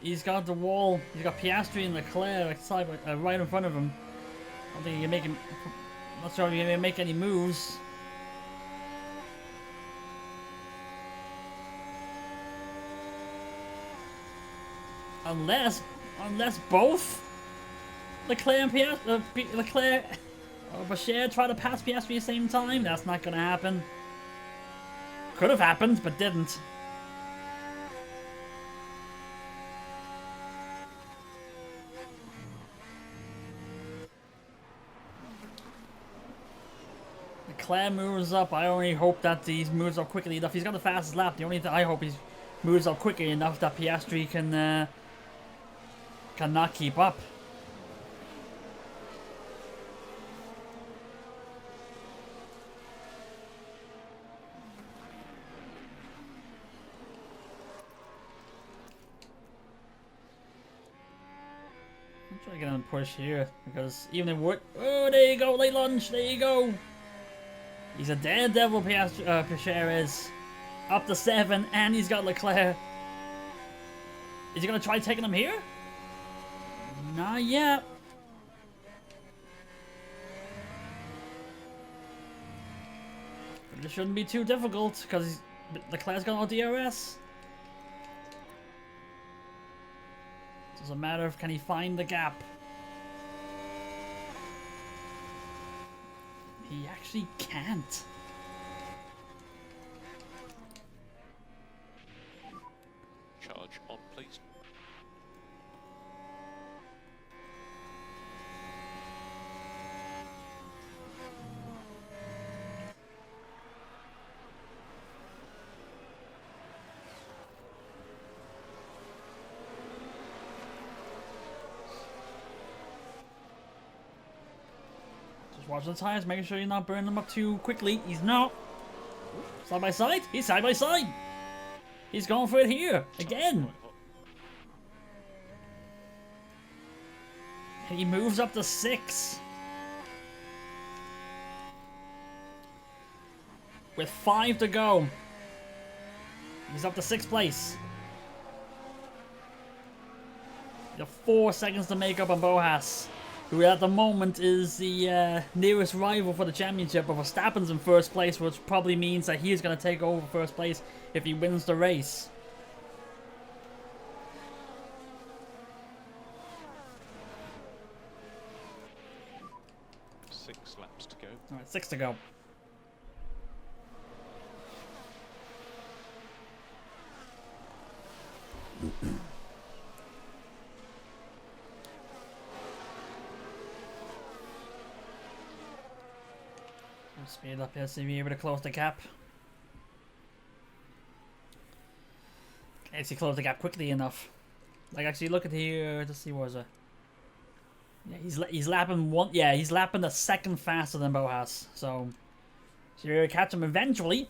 S1: He's got the wall. He's got Piastri and Leclerc like side right in front of him. I don't think he can make him. Not sure if he can make any moves. Unless both Leclerc and Leclerc or Bashir try to pass Piastri at the same time. That's not gonna happen. Could have happened, but didn't. Leclerc moves up. I only hope that he moves up quickly enough. He's got the fastest lap. The only thing I hope he moves up quickly enough that Piastri cannot keep up. I'm trying to get him to push here because even if would. Oh, there you go, late lunge. There you go. He's a daredevil, Piastri is. Up to 7, and he's got Leclerc. Is he going to try taking him here? Not yet. But it shouldn't be too difficult, because Leclerc's got no DRS. It's a matter of can he find the gap. He actually can't.
S4: Charge on, please.
S1: Just watch the tires, making sure you're not burning them up too quickly. He's not. Side by side? He's side by side. He's going for it here again. He moves up to 6. With 5 to go. He's up to 6th place. You have 4 seconds to make up on Boas. who at the moment is the nearest rival for the championship. But Verstappen's in first place, which probably means that he's going to take over first place if he wins the race.
S4: Six laps to go.
S1: Alright, 6 to go. Speed up here, see if we're able to close the gap. Actually close the gap quickly enough. Like, actually look at here, let's see, what was it? Yeah, he's lapping one. Yeah, he's lapping a second faster than Bottas. So you're gonna catch him eventually.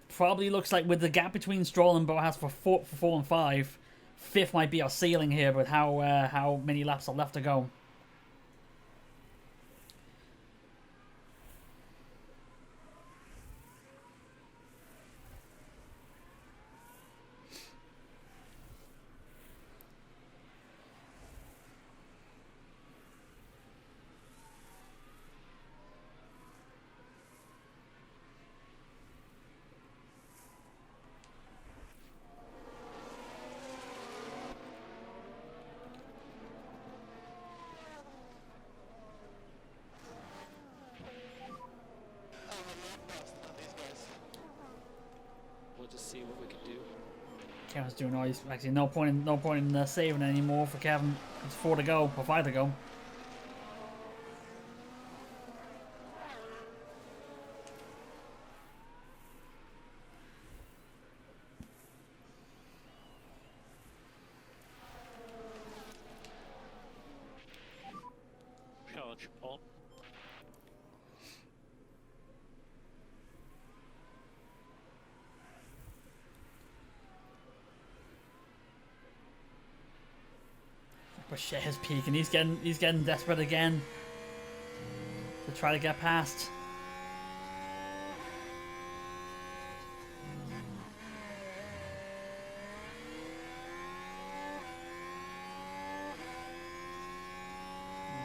S1: Probably looks like with the gap between Stroll and Bottas for four and five, fifth might be our ceiling here. With how many laps are left to go.
S3: We'll just see what we can do.
S1: Kevin's doing all. He's actually no point in saving anymore for Kevin. It's 4 to go or 5 to go.
S4: Charge on.
S1: Boucher's peaking. He's getting desperate again to try to get past.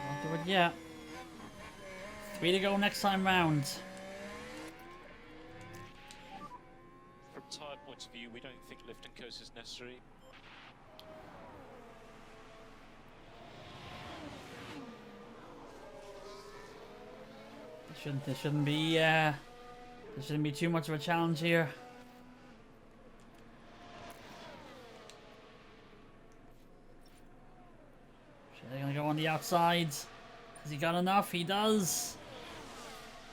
S1: Not do it yet. 3 to go next time round.
S4: From tyre point of view, we don't think lift and coast is necessary.
S1: There shouldn't be too much of a challenge here. They're gonna go on the outside. Has he got enough? He does.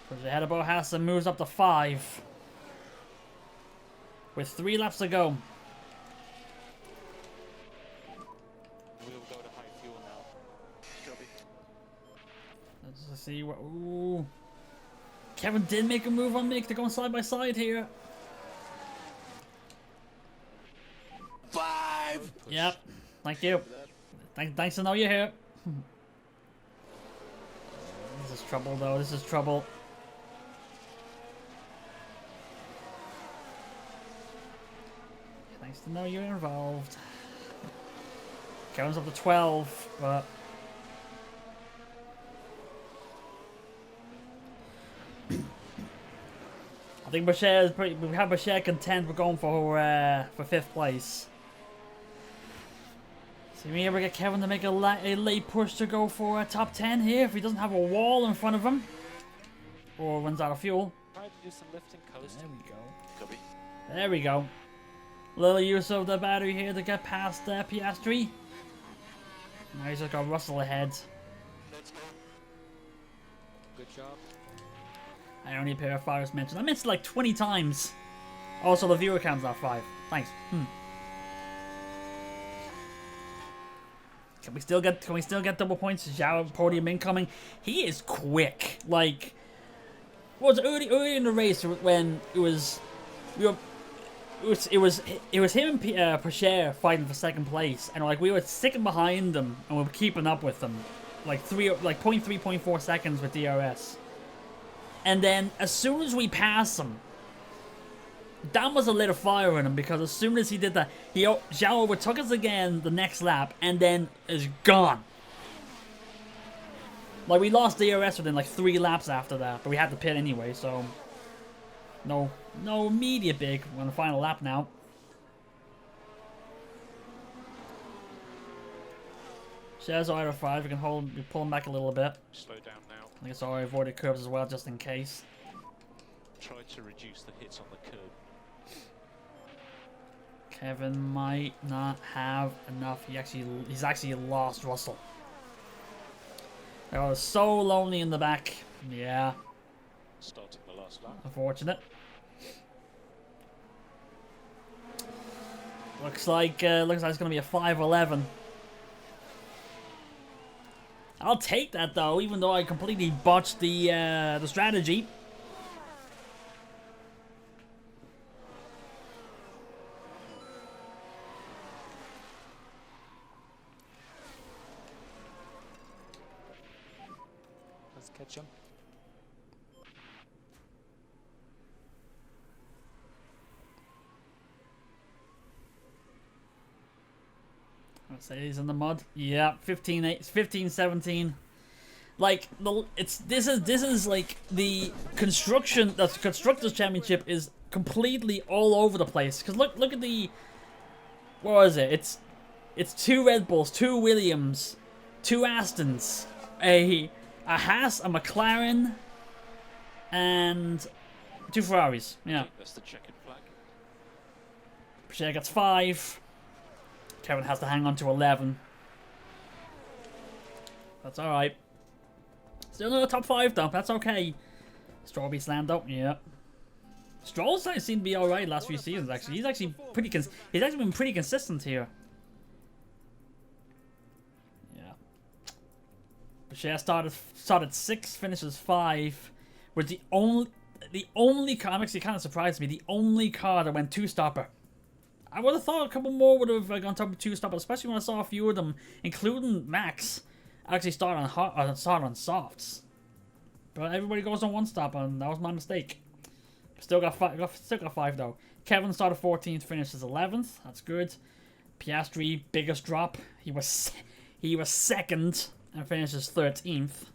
S1: Pushes ahead of Bottas and moves up to 5. With 3 laps to go.
S3: We'll go to high fuel now.
S5: Copy.
S1: Let's see what. Ooh. Kevin did make a move on Mick. They're going side by side here.
S5: 5!
S1: Yep. Thank you. Thanks to know you're here. This is trouble, though. This is trouble. Nice to know you're involved. Kevin's up to 12, but I think Boucher is pretty. We have Boucher content. We're going for 5th place. So we ever get Kevin to make a late push to go for a top 10 here if he doesn't have a wall in front of him or runs out of fuel.
S3: Try to do some lift and coast.
S1: There we go.
S5: Copy.
S1: There we go. Little use of the battery here to get past Piastri. Now he's just got Russell ahead.
S5: Let's go.
S3: Good job.
S1: I only pair of 5 as mentioned. I mentioned like 20 times. Also, the viewer count's at 5. Thanks. Can we still get double points? Zhao podium incoming. He is quick. Like, what was it, early in the race when it was him and Pourchaire fighting for 2nd place, and like we were sticking behind them and we were keeping up with them, like 0.4 seconds with DRS. And then as soon as we pass them, that must have lit a fire in him, because as soon as he did that, Zhao overtook us again the next lap and then is gone. Like, we lost DRS within like 3 laps after that, but we had to pit anyway, so no immediate big. We're on the final lap now. Shares out of 5. We can pull him back a little bit.
S4: Slow down now.
S1: I guess I avoided curbs as well, just in case.
S4: Try to reduce the hits on the curb.
S1: Kevin might not have enough. He's actually lost Russell. I was so lonely in the back. Yeah,
S4: Starting the last lap.
S1: unfortunate. Looks like it's gonna be a 5:11. I'll take that though, even though I completely botched the strategy.
S3: Let's catch him.
S1: I'd say he's in the mud. Yeah, 15-17. Like this is like the constructors championship is completely all over the place. Cause look at the, what was it? It's 2 Red Bulls, 2 Williams, 2 Astons, a Haas, a McLaren, and 2 Ferraris. Yeah.
S4: That's the checkered flag.
S1: Shea gets 5. Kevin has to hang on to 11. That's alright. Still in the top 5 though, that's okay. Strawberry slammed up, yeah. Stroll's seemed to be alright last few seasons actually. He's actually been pretty consistent here. Yeah. Shea started 6th, finishes 5. Was the only car, I'm actually kind of surprised me, the only car that went 2-stopper. I would have thought a couple more would have gone top of 2-stopper, especially when I saw a few of them, including Max, actually start on softs. But everybody goes on 1-stop, and that was my mistake. Still got 5 though. Kevin started 14th, finishes 11th. That's good. Piastri, biggest drop. He was 2nd and finishes 13th.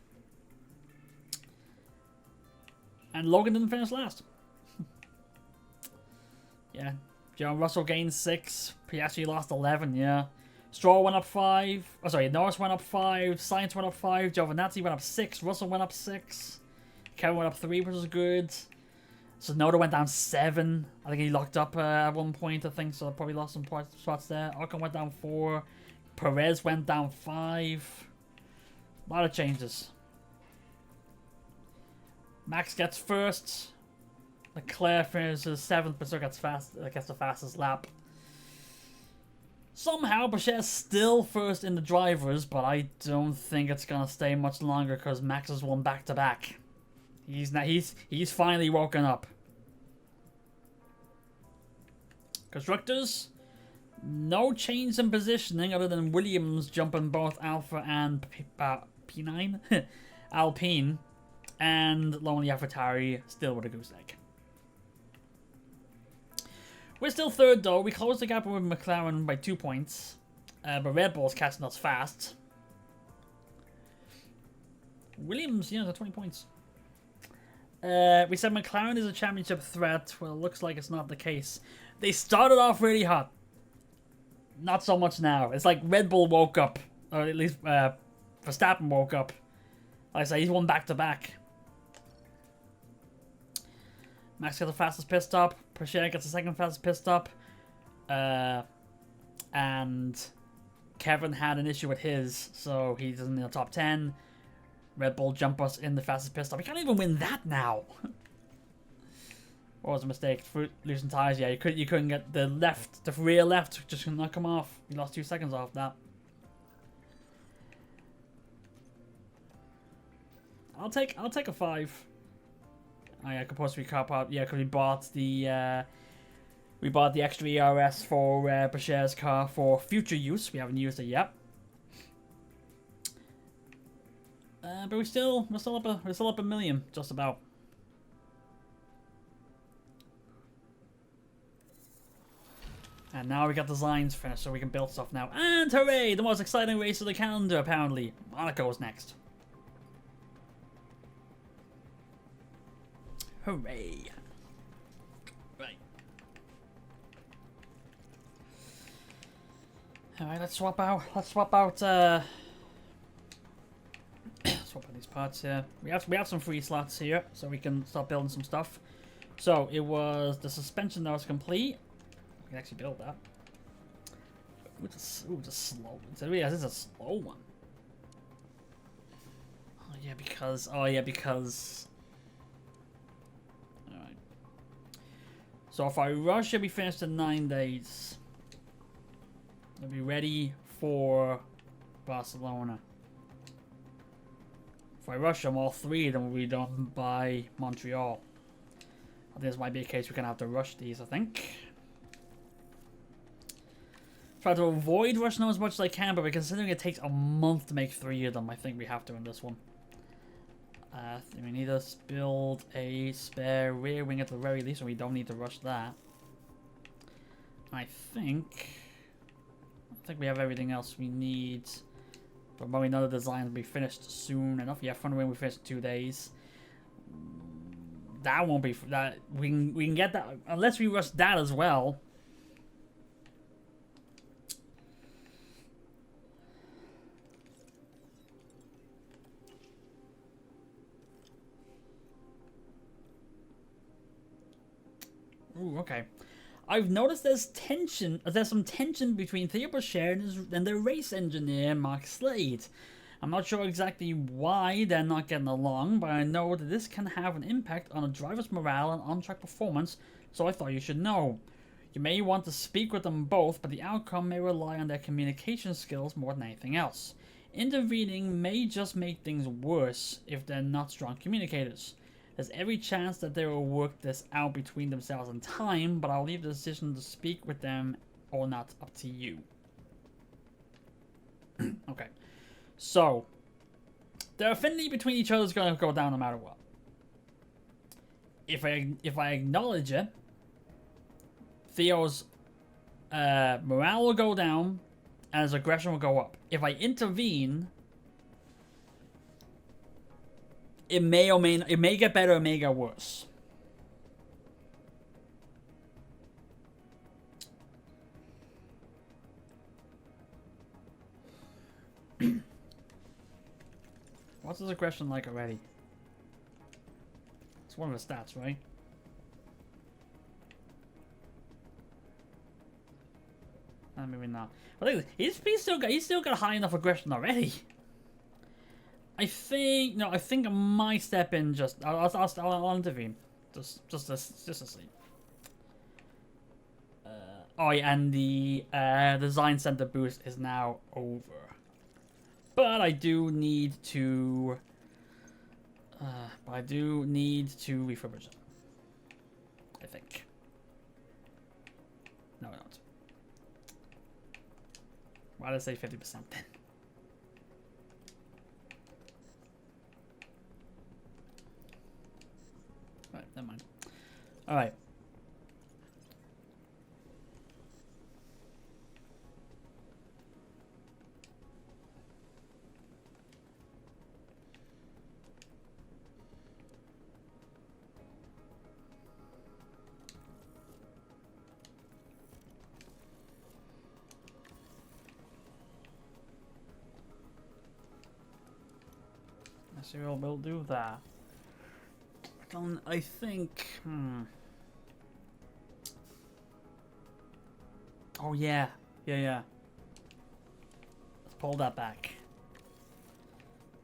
S1: And Logan didn't finish last. Yeah. John Russell gained 6. Piastri lost 11, yeah. Stroll went up 5. Oh, sorry, Norris went up 5. Sainz went up 5. Giovinazzi went up 6. Russell went up 6. Kevin went up 3, which was good. Tsunoda went down 7. I think he locked up at one point, I think, so probably lost some spots there. Ocon went down 4. Perez went down 5. A lot of changes. Max gets 1st. Leclerc finishes 7th, but still gets the fastest lap. Somehow, Boucher's still 1st in the drivers, but I don't think it's gonna stay much longer because Max has won back-to-back. He's finally woken up. Constructors, no change in positioning other than Williams jumping both Alpha and P9, Alpine, and Lonely AlphaTauri still with a goose egg. We're still 3rd though. We closed the gap with McLaren by 2 points. But Red Bull's catching us fast. Williams, yeah, 20 points. We said McLaren is a championship threat. Well, it looks like it's not the case. They started off really hot. Not so much now. It's like Red Bull woke up. Or at least Verstappen woke up. Like I say, he's won back-to-back. Max got the fastest pit stop. Pourchaire gets the 2nd fastest pit stop. And Kevin had an issue with his, so he's in the top 10. Red Bull jump us in the fastest pit stop. We can't even win that now. What was a mistake? Losing tires, yeah. You couldn't get the rear left just could not come off. You lost 2 seconds off that. I'll take a 5. Oh yeah, compulsory car part. Yeah, because we bought the extra ERS for Pourchaire's car for future use. We haven't used it yet. But we're still up a million, just about. And now we got designs finished, so we can build stuff now. And hooray! The most exciting race of the calendar, apparently. Monaco's next. Hooray! Right. Alright, let's swap out. Swap out these parts here. We have some free slots here, so we can start building some stuff. So it was the suspension that was complete. We can actually build that. Ooh, it's a slow. Yeah, this is a slow one. Oh yeah, because. Alright. So if I rush, it'll be finished in 9 days. It'll be ready for Barcelona. If I rush them, all 3 of them will be done by Montreal. I think this might be a case we're gonna have to rush these, I think. Try to avoid rushing them as much as I can, but considering it takes a month to make 3 of them, I think we have to in this one. We need to build a spare rear wing at the very least, so we don't need to rush that. I think we have everything else we need. But probably none of the designs will be finished soon enough. Yeah, front wing we finished in 2 days. That won't be that. We can get that unless we rush that as well. Ooh, okay. I've noticed there's some tension between Theo Bouchard and the race engineer, Mark Slade. I'm not sure exactly why they're not getting along, but I know that this can have an impact on a driver's morale and on-track performance, so I thought you should know. You may want to speak with them both, but the outcome may rely on their communication skills more than anything else. Intervening may just make things worse if they're not strong communicators. There's every chance that they will work this out between themselves in time, but I'll leave the decision to speak with them or not up to you. Okay. So, their affinity between each other is going to go down no matter what. If I acknowledge it, Theo's morale will go down and his aggression will go up. If I intervene, it may get better, it may get worse. What's his aggression like already? It's one of the stats, right? Maybe not. But he's still got high enough aggression already. I think I might step in. I'll intervene. Just to see. Oh yeah, and the design center boost is now over. But I do need to. Refurbish it. I think. No, I don't. Why did I say 50% then? Alright, never mind. Alright. So we'll do that. I think. Oh yeah. Let's pull that back.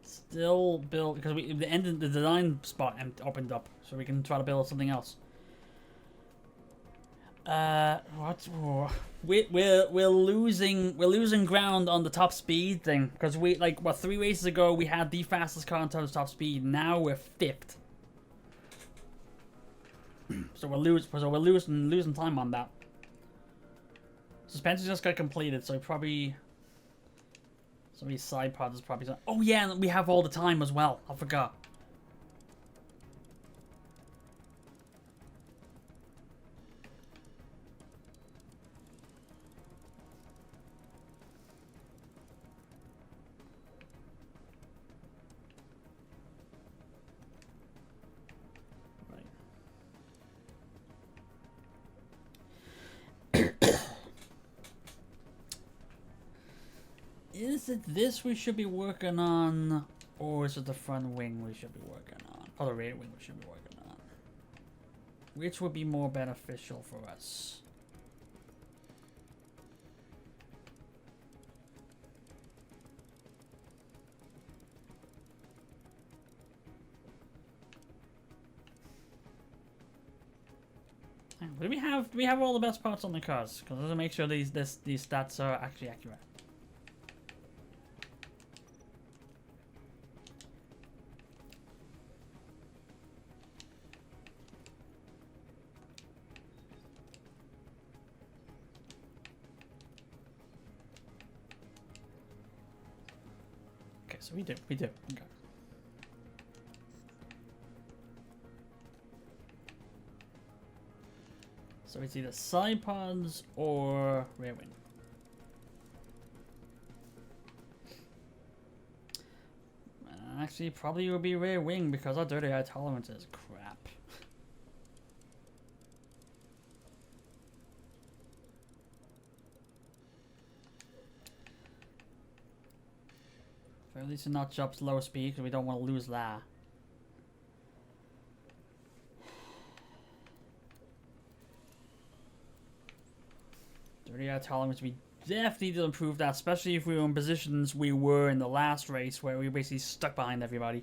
S1: Still build because the design spot opened up, so we can try to build something else. We're losing ground on the top speed thing because 3 races ago we had the fastest car in terms of top speed. Now we're 5th. So we're losing time on that. Suspension just got completed, so probably some of these side parts is probably. Oh yeah, and we have all the time as well. I forgot. Is it this we should be working on, or is it the front wing we should be working on? Or the rear wing we should be working on? Which would be more beneficial for us? Do we have all the best parts on the cars? Because let's make sure these stats are actually accurate. Okay, so we do. Okay. So it's either side pods or rear wing. Actually, probably would be rear wing because our dirty air tolerance is crap. At least not jump slow speed because we don't want to lose that. Dirty air tolerance, we definitely need to improve that, especially if we were in positions we were in the last race where we were basically stuck behind everybody.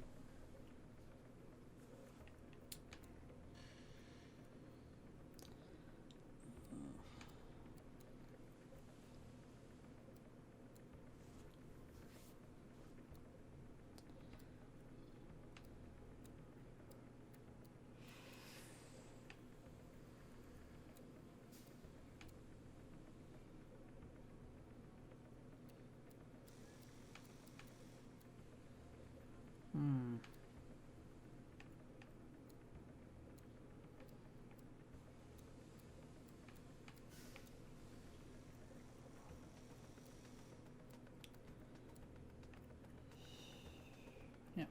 S1: Yeah.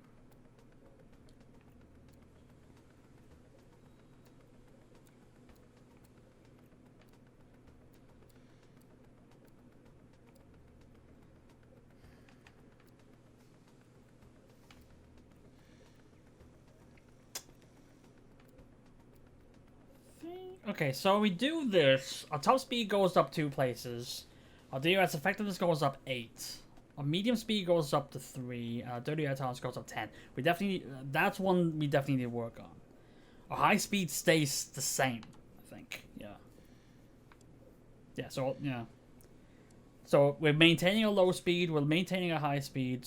S1: Okay, so we do this. Our top speed goes up 2 places. Our DRS effectiveness goes up 8. Our medium speed goes up to 3. Our dirty air tolerance goes up 10. We definitely, that's one we definitely need to work on. Our high speed stays the same, I think. Yeah. Yeah, so, yeah. So we're maintaining a low speed, we're maintaining a high speed.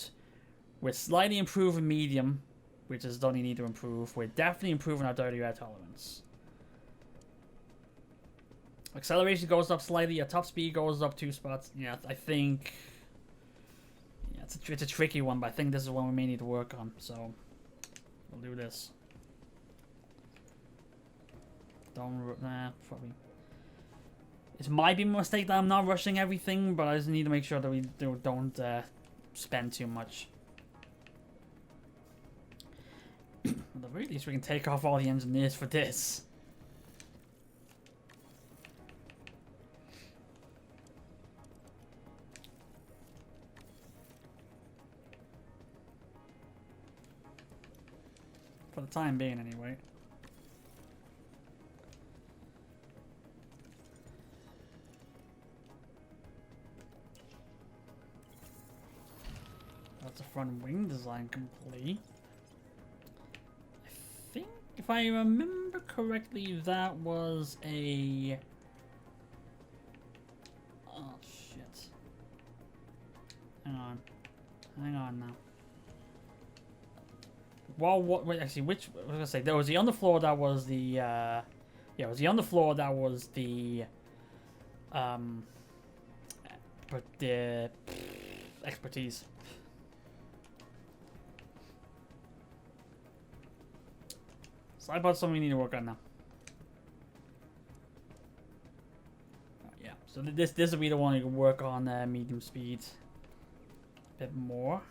S1: We're slightly improving medium, which is the only need to improve. We're definitely improving our dirty air tolerance. Acceleration goes up slightly, our top speed goes up 2 spots. Yeah, I think... Yeah, it's a tricky one, but I think this is one we may need to work on, so... We'll do this. Nah, probably... It might be a mistake that I'm not rushing everything, but I just need to make sure that we don't spend too much. At the very least, we can take off all the engineers for this. For the time being, anyway. That's the front wing design complete. I think, if I remember correctly, that was a... Oh, shit. Hang on now. Well, wait, actually, which... I was gonna say, there was the underfloor that was the... yeah, it was the underfloor that was the... But the... expertise. Sidepod's something we need to work on now. Yeah, so this will be the one you can work on medium speed a bit more.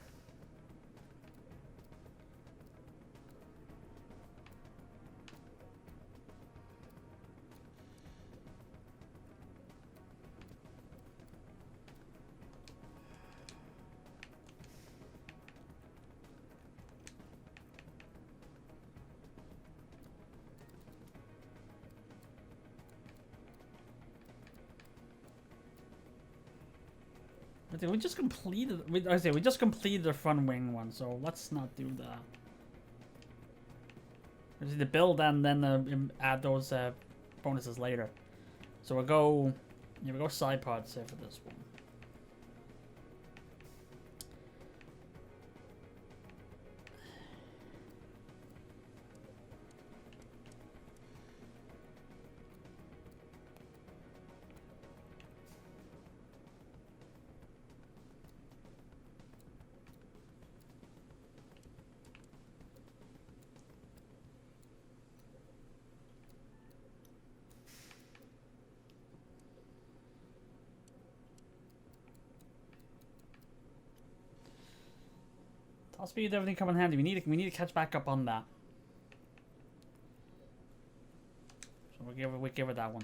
S1: We just completed. I say we just completed the front wing one, so let's not do that. We just need to build and then add those bonuses later. So we'll go. Yeah, we'll go side pods here for this one. Top speed, everything come in handy. We need to catch back up on that. So we'll give it that one.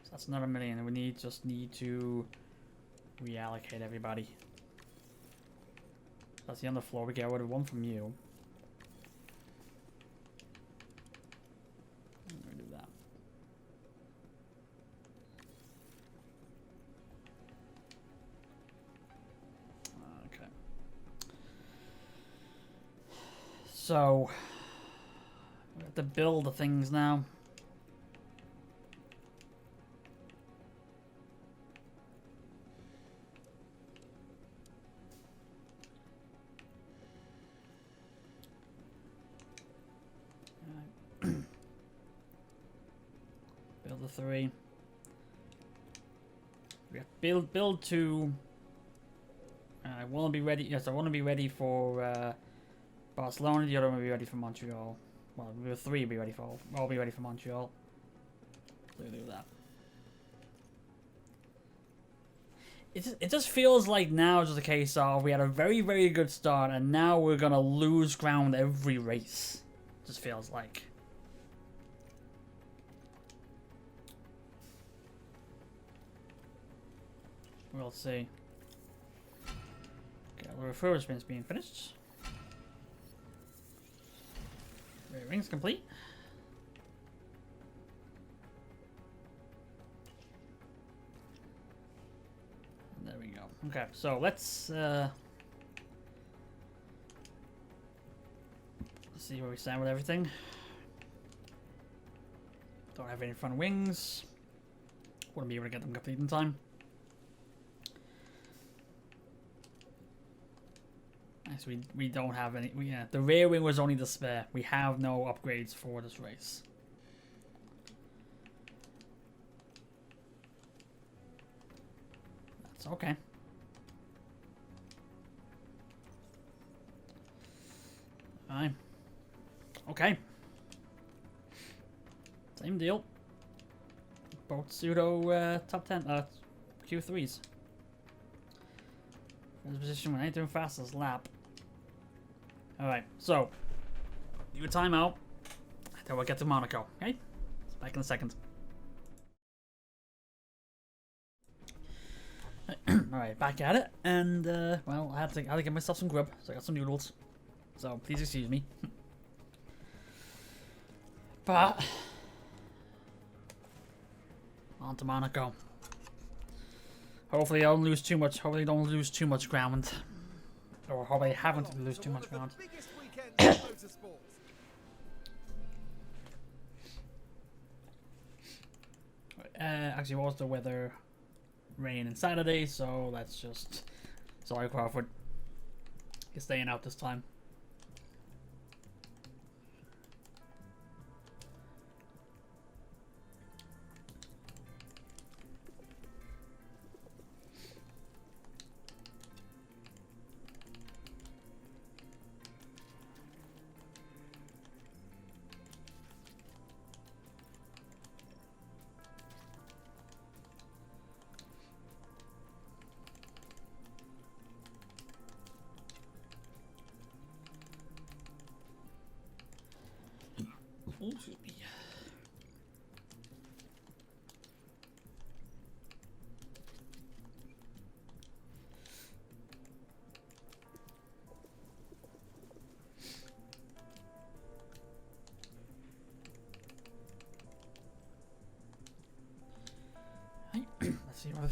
S1: So that's another million, and we just need to reallocate everybody. That's the underfloor. We get rid of one from you. Let me do that. Okay. So we have to build the things now. Build the 3. We have build 2. I want to be ready. Yes, I want to be ready for Barcelona. The other one will be ready for Montreal. Well, the 3 will be ready for. I'll be ready for Montreal. So we'll do that. It just feels like now it's just a case of we had a very, very good start, and now we're gonna lose ground every race. Just feels like. We'll see. Okay, the refurbiishment's being finished. Rear wing's complete. There we go. Okay, so let's see where we stand with everything. Don't have any front wings. Wouldn't be able to get them complete in time. So we don't have any. Yeah, the rear wing was only the spare. We have no upgrades for this race. That's okay. Fine. Okay. Same deal. Both pseudo top 10 Q3s. First position when anything fastest lap. Alright, so do a timeout. Then we'll get to Monaco, okay? Back in a second. Alright, back at it. And well, I had to get myself some grub, so I got some noodles. So please excuse me. But on to Monaco. Hopefully I don't lose too much. Hopefully I don't lose too much ground. Or hopefully I haven't to lose too much ground. Actually, what was the weather? Rain and Saturday, so let's just. Sorry, Crawford. You're staying out this time.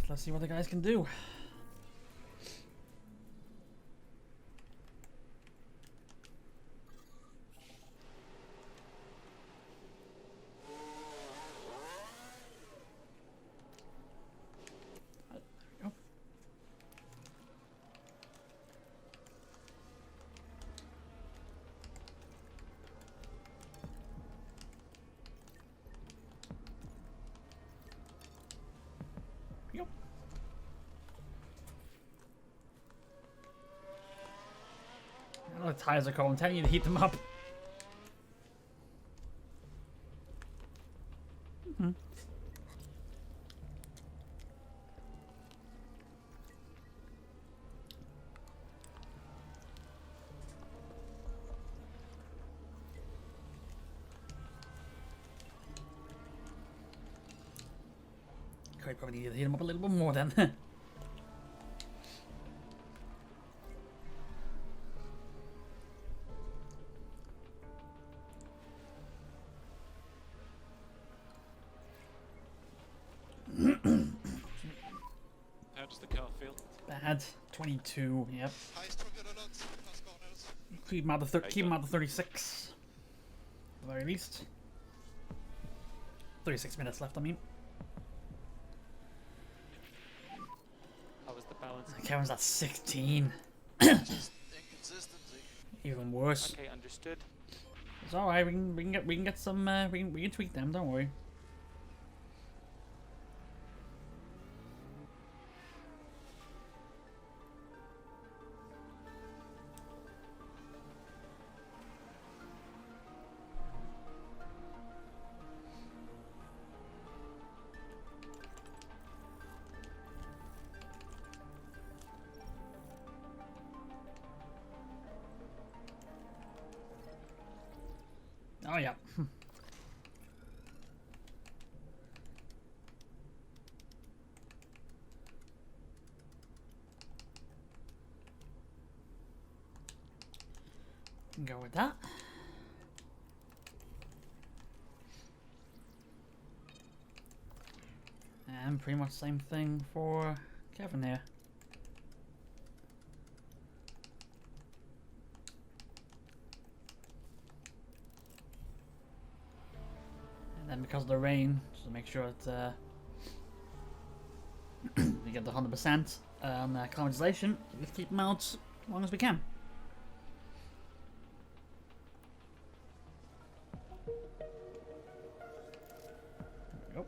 S1: Let's see what the guys can do. The tires are cold. I'm telling you to heat them up. Probably need to heat them up a little bit more then.
S4: How does the car feel?
S1: Bad. 22. Yep.
S5: Highest from your loads. Last corners.
S1: Keep him out of 36. At the very least. 36 minutes left, I mean.
S3: How was the balance?
S1: Kevin's at 16.
S5: Just inconsistency.
S1: Even worse.
S3: Okay, understood.
S1: It's alright, we can get some we can tweak them, don't worry. Oh yeah. Go with that. And pretty much same thing for Kevin here. And then because of the rain, just to make sure that we get the 100% on climatization, we keep them out as long as we can. There we go.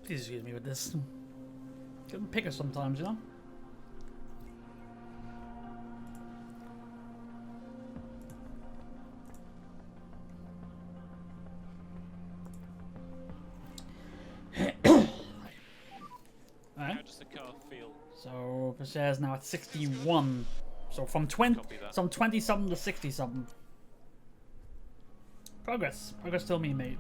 S1: Please excuse me with this. Couldn't pick us sometimes, you know?
S4: How does the car feel?
S1: So Pache's now at 61. So from 20
S4: Copy that.
S1: some 20 something to 60 something. Progress still being made.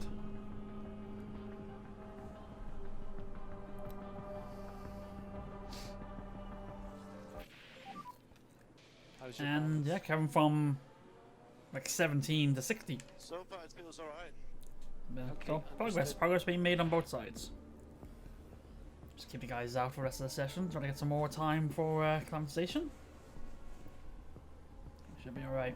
S3: How's your
S1: And
S3: balance?
S1: yeah, Kevin from like 17 to 60.
S5: So far it feels alright.
S3: Okay,
S1: So
S3: understood.
S1: progress being made on both sides. Just keep the guys out for the rest of the session. Try to get some more time for conversation. Should be alright.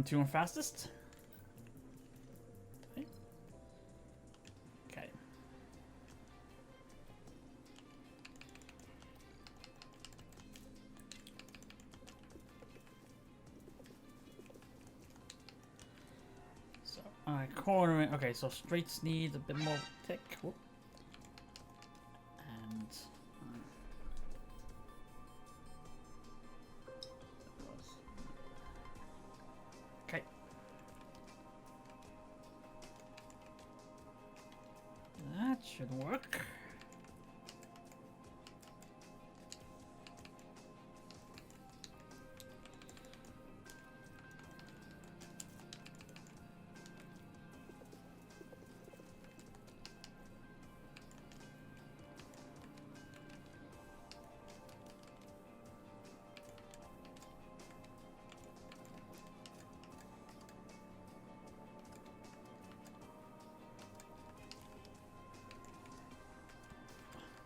S1: Round 2 and fastest. Okay. So, cornering. Okay, so straights need a bit more tick. Whoop. And. Okay. That should work.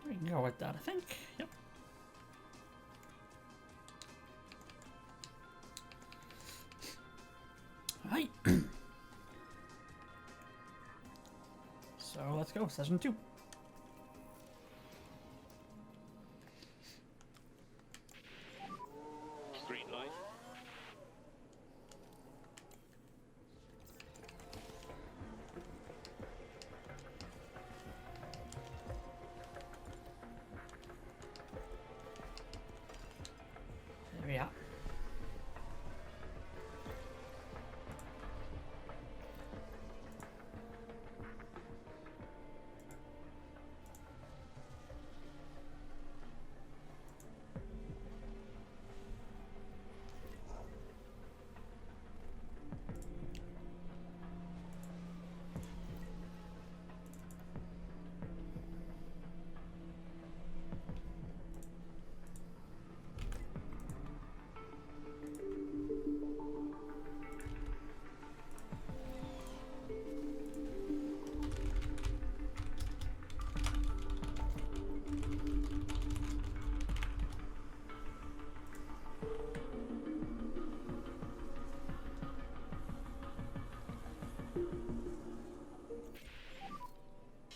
S1: We can go with that, I think. Yep. Alright. So let's go, session 2.
S4: Green light.
S1: There we are.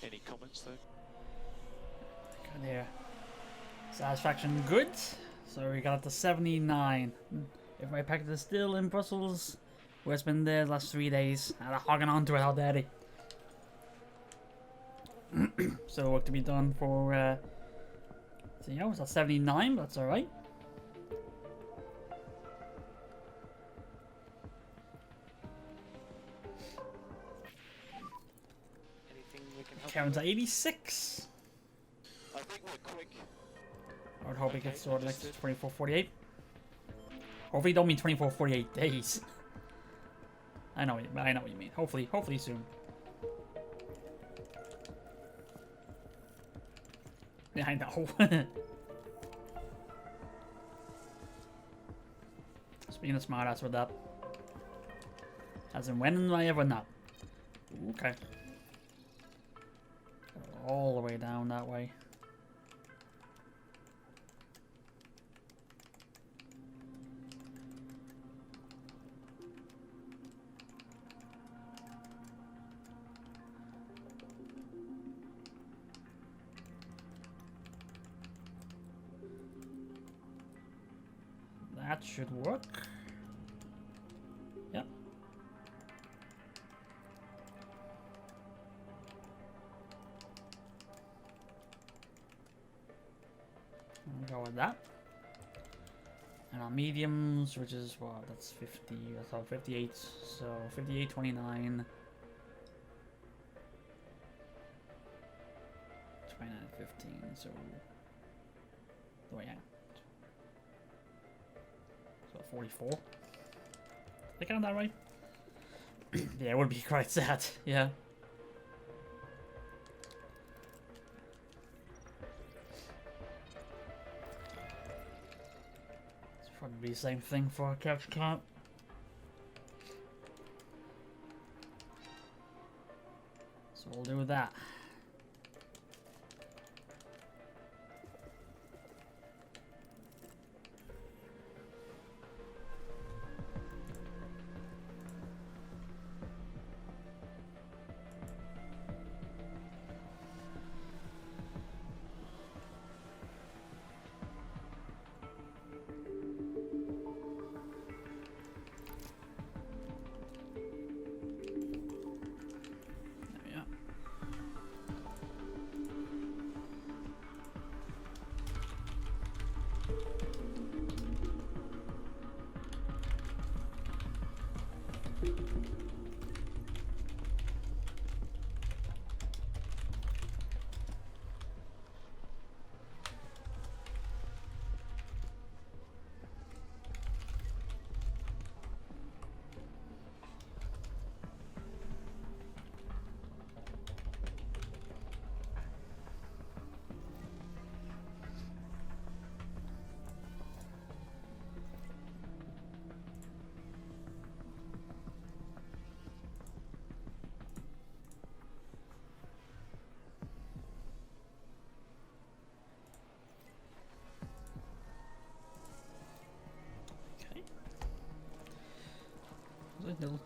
S4: Any comments though?
S1: Good here. Satisfaction good. So we got up to 79. If my packet is still in Brussels, where it's been there the last 3 days, and I'm hogging on to it all daddy. So work to be done for so you know, it's at 79, but that's alright.
S3: Anything we can help
S1: Karen's
S3: you
S1: at 86.
S4: I think we're quick.
S1: I would hope it
S3: Okay,
S1: gets sorted next
S3: understood.
S1: 24, 48. Hopefully, don't mean 24, 48 days. I know what you mean. Hopefully soon. Yeah, I know. Just being a smartass with that. As in, when will I ever know? Okay. Go all the way down that way. That should work. Yep. I'll go with that. And our mediums, which is what? That's 50. That's all 58. So 58, 29. 29, 15. So. Oh, yeah. So 44. Did I count that right? Yeah, it would be quite sad. Yeah. It's probably the same thing for a couch cart. So we'll do that.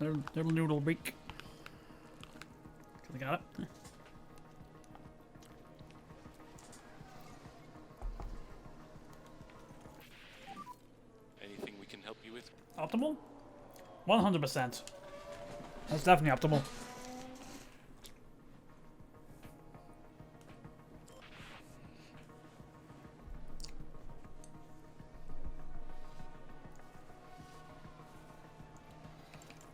S1: Little noodle break. I got it.
S4: Anything we can help you with?
S1: Optimal? 100%. That's definitely optimal.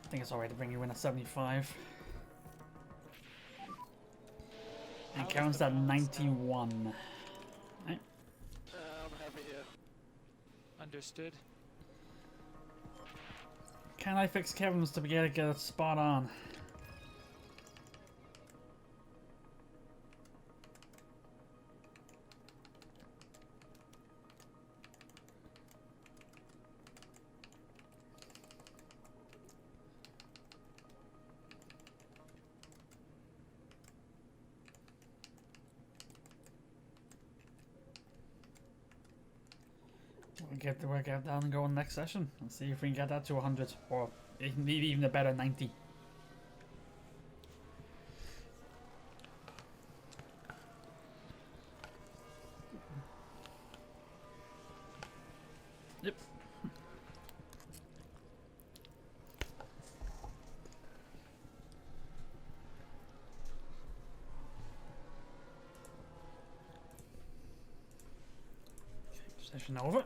S1: I think it's alright to bring you in at 75. And Karen's at 91. Right.
S5: I'm happy here.
S3: Understood.
S1: Can I fix Kevin's to be able to get it spot on? We'll get the workout down and go in next session and see if we can get that to 100 or even a better 90. Yep. Session over.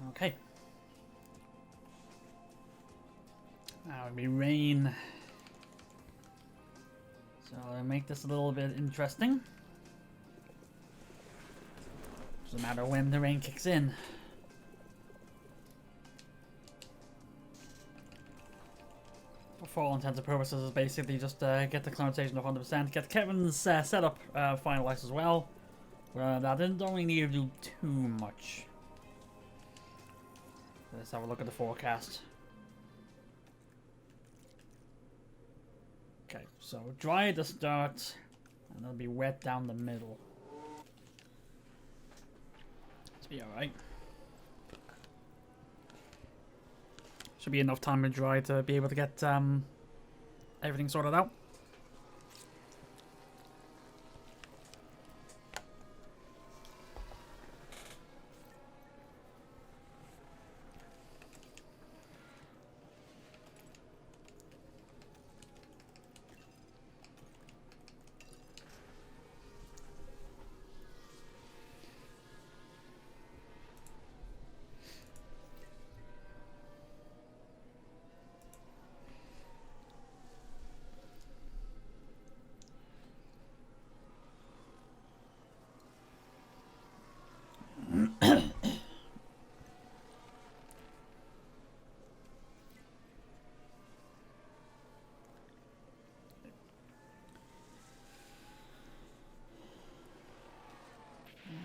S1: Okay. Now it'll be rain. So I'll make this a little bit interesting. Doesn't matter when the rain kicks in. For all intents and purposes, is basically just get the clonization to 100%, get Kevin's setup finalized as well. That don't really need to do too much. Let's have a look at the forecast. Okay, so dry at the start, and it'll be wet down the middle. Let's be alright. Should be enough time to dry to be able to get everything sorted out.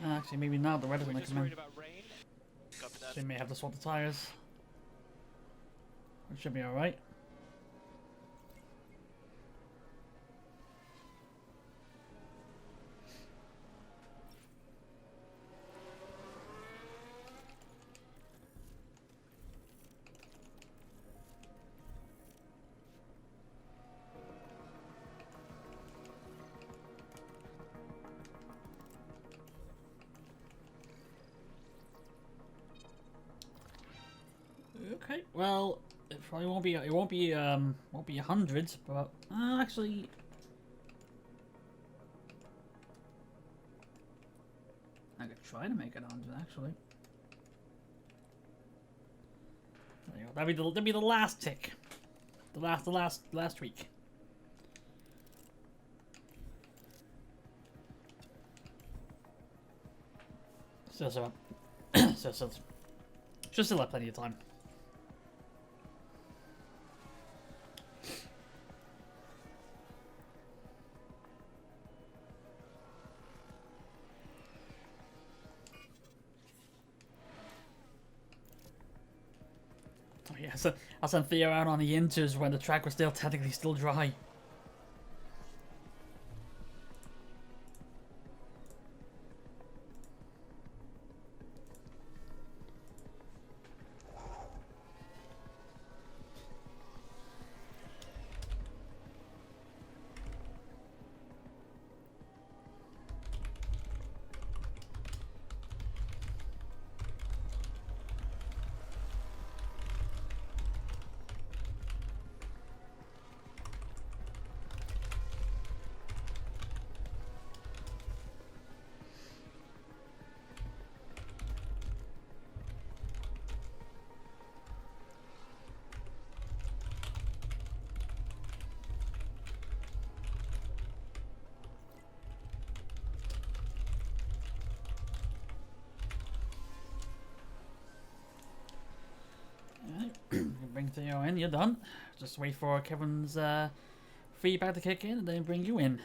S1: Actually, maybe not. The weather's
S4: We're
S1: gonna
S4: just
S1: come in.
S4: worried about rain. Copy that.
S1: So we may have to swap the tires. It should be alright. Okay, well, it probably won't be. It won't be 100, but actually, I could try to make it 100. Actually, there you go. That'd be the last tick, the last week. So, should still have plenty of time. Oh yeah, so I sent Theo out on the inters when the track was still technically still dry. Bring Theo in, you're done. Just wait for Kevin's feedback to kick in and then bring you in.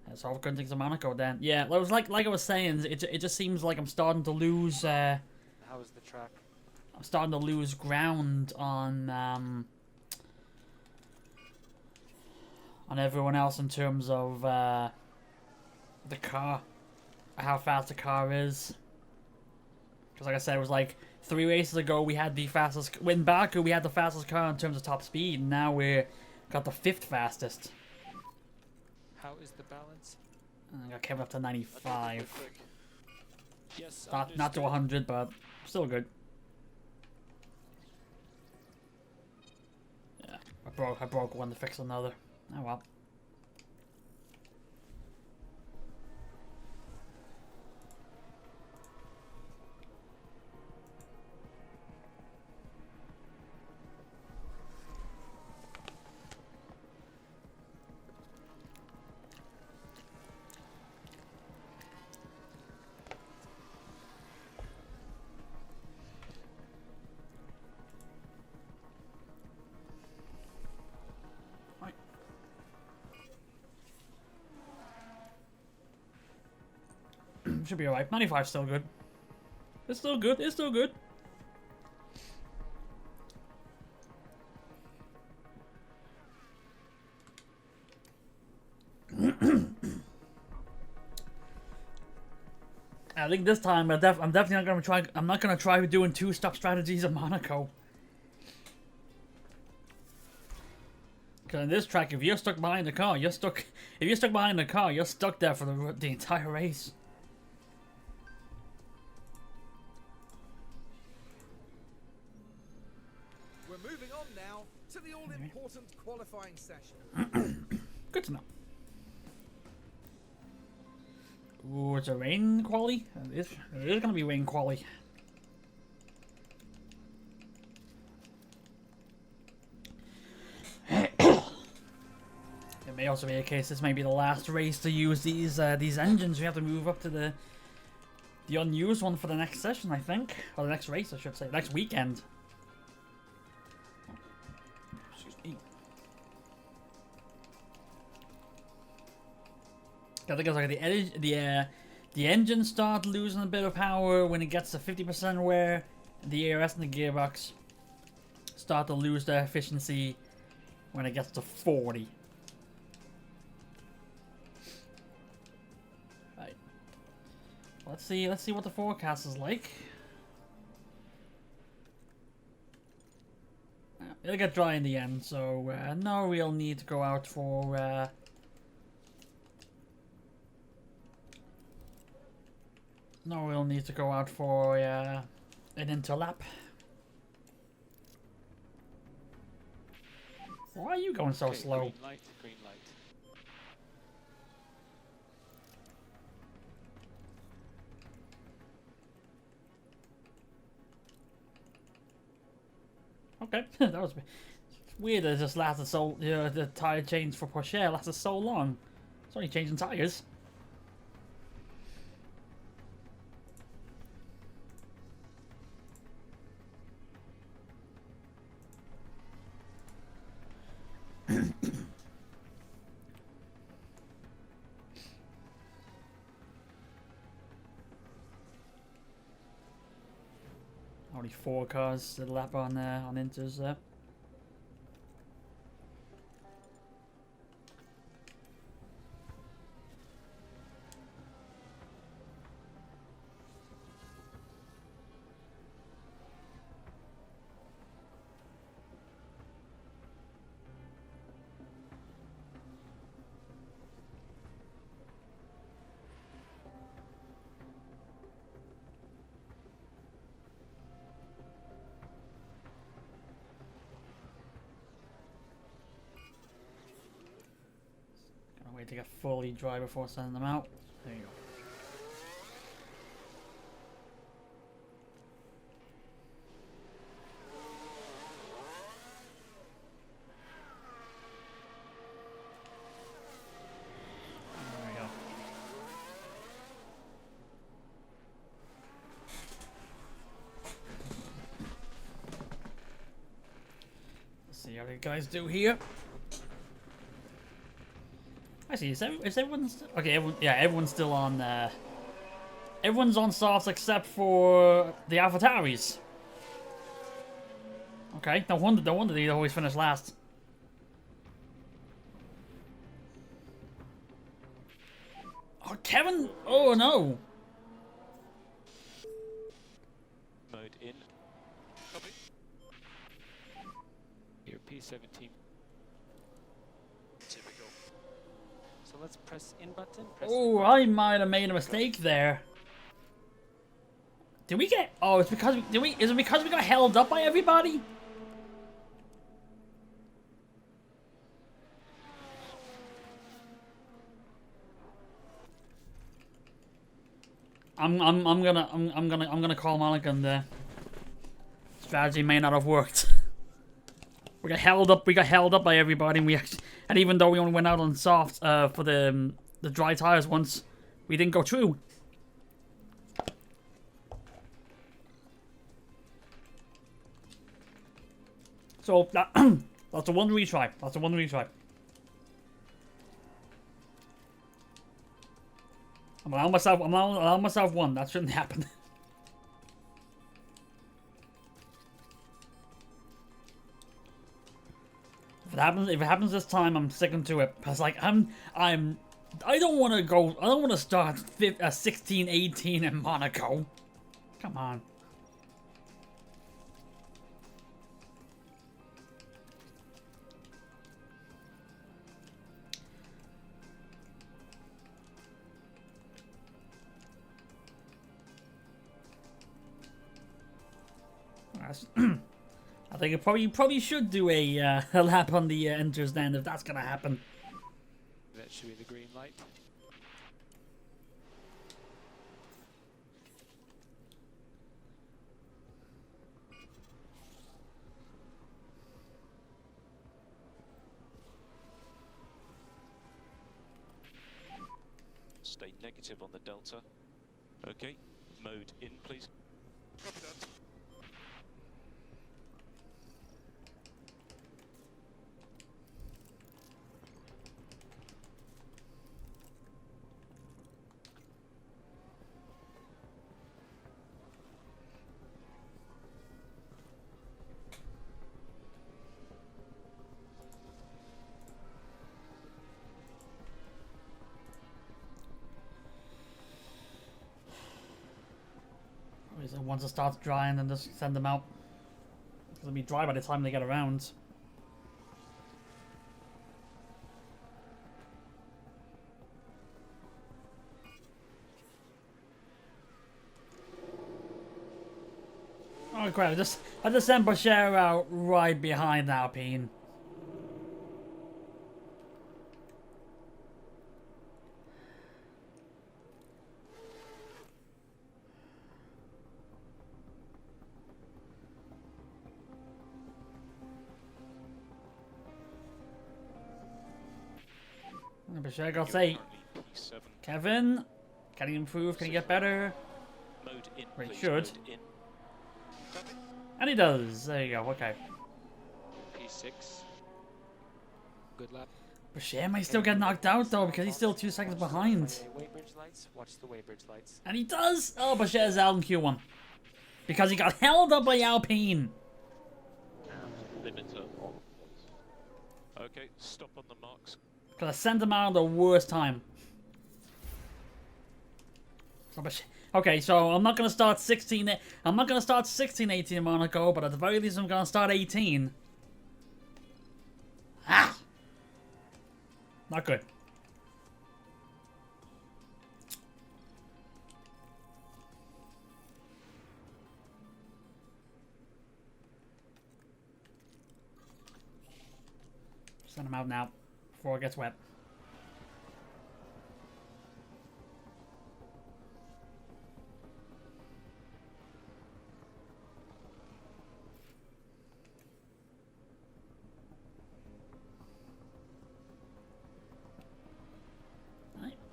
S1: That's all good things of Monaco then. Yeah, it was like I was saying, it just seems like I'm starting to lose
S3: How is the track?
S1: I'm starting to lose ground on everyone else in terms of the car. How fast the car is. Because like I said, it was like 3 races ago we had the fastest... In Baku we had the fastest car in terms of top speed. And now we're got the 5th fastest.
S3: How is the balance?
S1: I got Kevin up to 95.
S4: Yes,
S1: Not to 100, but still good. Yeah, I broke one to fix another. Oh well. Should be alright. 95's still good. It's still good. It's still good. I think this time I'm definitely not gonna try. I'm not gonna try doing 2-stop strategies at Monaco. Because in this track, if you're stuck behind the car, you're stuck. If you're stuck behind the car, you're stuck there for the entire race.
S2: We're moving on now to the all-important qualifying session.
S1: Good to know. Ooh, it's a rain quali? It is gonna be rain quali. It may also be a case this may be the last race to use these engines. We have to move up to the unused one for the next session, I think. Or the next race, I should say. Next weekend. Excuse me. I think it's like the engine start losing a bit of power when it gets to 50% wear. The ARS and the gearbox start to lose their efficiency when it gets to 40. Right. Let's see what the forecast is like. It'll get dry in the end, so no real need to go out for no real need to go out for an interlap. Why are you going so
S3: Okay,
S1: slow?
S3: Green light, green light.
S1: Okay, that was it's weird that it just lasted so. The tire change for Porsche lasted so long. It's only changing tires. Only 4 cars to the lap on Inters there. Wait to get fully dry before sending them out. There you go. There we go. Let's see how the guys do here. Actually, is everyone okay? Everyone's still on. Everyone's on softs except for the AlphaTauris. Okay, no wonder they always finish last. Oh, Kevin! Oh no!
S4: Mode in. Copy.
S3: Here, P17.
S4: Typical.
S3: So let's press in button. Press
S1: Oh, I might have made a mistake there. Did we get? Oh, it's because is it because we got held up by everybody? I'm gonna call Monica and the strategy may not have worked. We got held up by everybody, and and even though we only went out on soft for the dry tires once, we didn't go through. So that's a one retry. That's a one retry. I'm allowing myself one. That shouldn't happen. If it happens this time, I'm sticking to it. Cause like I don't want to start 16, 18 in Monaco. Come on. I think you probably should do a lap on the enters then if that's gonna happen.
S3: That should be the green light.
S4: Stay negative on the delta. Okay. Mode in, please.
S5: Copy that.
S1: So once it starts drying, then just send them out. It'll be dry by the time they get around. Oh crap! I just sent Bashir out right behind Alpine. Bashir, I'll say,
S4: P7.
S1: Kevin, can he improve? Can he get better?
S4: Mode in,
S1: Well, he
S4: please.
S1: should.
S4: Mode in.
S5: Copy.
S1: And he does. There you go. Okay.
S3: P6. Good lap.
S1: Bashir might still get knocked out though because he's still 2 seconds behind.
S3: Weighbridge lights. Watch the weighbridge lights.
S1: And he does! Oh, Bashir's out in Q1. Because he got held up by Alpine.
S4: Limiter. Okay, stop on the marks.
S1: Because I sent him out at the worst time. Okay, so I'm not going to start 16. I'm not going to start 16, 18 in Monaco, but at the very least I'm going to start 18. Ah! Not good. Send him out now before it gets wet.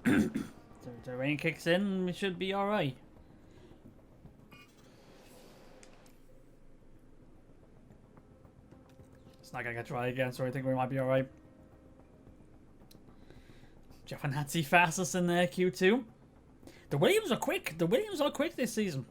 S1: So the rain kicks in, we should be alright. It's not gonna get dry again, so I think we might be alright. Giovinazzi fastest in the Q2. The Williams are quick. The Williams are quick this season.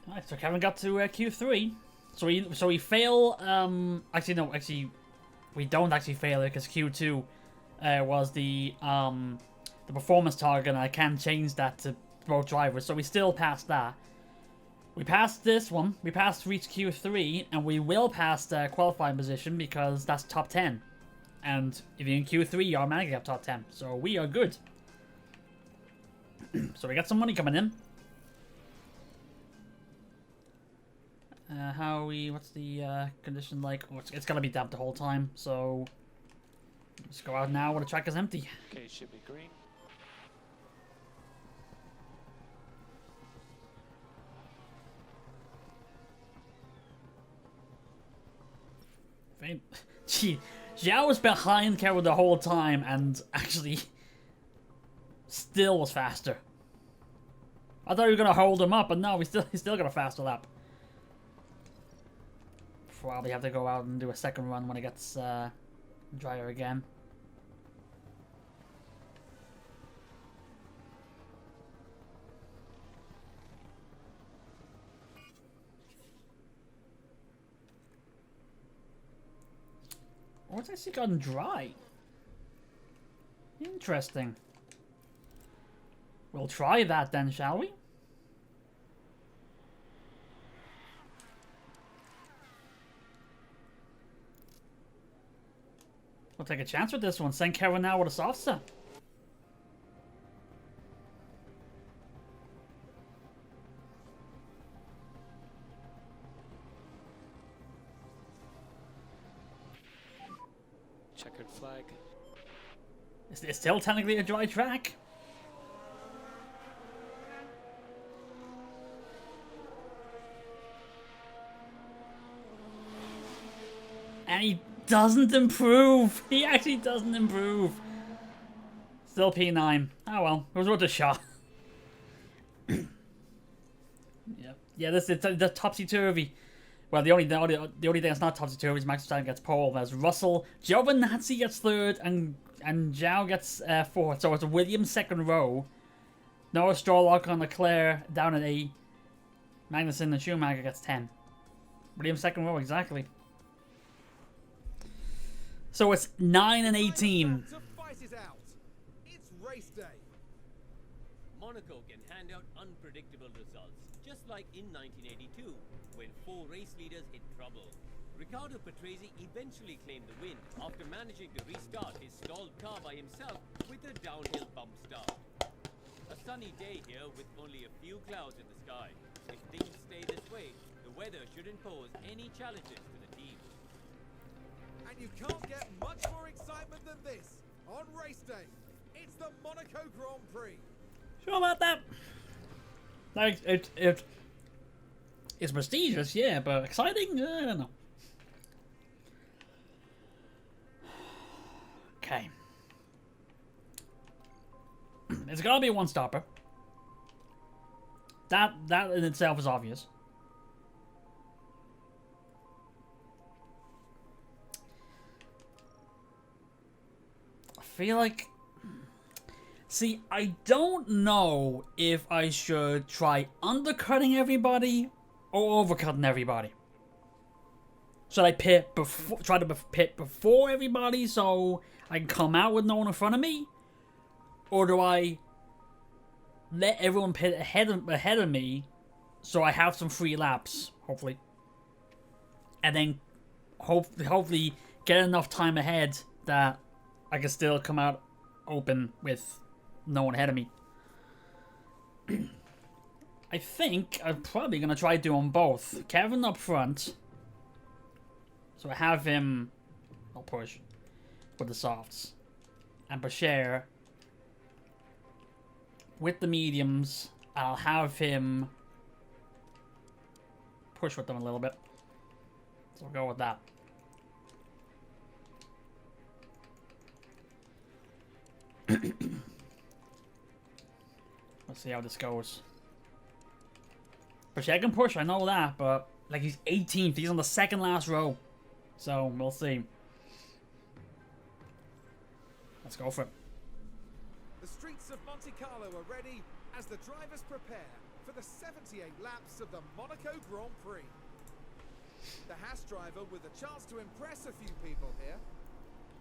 S1: Alright, so Kevin got to Q3. So we fail. Actually no. Actually, we don't actually fail it because Q2 was the performance target, and I can change that to both drivers. So we still passed that. We passed this one. We passed reach Q3, and we will pass the qualifying position because that's top 10. And if you're in Q3, you automatically have top 10. So we are good. So we got some money coming in. What's the condition like? Oh, it's gonna be damp the whole time, so let's go out now when the track is empty.
S4: Okay, should be green.
S1: Gee, Zhao was behind Kevin the whole time and actually still was faster. I thought we were gonna hold him up, but no, he still got a faster lap. Probably have to go out and do a second run when it gets drier again. Oh, it's actually gotten dry. Interesting. We'll try that then, shall we? We'll take a chance with this one. Send Kevin now with a soft set.
S3: Checkered flag.
S1: It's still technically a dry track. And he doesn't improve. He actually doesn't improve. Still P9. Oh well, it was worth a shot. Yep. Yeah, this is the topsy-turvy. Well, the only thing that's not topsy-turvy is Max Verstappen gets pole. There's Russell, Giovinazzi gets third, and Zhao gets fourth. So it's a Williams second row. Noah Stroll, Ocon, Leclerc down at 8. Magnussen and Schumacher gets 10. Williams second row, exactly. So it's 9 and 18.
S2: To fight it out. It's race day.
S6: Monaco can hand out unpredictable results, just like in 1982, when 4 race leaders hit trouble. Riccardo Patrese eventually claimed the win after managing to restart his stalled car by himself with a downhill bump start. A sunny day here with only a few clouds in the sky. If things stay this way, The weather shouldn't pose any challenges to the team.
S2: And you can't get much more excitement than this on race day. It's the Monaco Grand Prix.
S1: Sure about that? Like, it's prestigious, yeah, but exciting? I don't know. Okay. It's gotta be a one-stopper. That in itself is obvious. I feel like... See, I don't know if I should try undercutting everybody or overcutting everybody. Should I pit before, try to pit before everybody so I can come out with no one in front of me? Or do I let everyone pit ahead of me so I have some free laps, hopefully. And then hopefully get enough time ahead that I can still come out open with no one ahead of me. I think I'm probably going to try doing both. Kevin up front. So I have him... I'll push with the softs. And Bashir with the mediums. I'll have him push with them a little bit. So we'll go with that. Let's see how this goes. Bashir can push, I know that, but like he's 18th. He's on the second last row. So we'll see. Let's go for it.
S2: The streets of Monte Carlo are ready as the drivers prepare for the 78 laps of the Monaco Grand Prix. The Haas driver with a chance to impress a few people here.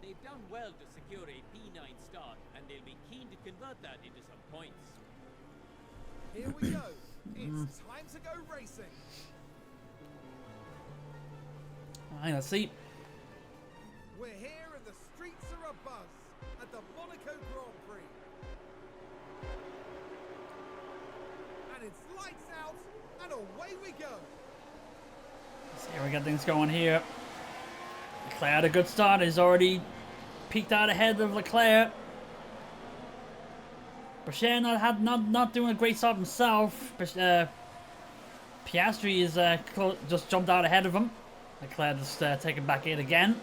S6: They've done well to secure a P9 start, and they'll be keen to convert that into some points.
S2: Here we go. It's time to go racing.
S1: Alright, let's see.
S2: We're here and the streets are abuzz at the Monaco Grand Prix. And it's lights out and away we go.
S1: Let's see how we got things going here. Leclerc had a good start. He's already peaked out ahead of Leclerc. Bashir not doing a great start himself. But Piastri is just jumped out ahead of him. Leclerc just taken back in again.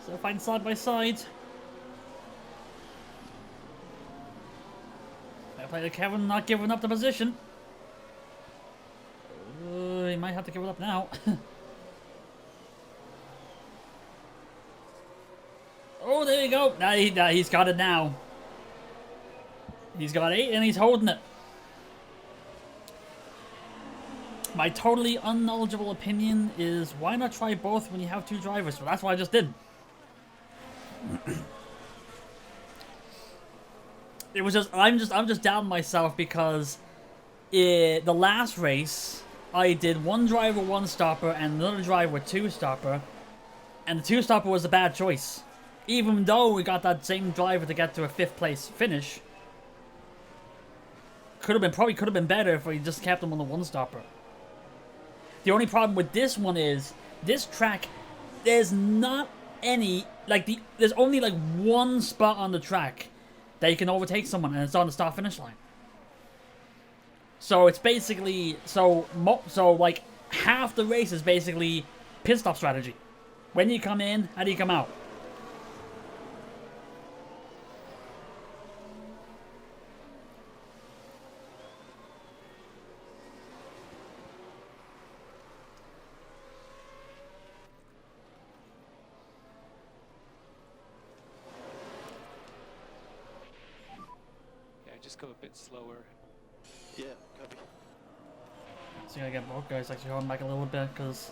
S1: So fighting side by side. Fair play to Kevin, not giving up the position. He might have to give it up now. Oh, there you go. Now he's got it now. He's got 8 and he's holding it. My totally unknowledgeable opinion is why not try both when you have 2 drivers? Well, that's what I just did. It was just I'm just doubting myself because the last race I did 1 driver 1 stopper and another driver 2 stopper, and the 2 stopper was a bad choice. Even though we got that same driver to get to a 5th place finish, probably could have been better if we just kept him on the 1 stopper. The only problem with this one is this track. There's not any there's only like 1 spot on the track that you can overtake someone, and it's on the start finish line. So it's basically so like half the race is basically pit stop strategy. When you come in, how do you come out?
S3: Just go a bit slower.
S5: Yeah, copy.
S1: So you gotta get both guys actually holding back a little bit, because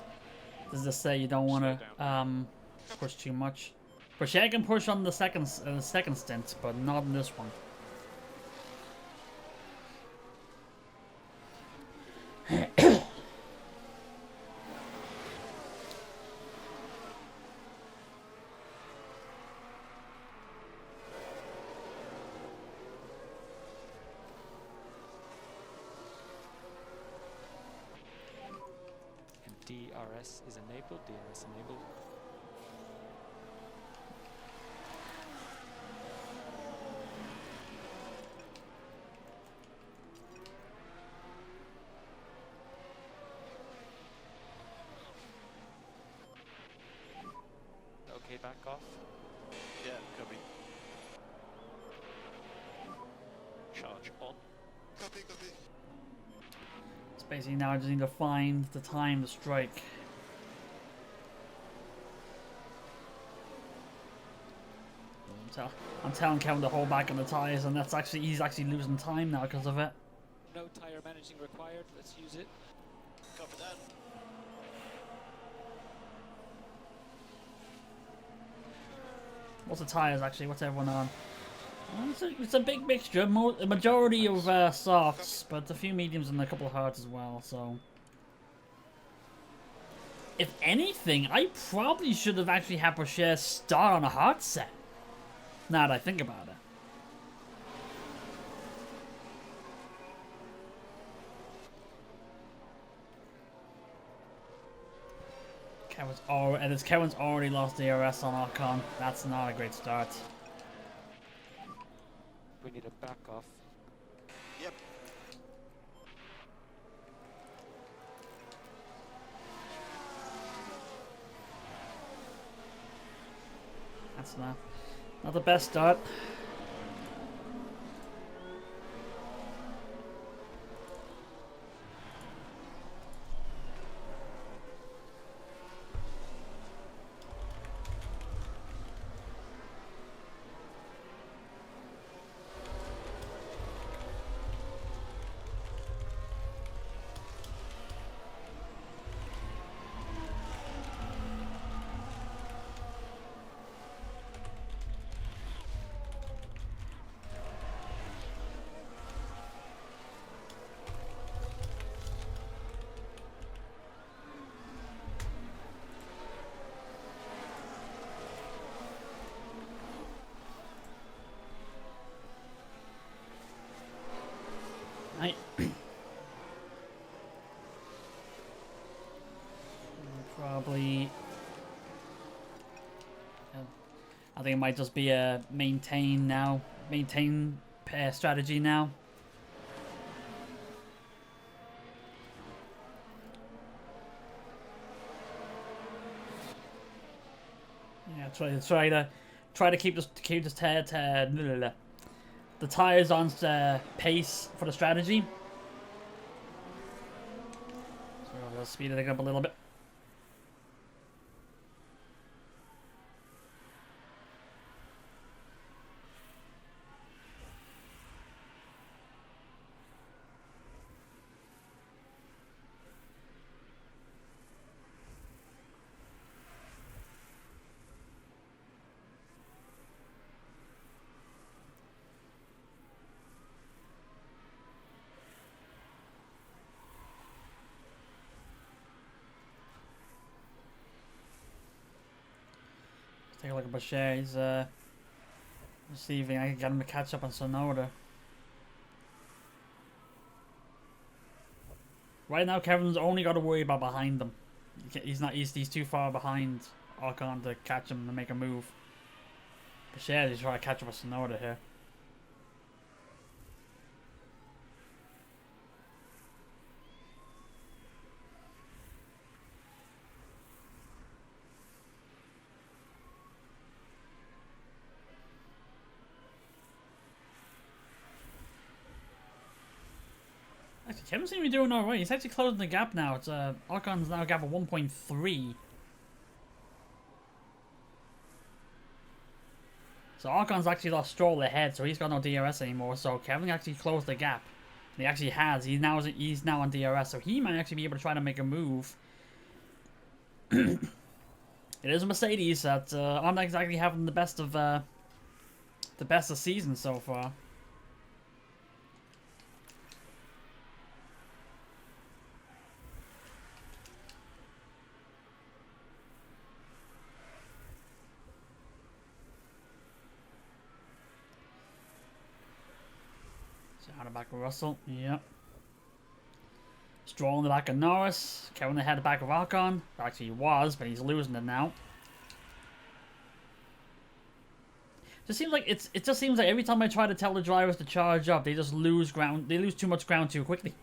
S1: does this say you don't want to push too much? Bashir can push on the second stint, but not in this one.
S3: DRS is enabled. DRS enabled. Okay, back off.
S4: Yeah, copy. Charge on.
S5: Copy, copy.
S1: It's basically now I just need to find the time to strike. I'm telling Kevin to hold back on the tires, and he's actually losing time now because of it.
S4: No tire managing required. Let's use it.
S5: Copy that.
S1: What's the tires actually? What's everyone on? It's a big mixture. A majority of softs, but a few mediums and a couple of hards as well. So, if anything, I probably should have actually had Porsche start on a hard set. Now that I think about it. Kevin's already lost DRS on Ocon. That's not a great start.
S3: We need a back off.
S5: Yep.
S1: That's not the best start. Probably. I think it might just be a maintain strategy now. Yeah, try to keep the tires on pace for the strategy. So we'll speed it up a little bit. Take a look at Bashir. He's receiving. I can get him to catch up on Sonoda. Right now, Kevin's only got to worry about behind them. He's too far behind Ocon to catch him and make a move. Bashir is trying to catch up with Sonoda here. Actually, Kevin seems to be doing alright. He's actually closing the gap now. It's Ocon's now a gap of 1.3. So Ocon's actually lost Stroll ahead, so he's got no DRS anymore. So Kevin actually closed the gap. And he actually has. He's now on DRS, so he might actually be able to try to make a move. It is a Mercedes that aren't exactly having the best of season so far. Out of back of Russell, yep. Stroll in the back of Norris. Kevin ahead the back of Ocon. Actually, he was, but he's losing it now. Just seems like it just seems like every time I try to tell the drivers to charge up, they just lose ground. They lose too much ground too quickly.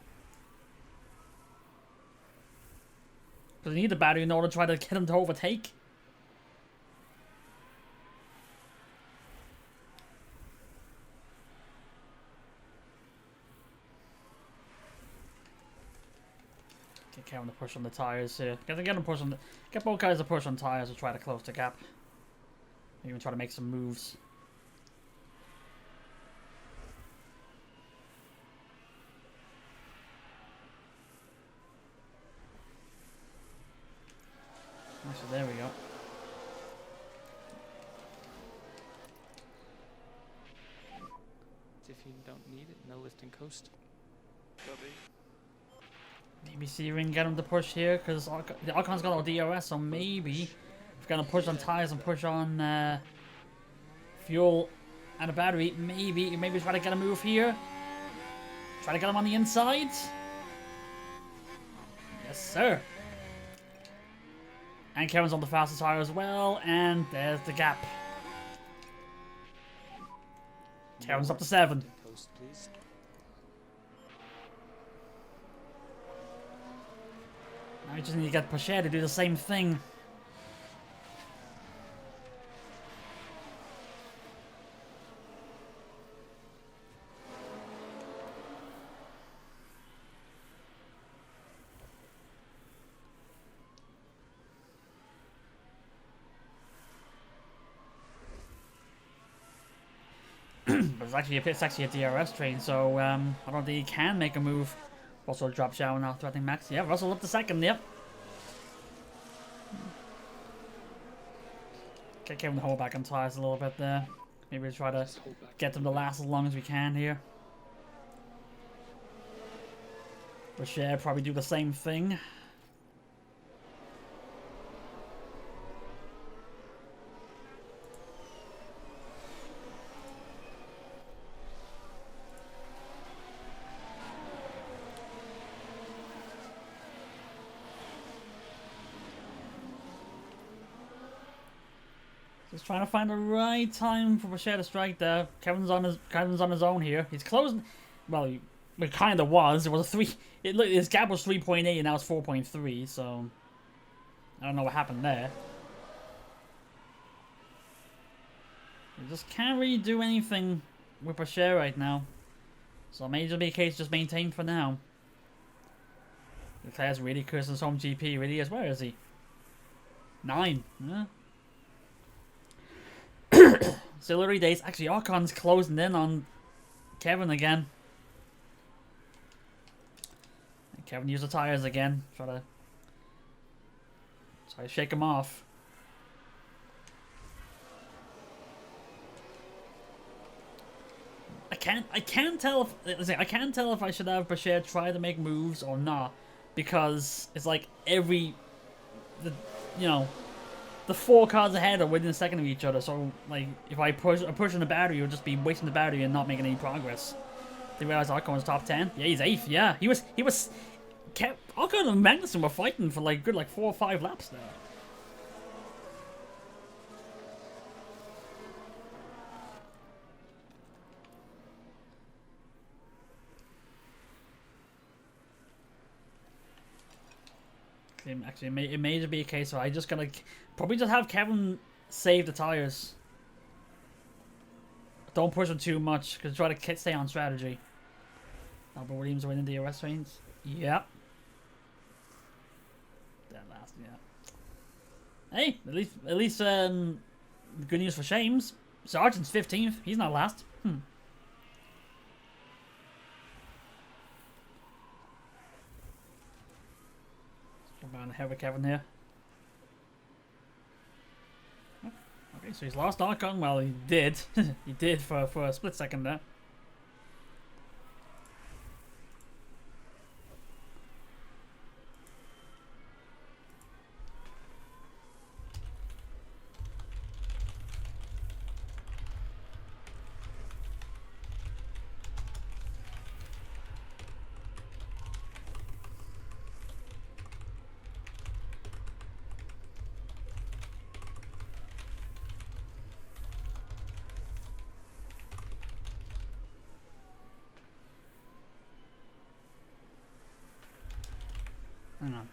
S1: Because they need the battery in order to try to get them to overtake. Get Kevin to push on the tires here. Get them push on the, get both guys to push on tires to try to close the gap. Even try to make some moves. So there we go.
S3: If you don't need it, no lift and coast.
S4: Copy.
S1: Maybe see if we can get him to push here, because the Ocon's got no DRS, so maybe if we're gonna push on tires and push on fuel and a battery, maybe try to get a move here. Try to get him on the inside. Yes, sir. And Kevin's on the fastest tire as well, and there's the gap. Kevin's up to 7.
S3: Coast, please.
S1: Now we just need to get Pachet to do the same thing. But it's actually a DRS train, so I don't think he can make a move. Also drop shower now, threatening Max. Yeah, Russell up to 2nd, yep. Get Kevin to hold back on tires a little bit there. Maybe we'll try to get them to last as long as we can here. Rocher probably do the same thing. Just trying to find the right time for Pachet to strike there. Kevin's on his own here. He's closing. Well, it kind of was. It was a 3. His gap was 3.8 and now it's 4.3. So I don't know what happened there. We just can't really do anything with Pachet right now. So it may just be a case just maintain for now. Leclerc's really cursing his home GP. Really is. Where is he? 9. Yeah. Auxiliary days. Actually, Ocon's closing in on Kevin again. And Kevin used the tires again. Try to shake him off. I can't tell if I should have Pachet try to make moves or not, because it's like the 4 cars ahead are within a second of each other, so like if I push on the battery, you'll just be wasting the battery and not making any progress. They realize Ocon was top 10. Yeah, he's 8th. Yeah, he was. Ocon and Magnussen were fighting for like 4 or 5 laps there. Actually, it may just be a case where I just gotta probably just have Kevin save the tires. Don't push them too much, because try to stay on strategy. Albert Williams winning the DRS trains. Yep. That last, yeah. Hey, at least good news for Shames. Sargent's 15th. He's not last. Come on, ahead with Kevin here. Okay, so he's lost Ocon. Well, he did. He did for a split second there. Hang on.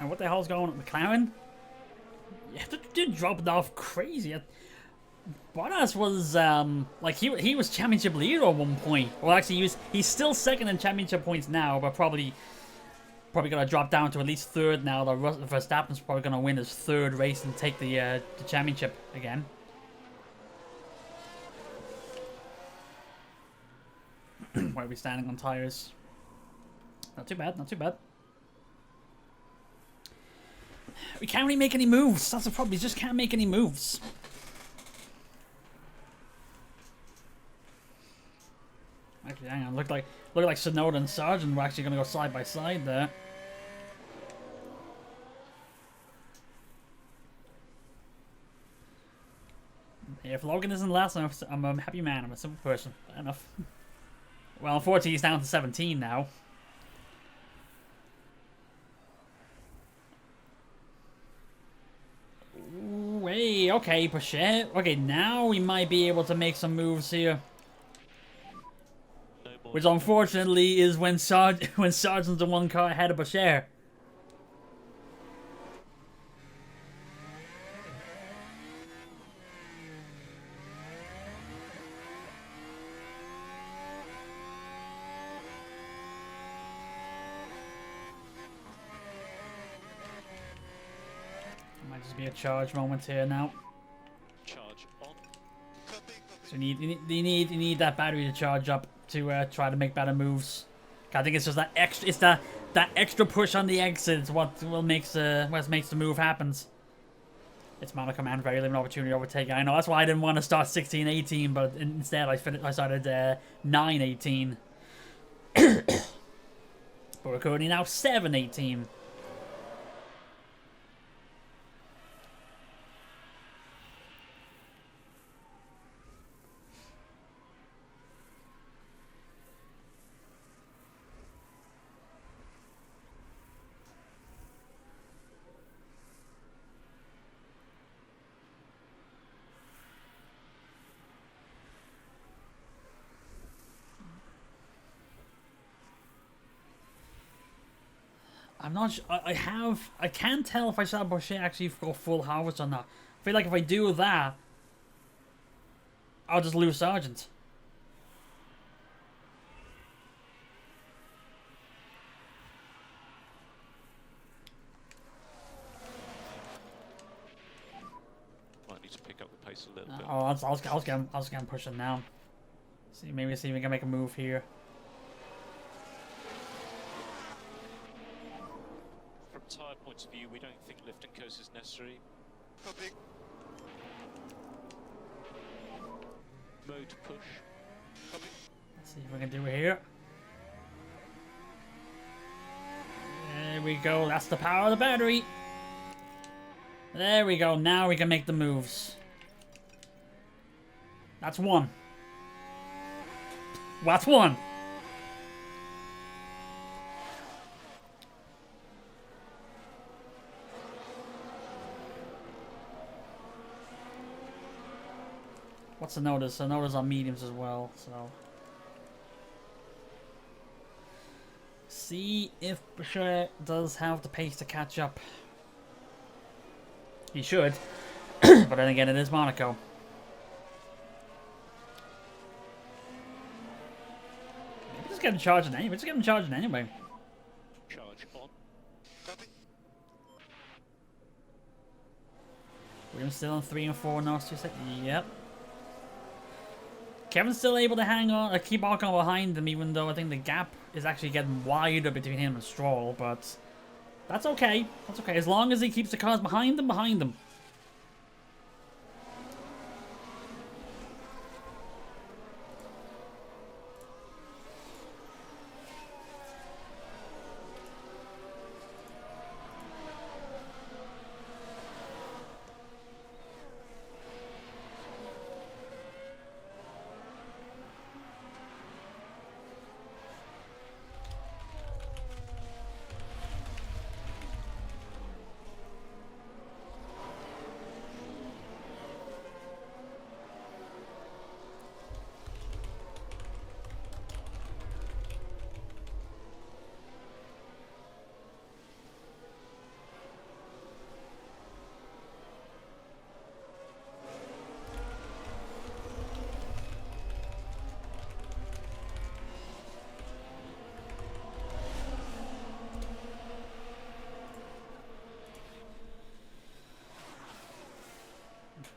S1: And what the hell's going on with McLaren? Yeah, they're dropping off crazy. Bottas was like he was championship leader at one point. Well, actually, he's still second in championship points now, but probably gonna drop down to at least third now. The Verstappen's probably gonna win his third race and take the championship again. Where are we standing on tires? Not too bad. Not too bad. We can't really make any moves. That's the problem. We just can't make any moves. Actually, hang on. Look like Tsunoda and Sargent were actually going to go side by side there. Yeah, if Logan isn't last, I'm a happy man. I'm a simple person. Fair enough. Well, unfortunately, he's down to 17 now. Ooh, hey, okay, Pachet. Okay, now we might be able to make some moves here. Which unfortunately is when Sargent's the one car ahead of Pachet. Might just be a charge moment here now.
S4: Charge on.
S1: So you need that battery to charge up to try to make better moves. I think it's just that extra. It's that extra push on the exits what makes the move happens. It's Monaco man, very limited opportunity to overtake. I know that's why I didn't want to start 16-18, but instead I started 9-18. But we're currently now 7-18. I'm not sure. I can't tell if I saw Bochet actually go full harvest or not. I feel like if I do that, I'll just lose Sargent.
S4: Might need to pick up the pace a little bit.
S1: I'll just get him pushing now. Maybe see if we can make a move here.
S4: Tyre points of view, we don't think lift and coast is necessary.
S5: Copy.
S4: Mode push.
S5: Copy.
S1: Let's see if we can do it here. There we go. That's the power of the battery. There we go. Now we can make the moves. That's one. That's one. What's the notice? The notice on mediums as well, so. See if Boucher does have the pace to catch up. He should. But then again, it is Monaco. Maybe just get him charging anyway. Just get him charging anyway.
S4: Charge on.
S5: Copy.
S1: Williams still on 3 and 4 now. Yep. Kevin's still able to hang on, keep walking behind them, even though I think the gap is actually getting wider between him and Stroll, but that's okay. That's okay. As long as he keeps the cars behind him,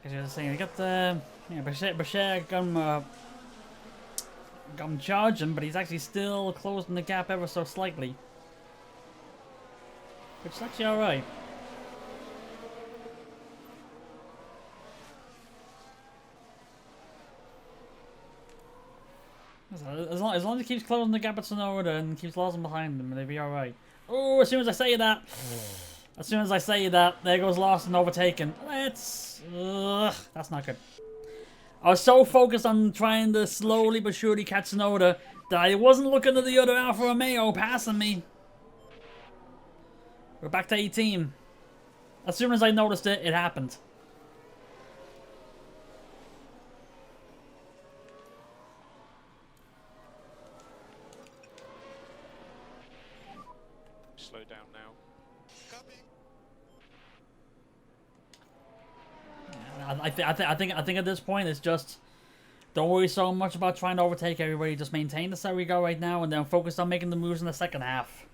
S1: As I was saying, I got the Bashir got him charging, but he's actually still closing the gap ever so slightly, which is actually all right. As long as he keeps closing the gap at Tsunoda and keeps losing behind him, they'll be all right. Oh, as soon as I say that, there goes Lawson overtaken. That's not good. I was so focused on trying to slowly but surely catch Tsunoda that I wasn't looking at the other Alfa Romeo passing me. We're back to 18. As soon as I noticed it, it happened.
S4: Slow down now.
S1: I think at this point it's just don't worry so much about trying to overtake everybody. Just maintain the set we go right now, and then focus on making the moves in the second half.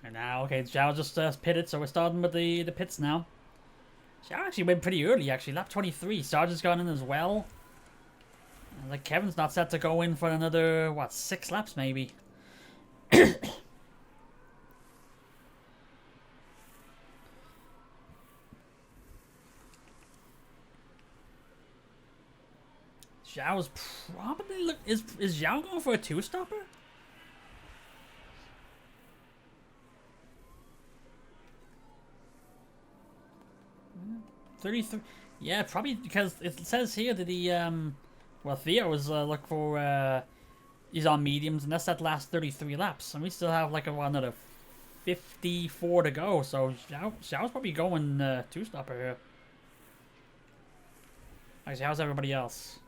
S1: And now, okay, Zhao just pitted, so we're starting with the pits now. Zhao actually went pretty early, actually. Lap 23. Sargent's gone in as well. Like, Kevin's not set to go in for another, what, 6 laps maybe? Zhao's probably... Is Zhao going for a 2-stopper? 33. Yeah, probably because it says here that he well, Theo was looking for he's on mediums, and that's that last 33 laps, and we still have like another 54 to go. So Xiao's probably going 2-stopper here. Actually, how's everybody else?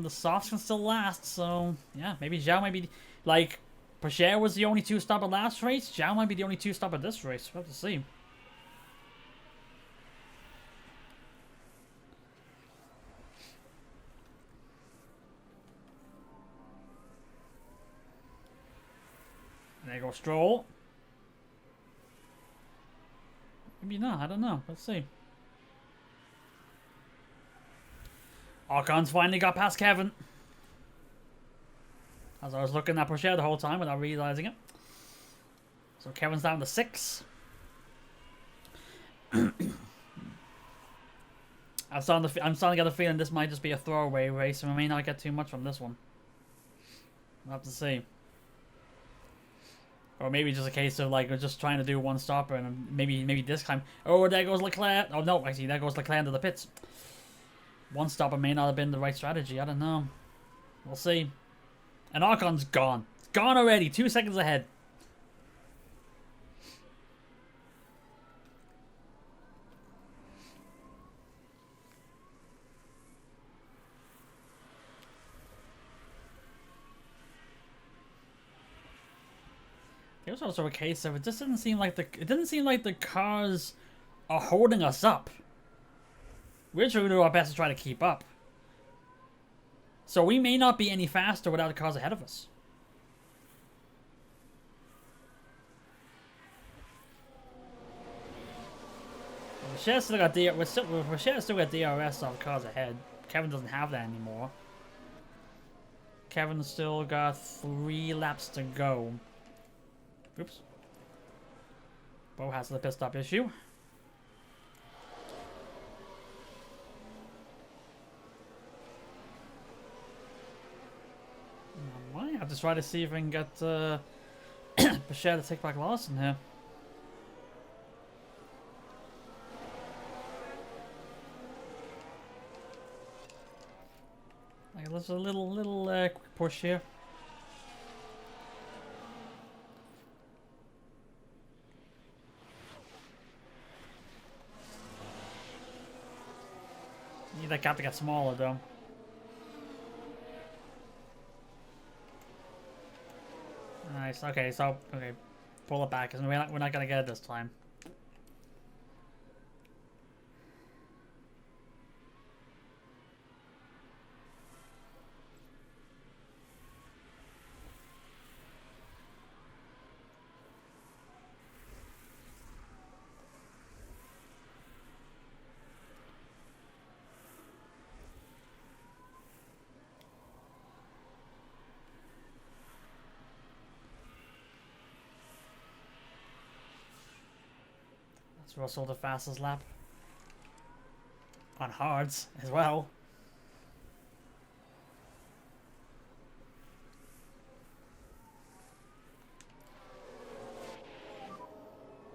S1: The softs can still last, so yeah, maybe Zhao might be like Pacher was the only 2-stopper last race. Zhao might be the only 2-stopper this race. We'll have to see. There goes Stroll. Maybe not, I don't know. Let's see. Ocon's finally got past Kevin. As I was looking at Porsche the whole time without realizing it. So Kevin's down to 6. I'm starting to get the feeling this might just be a throwaway race, and we may not get too much from this one. We'll have to see. Or maybe just a case of like we're just trying to do 1-stopper, and maybe this time. Oh, there goes Leclerc. Oh no, actually there goes Leclerc into the pits. 1-stopper may not have been the right strategy. I don't know. We'll see. And Ocon's gone. It's gone already. 2 seconds ahead. It was also a case of it just didn't seem like the cars are holding us up. We're trying to do our best to try to keep up. So we may not be any faster without the cars ahead of us. Rochet's still got DRS off cars ahead. Kevin doesn't have that anymore. Kevin's still got 3 laps to go. Oops. Bo has the pit stop issue. I might have to try to see if I can get Bashir to take back Lawson here. Like, there's a little quick push here. Need that gap to get smaller though. Nice. Okay, so pull it back because we're not gonna get it this time. Russell the fastest lap on hards as well.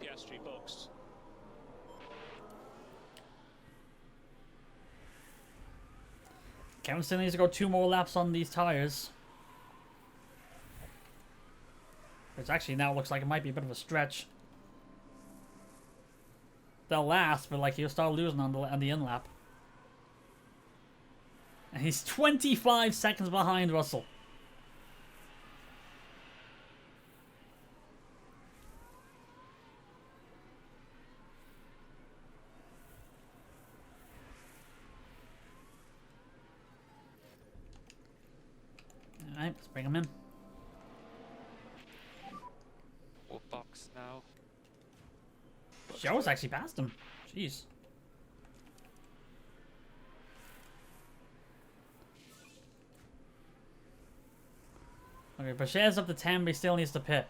S4: Piastri boxed.
S1: Kevin still needs to go 2 more laps on these tires. Which actually now looks like it might be a bit of a stretch. They'll last, but like he'll start losing on the in lap. And he's 25 seconds behind Russell. Alright, let's bring him in.
S3: We'll box now.
S1: Joe's actually passed him. Jeez. Okay, Bashir's up to 10, but he still needs to pit.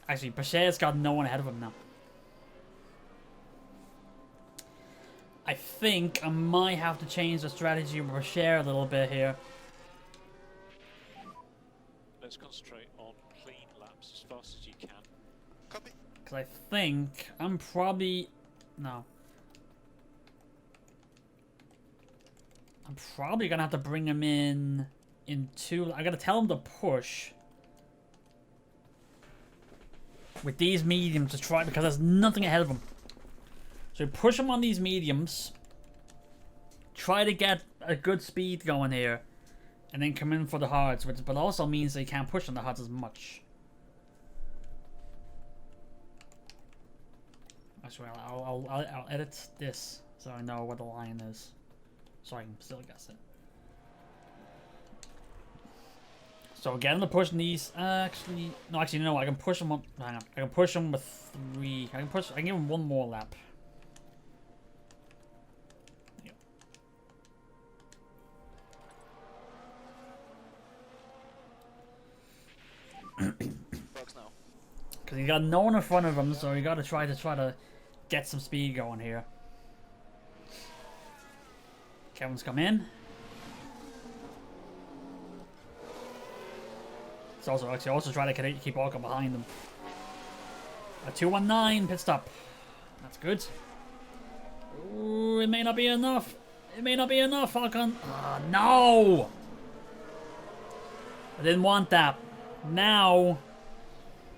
S1: Actually, Bashir's got no one ahead of him now. I think I might have to change the strategy with Bashir a little bit here.
S4: Let's concentrate on clean laps as fast as you can.
S5: Copy.
S1: Because I think I'm probably... No. I'm probably going to have to bring him in 2... I got to tell him to push. With these mediums to try... Because there's nothing ahead of him. So push him on these mediums. Try to get a good speed going here. And then come in for the hards. But also means that you can't push on the hards as much. Actually, I'll edit this so I know what the line is, so I can still guess it. So get him to push these. Actually, no. I can push him up. Hang on. I can push him with 3. I can give him 1 more lap.
S4: Box now.
S1: Because he got no one in front of him, so you got to try to get some speed going here. Kevin's come in. It's also try to keep Orca behind him. A 219 pit stop. That's good. Ooh, it may not be enough. It may not be enough, Falcon. Oh, no! I didn't want that. Now,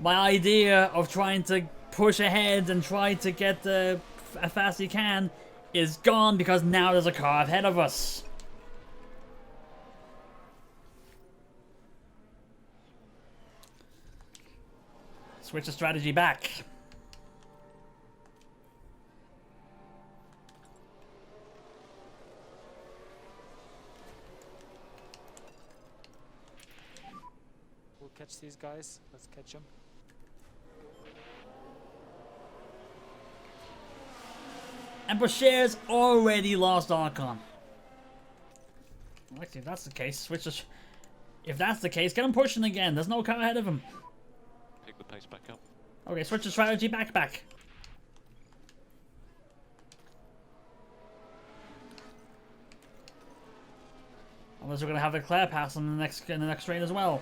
S1: my idea of trying to push ahead and try to get as fast as you can is gone because now there's a car ahead of us. Switch the strategy back.
S3: We'll catch these guys. Let's catch them.
S1: And Brashear's already lost Archon. Well, actually, if that's the case, switch the... If that's the case, get him pushing again. There's no car ahead of him.
S4: Pick the pace back up.
S1: Okay, switch the strategy back. Unless we're gonna have Leclerc pass in the next straight as well.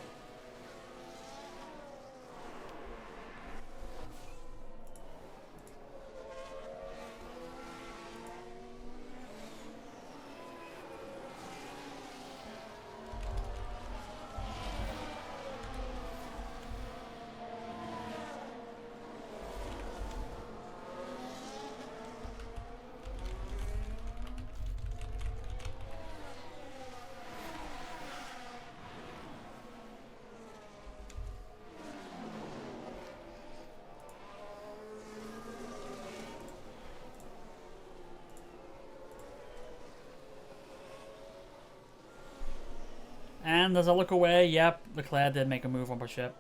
S1: And as I look away, yep, Leclerc did make a move on Brashear.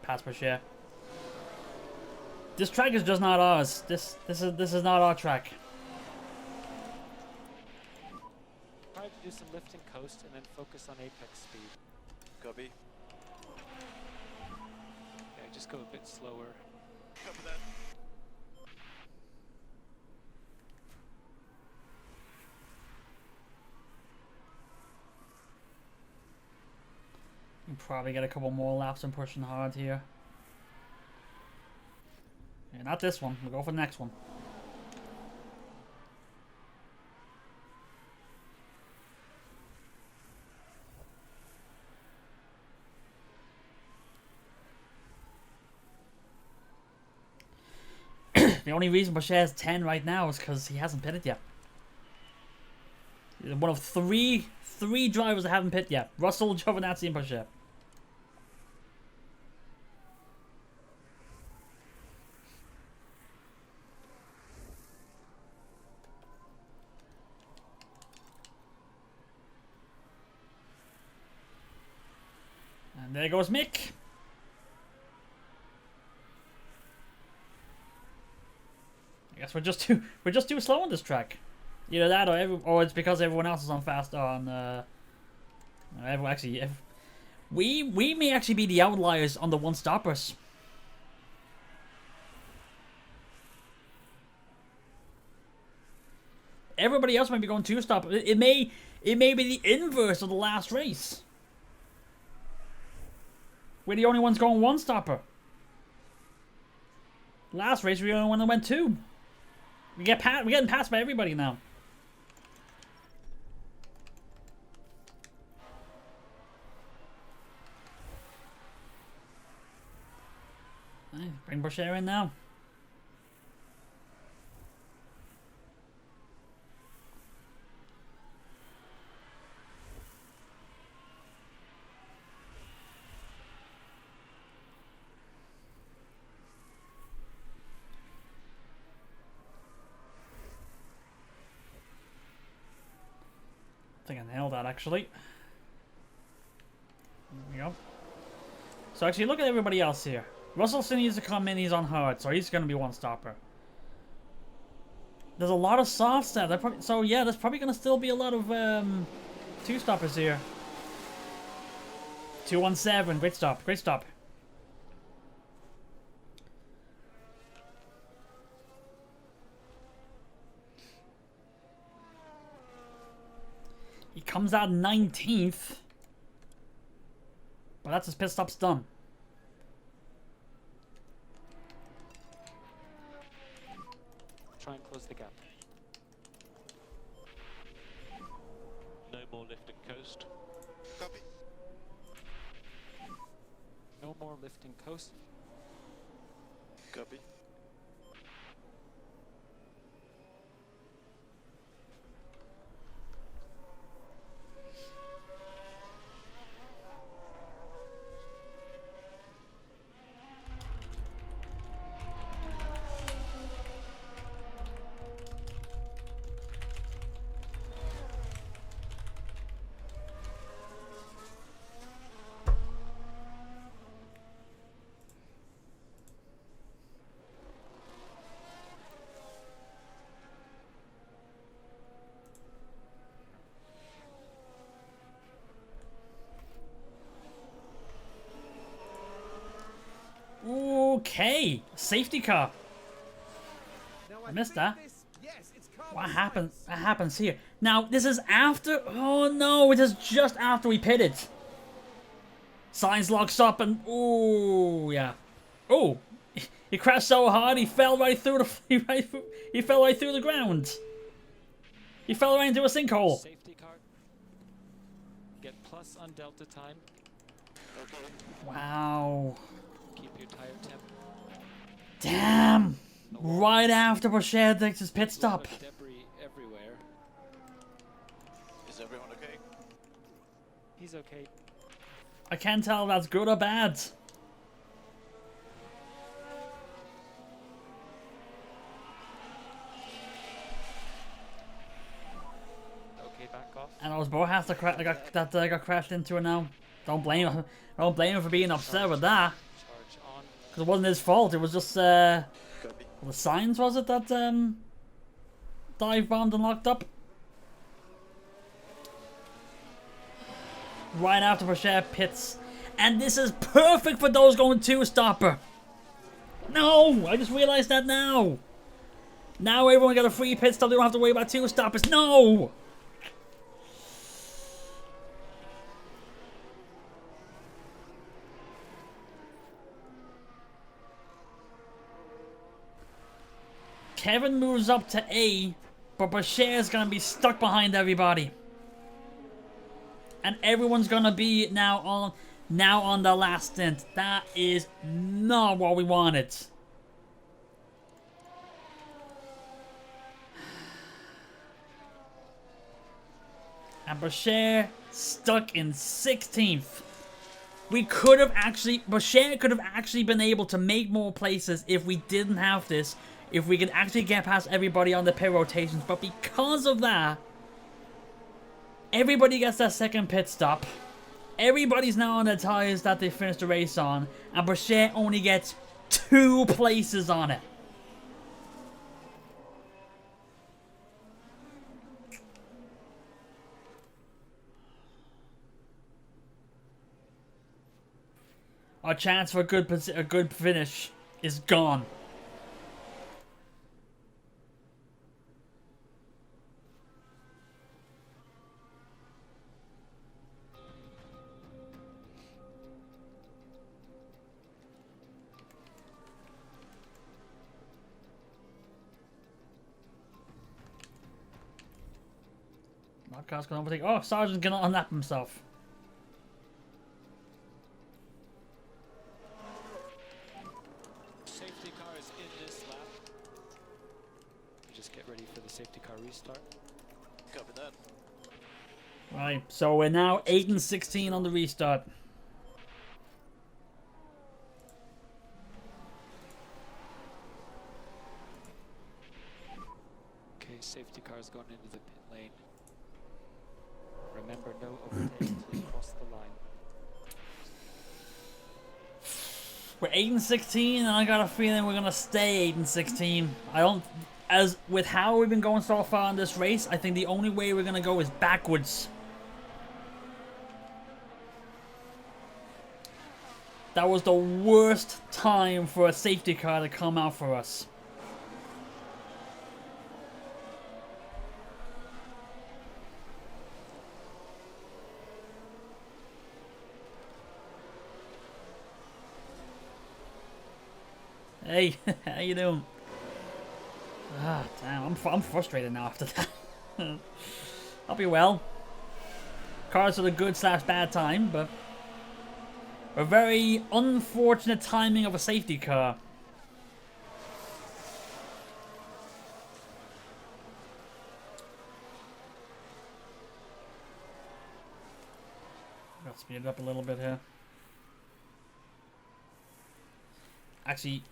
S1: Pass Brashear. This track is just not ours. This is not our track.
S3: Try to do some lift and coast and then focus on apex speed.
S5: Copy.
S3: Yeah, just go a bit slower.
S5: Copy that.
S1: You probably get a couple more laps and pushing hard here. Yeah, not this one. We'll go for the next one. The only reason Brashear has 10 right now is because he hasn't pitted yet. He's one of three drivers that haven't pitted yet. Russell, Giovinazzi, and Brashear. And there goes Mick. I guess we're just too slow on this track. Either that, or it's because everyone else is on fast on. We may actually be the outliers on the one stoppers. Everybody else might be going two stop. It may be the inverse of the last race. We're the only ones going one stopper. Last race, we're the only one that went two. We're getting passed by everybody now. Bring Brashear in now. I think I nailed that, actually. There we go. So actually, look at everybody else here. Russell still needs to come in. He's on hard, so he's going to be one stopper. There's a lot of softs there. So yeah, there's probably going to still be a lot of two stoppers here. 217. Great stop. Great stop. He comes out 19th. But that's his pit stop's done.
S3: Try and close the gap.
S4: No more lift and coast.
S5: Copy.
S3: No more lift and coast.
S5: Copy.
S1: Okay, safety car.
S2: Now,
S1: I missed
S2: think
S1: that.
S2: yes, it's Carlos
S1: What happens?
S2: Sainz.
S1: What happens here? Now, this is after... Oh, no. It is just after we pitted. Sainz locks up and... Oh, yeah. Oh. He crashed so hard, he fell right through the... He fell right through the ground. He fell right into a sinkhole.
S3: Safety car. Get plus on delta time.
S5: Okay.
S1: Wow.
S3: Keep your tire temp.
S1: Damn. Right after Boucher takes his pit
S3: Lot
S1: stop.
S3: of debris everywhere.
S5: Is everyone okay?
S3: He's okay.
S1: I can't tell if that's good or bad.
S3: Okay, back off.
S1: And it was Bojas that got crashed into it now. Don't blame him. Don't blame him for being upset with that.
S3: Charge on.
S1: Because it wasn't his fault. It was just
S5: Copy.
S1: the signs, was it, that dive bombed and locked up? Right after Boucher pits. And this is perfect for those going two-stopper. No! I just realized that now. Now everyone got a free pit stop. They don't have to worry about two-stoppers. No! Kevin moves up to A, but Boucher's gonna be stuck behind everybody. And everyone's gonna be now on the last stint. That is not what we wanted. And Boucher stuck in 16th. Boucher could have actually been able to make more places if we didn't have this. If we could actually get past everybody on the pit rotations. But because of that, everybody gets that second pit stop. Everybody's now on the tires that they finished the race on. And Boucher only gets 2 places on it. Our chance for a good finish is gone. Car's going to overtake. Oh, Sargent's going to unlap himself.
S4: Safety car is in this lap.
S3: Just get ready for the safety car restart.
S5: Copy that.
S1: Right, so we're now 8 and 16 on the restart.
S3: Okay, safety car's going into the pit lane. Remember, no overtake until you cross the line.
S1: We're 8 and 16, and I got a feeling we're gonna stay 8 and 16. As with how we've been going so far in this race, I think the only way we're gonna go is backwards. That was the worst time for a safety car to come out for us. Hey, how you doing? Ah, damn, I'm frustrated now after that. I'll be well. Cars are a good / bad time, but a very unfortunate timing of a safety car. Gotta speed it up a little bit here. Actually,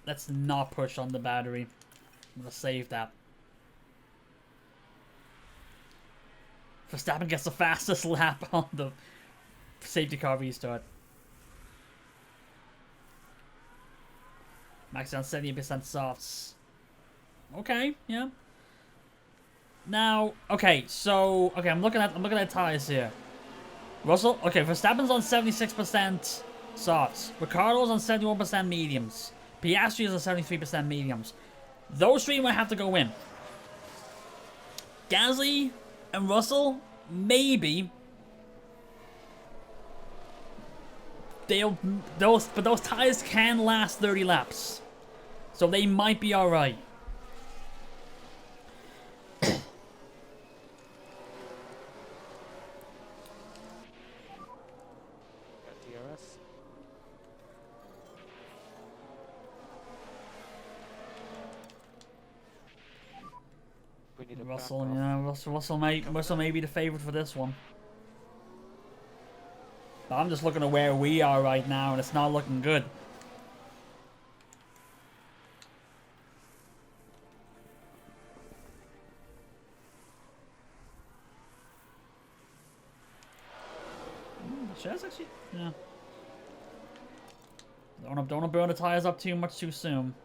S1: let's not push on the battery. I'm gonna save that. Verstappen gets the fastest lap on the safety car restart. Max on 70% softs. Okay, yeah. Now, okay, so I'm looking at tires here. Verstappen's on 76% softs. Ricciardo's on 71% mediums. Piastri is a 73% mediums. Those three might have to go in. Gasly and Russell, maybe. But those tires can last 30 laps, so they might be all right.
S3: Got DRS. We need a
S1: Russell,
S3: back off.
S1: yeah, Russell may be the favorite for this one. But I'm just looking at where we are right now, and it's not looking good. That's actually, yeah. Don't wanna burn the tires up too much too soon.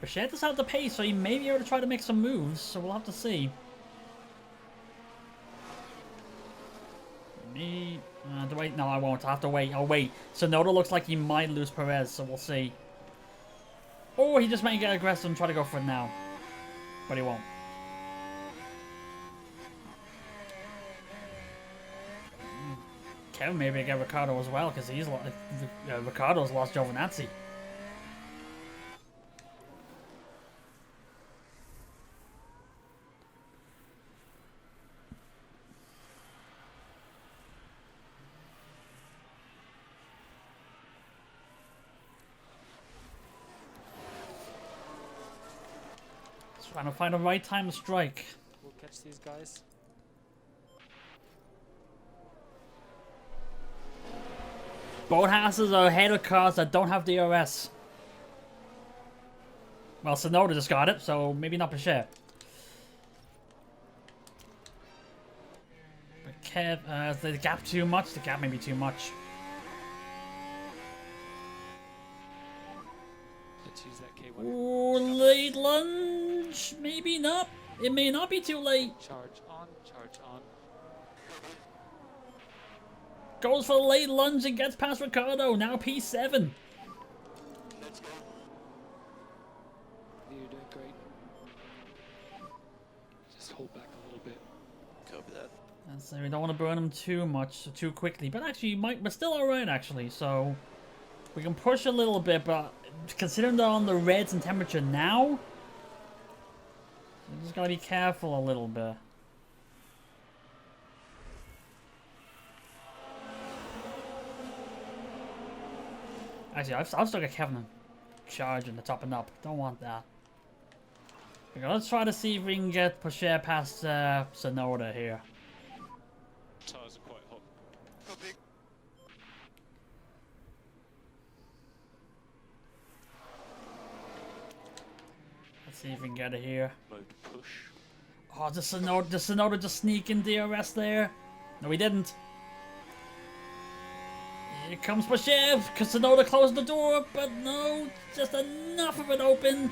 S1: Bichette does have the pace, so he may be able to try to make some moves, so we'll have to see. Me... wait, no, I won't. I have to wait. I'll wait. Sonoda looks like he might lose Perez, so we'll see. Or he just might get aggressive and try to go for it now. But he won't. Kevin maybe get Ricciardo as well, because he's Ricciardo's lost Giovinazzi. Trying to find the right time to strike.
S3: We'll catch these guys.
S1: Both houses are ahead of cars that don't have DRS. Well, Sonoda just got it, so maybe not Bichette. But Kev, is the gap too much? The gap may be too much.
S3: Let's use that K1.
S1: Ooh, late lunge. Maybe not. It may not be too late.
S3: Charge on, charge on.
S1: Goes for the late lunge and gets past Ricciardo. Now P7.
S5: Let's go.
S3: You're doing great. Just hold back a little bit.
S5: Copy that.
S1: And so we don't want to burn him too much, too quickly. But actually, we're still alright, actually. So we can push a little bit, but considering they're on the reds and temperature now, we just gotta be careful a little bit. Actually, I've still got Kevin charging the top and up. Don't want that. Okay, let's try to see if we can get Pocher past Sonoda here.
S4: Tyres are quite hot.
S5: Copy.
S1: Let's see if we can get it here.
S4: Mode push.
S1: Oh, does Sonoda just sneak in DRS there? No, he didn't. Here comes Pocher, because Sonoda closed the door, but no, just enough of it open.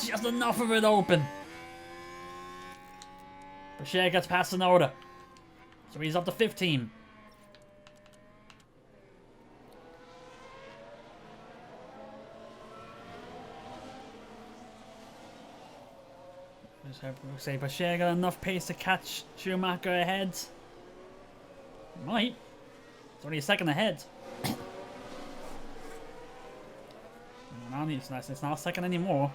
S1: Just enough of it open. Pocher gets past Sonoda. So he's up to 15. Say Pocher got enough pace to catch Schumacher ahead. Might. It's only a second ahead. No, it's not a second anymore.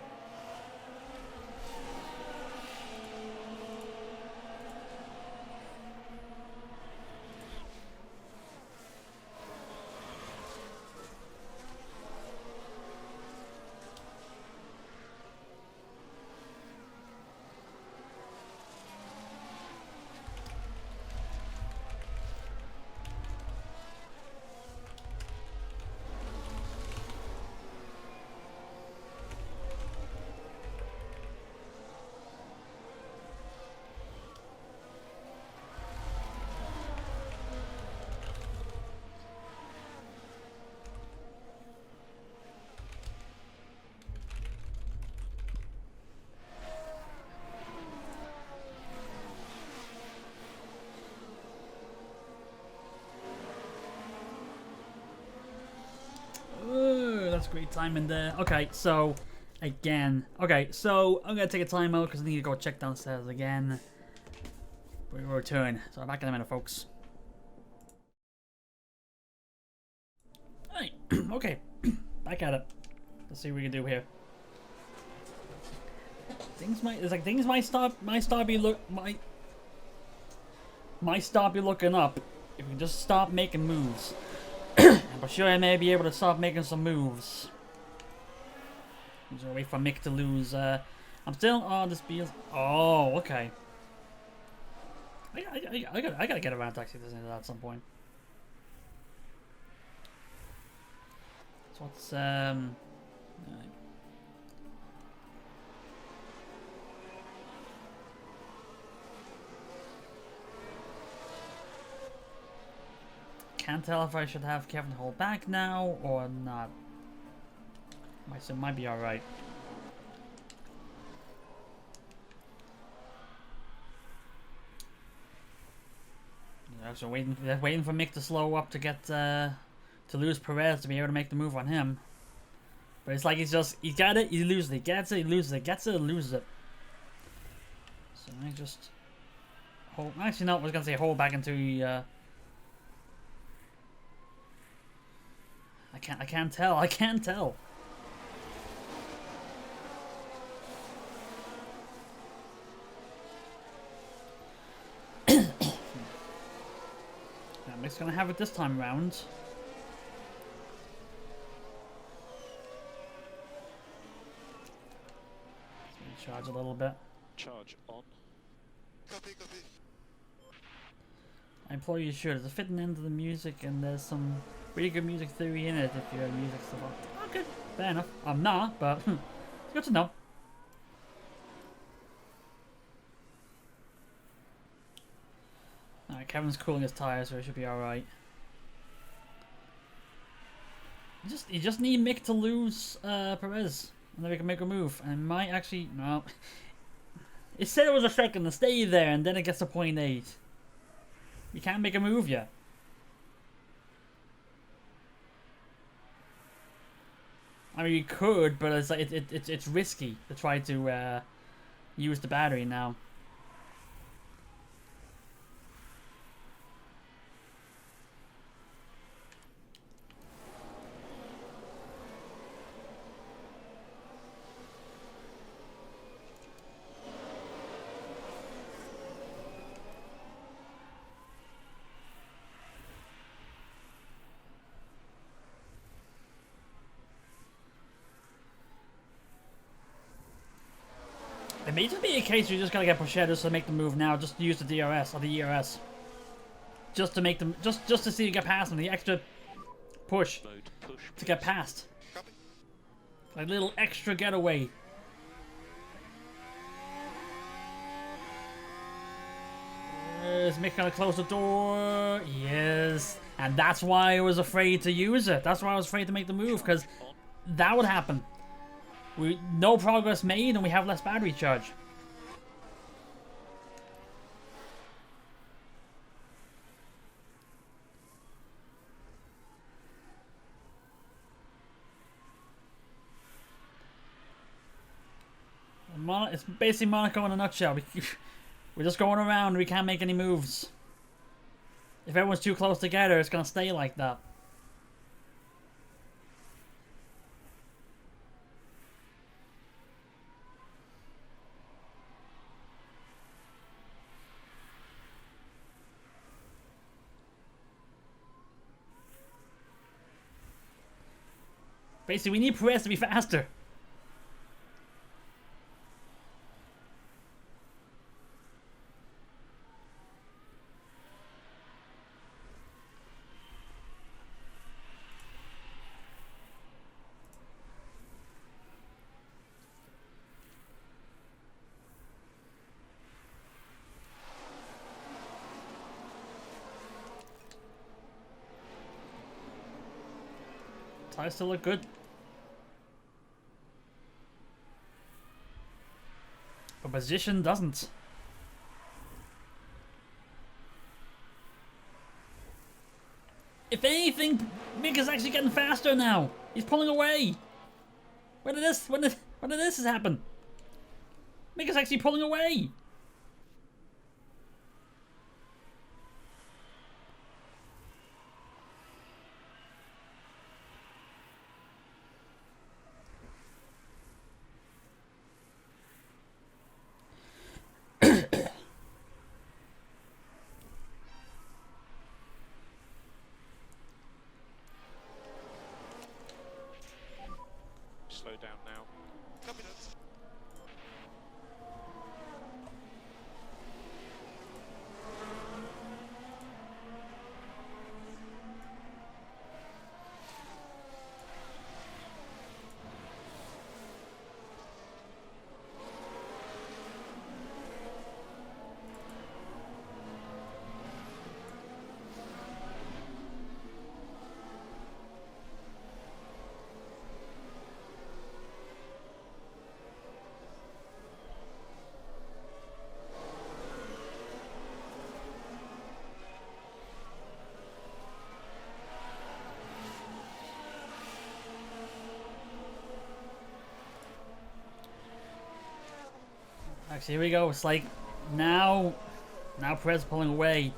S1: that's great timing there. Okay, so again. Okay, so I'm gonna take a timeout because I need to go check downstairs again. We will return. So back in a minute, folks. Hey, okay, back at it. Let's see what we can do here. Things might start be looking up if we just stop making moves. But sure, I may be able to start making some moves. I'm just wait for Mick to lose. I'm still on this field. Oh, okay. I gotta get around to actually listening to that at some point. So what's can't tell if I should have Kevin hold back now or not. It might be alright. So waiting for Mick to slow up to get to lose Perez to be able to make the move on him. But it's like he's got it, he loses it, he gets it, he loses it, gets it, loses it. So I just hold. Actually, no, I was gonna say hold back into. I can't tell. Mick's gonna have it this time around. Charge a little bit.
S4: Charge on.
S5: Copy.
S1: I implore you should. It's a fitting end to the music, and there's some pretty good music theory in it if you're a music stuff. Oh, good. Fair enough. I'm not, but it's good to know. Alright, Kevin's cooling his tires, so it should be alright. You just need Mick to lose Perez, and then we can make a move. And it might actually... No. It said it was a second to stay there, and then it gets to 0.8. You can't make a move yet. I mean, you could, but it's like it's risky to try to use the battery now. It may just be a case where you just gotta get Pochettino to make the move now, just to use the DRS or the ERS. Just to make them just to see you get past them, the extra push to get past. Like a little extra getaway. Is Mick gonna close the door? Yes. And that's why I was afraid to use it. That's why I was afraid to make the move, because that would happen. No progress made, and we have less battery charge. It's basically Monaco in a nutshell. We're just going around, and we can't make any moves. If everyone's too close together, it's gonna stay like that. Basically, we need Perez to be faster. Tires still look good. But position doesn't. If anything, Mick is actually getting faster now. He's pulling away. When did this happen? Mick is actually pulling away.
S4: Slow down now.
S5: Copy that.
S1: Actually, here we go. It's like now Perez is pulling away.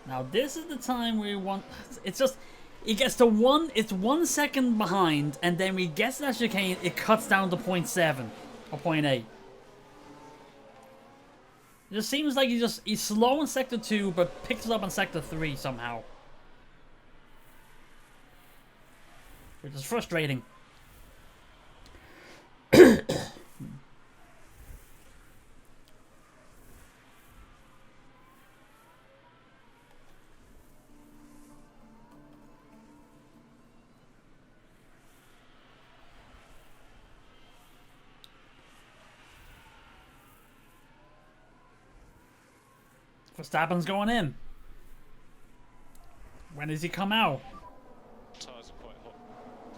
S1: Now this is the time we want. It's just it gets to it's 1 second behind, and then we get to that chicane. It cuts down to 0.7 or 0.8. It just seems like he's slow in sector 2, but picks it up in sector 3 somehow, which is frustrating. Verstappen's going in. When does he come out?
S4: Tyres are quite hot.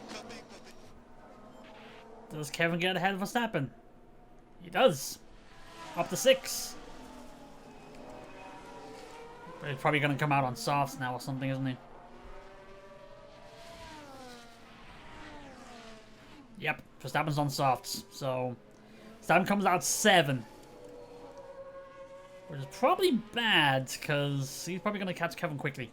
S5: Copy, copy.
S1: Does Kevin get ahead of Verstappen? He does. Up to 6. But he's probably going to come out on softs now or something, isn't he? Yep, Verstappen's on softs. So, Verstappen comes out 7. Which is probably bad, because he's probably going to catch Kevin quickly.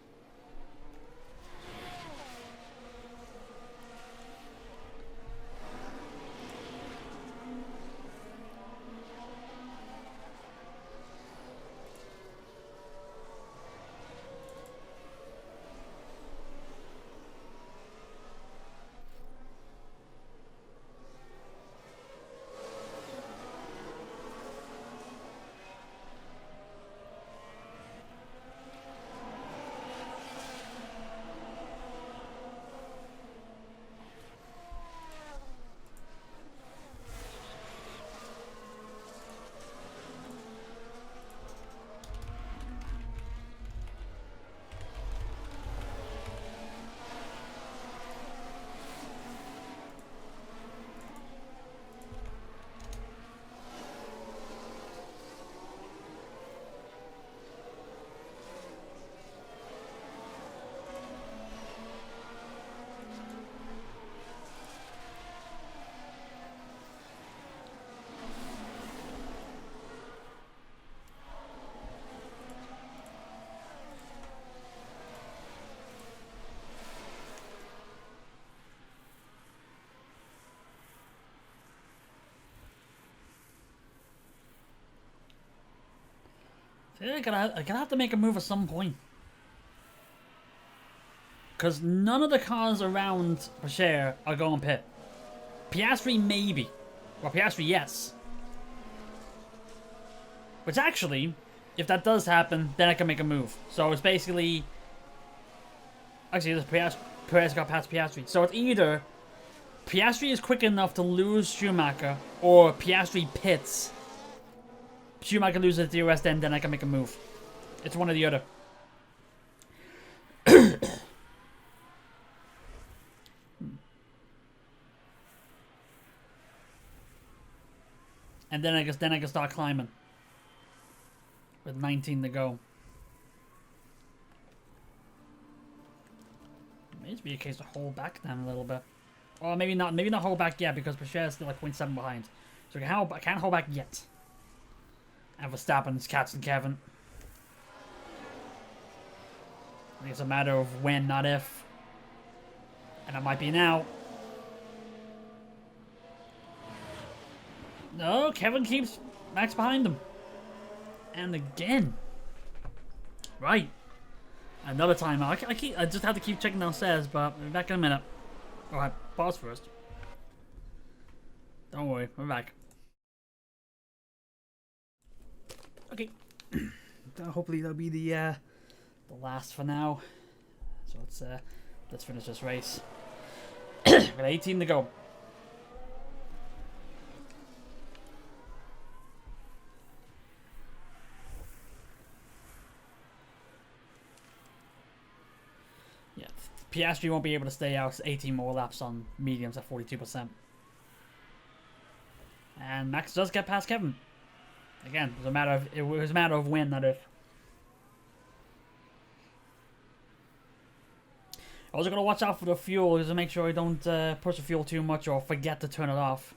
S1: Yeah, I gotta have to make a move at some point. Because none of the cars around Bashir are going pit. Piastri, maybe. Well, Piastri, yes. Which actually, if that does happen, then I can make a move. So it's basically... Actually, Perez got past Piastri. So it's either Piastri is quick enough to lose Schumacher, or Piastri pits. Schumacher loses the DRS, then I can make a move. It's one or the other. And then I can start climbing. With 19 to go. Needs to be a case to hold back then a little bit. Or maybe not hold back yet because Pocher is still like 0.7 behind. So I can't hold back yet. And Verstappen's catching Kevin. I think it's a matter of when, not if. And it might be now. No, Kevin keeps Max behind him. And again. Right. Another timeout. I just have to keep checking downstairs, but we'll be back in a minute. Alright, pause first. Don't worry, we're back. Okay. Hopefully that'll be the last for now. So let's finish this race. With 18 to go. Yeah, Piastri won't be able to stay out 18 more laps on mediums at 42%. And Max does get past Kevin. Again, it was a matter of when, not if. Also gotta watch out for the fuel, just to make sure I don't push the fuel too much or forget to turn it off.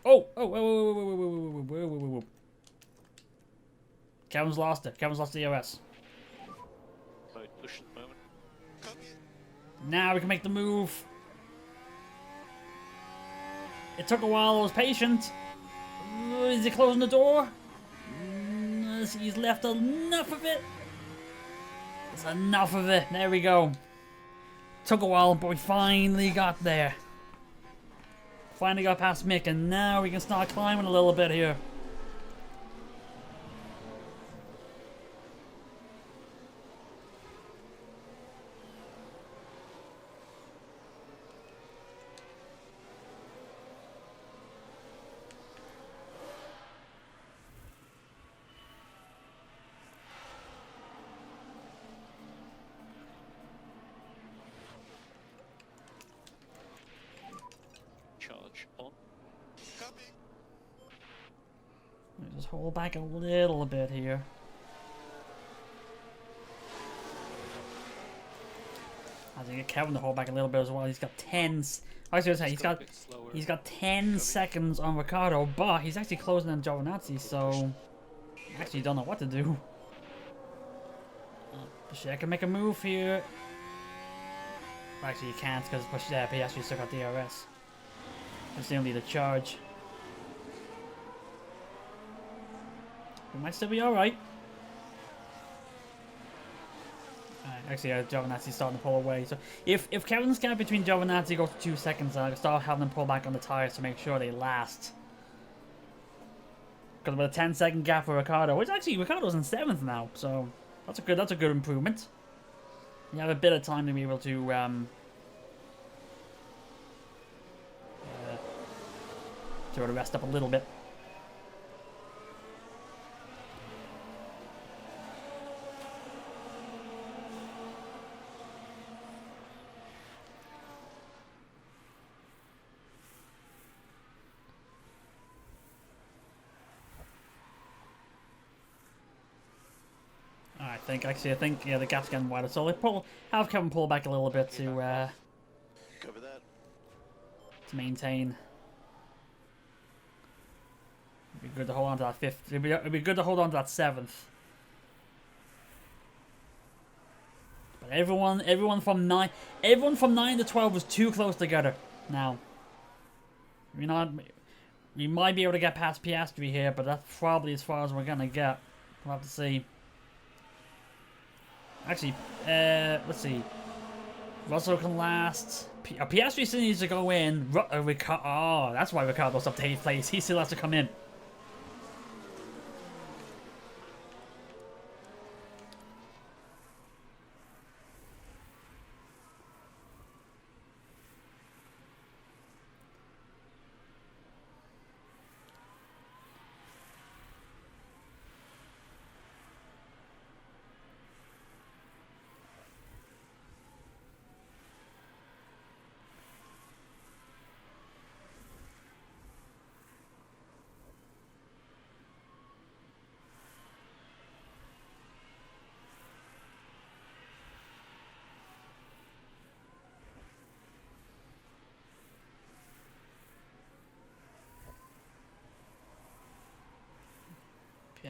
S1: Oh, whoa. Kevin's lost it. Kevin's lost the EOS.
S4: Mode push at the moment.
S1: Now we can make the move. It took a while, I was patient. Is he closing the door? He's left enough of it. There's enough of it. There we go. Took a while, but we finally got there. Finally got past Mick, and now we can start climbing a little bit here.
S4: Charge on.
S1: Just hold back a little bit here. I think Kevin to hold back a little bit as well. He's got 10. I was going to say he's got 10 seconds on Ricciardo, but he's actually closing on Giovinazzi, so I actually don't know what to do. I can make a move here. Actually, you can't because Piastri still got DRS. It's the only the charge. We might still be alright. Actually, Giovanazzi's starting to pull away. So if Kevin's gap between Giovinazzi goes to 2 seconds, I'll start having them pull back on the tires to make sure they last. Because with a 10-second gap for Ricciardo, which actually Ricciardo's in 7th now, so that's a good improvement. You have a bit of time to be able to rest up a little bit. I think yeah, the gap's getting wider, so they have Kevin pull back a little bit to
S5: Cover that.
S1: maintain. It'd be good to hold on to that 5th. It'd be good to hold on to that 7th. But everyone from 9 to 12 was too close together. Now, we might be able to get past Piastri here, but that's probably as far as we're gonna get. We'll have to see. Actually, let's see. Russell can last. Piastri still needs to go in. Oh, that's why Ricciardo's up to 8th place. He still has to come in.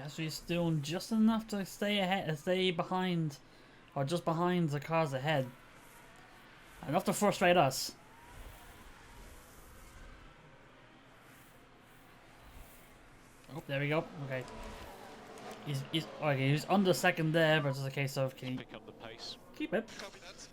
S1: Yeah, so he's doing just enough to stay ahead, stay behind, or just behind the cars ahead. Enough to frustrate us. Oh, there we go. Okay. He's okay. He's under second there, but it's just a case of can he
S4: Pick up the pace.
S1: keep it?
S5: Copy that.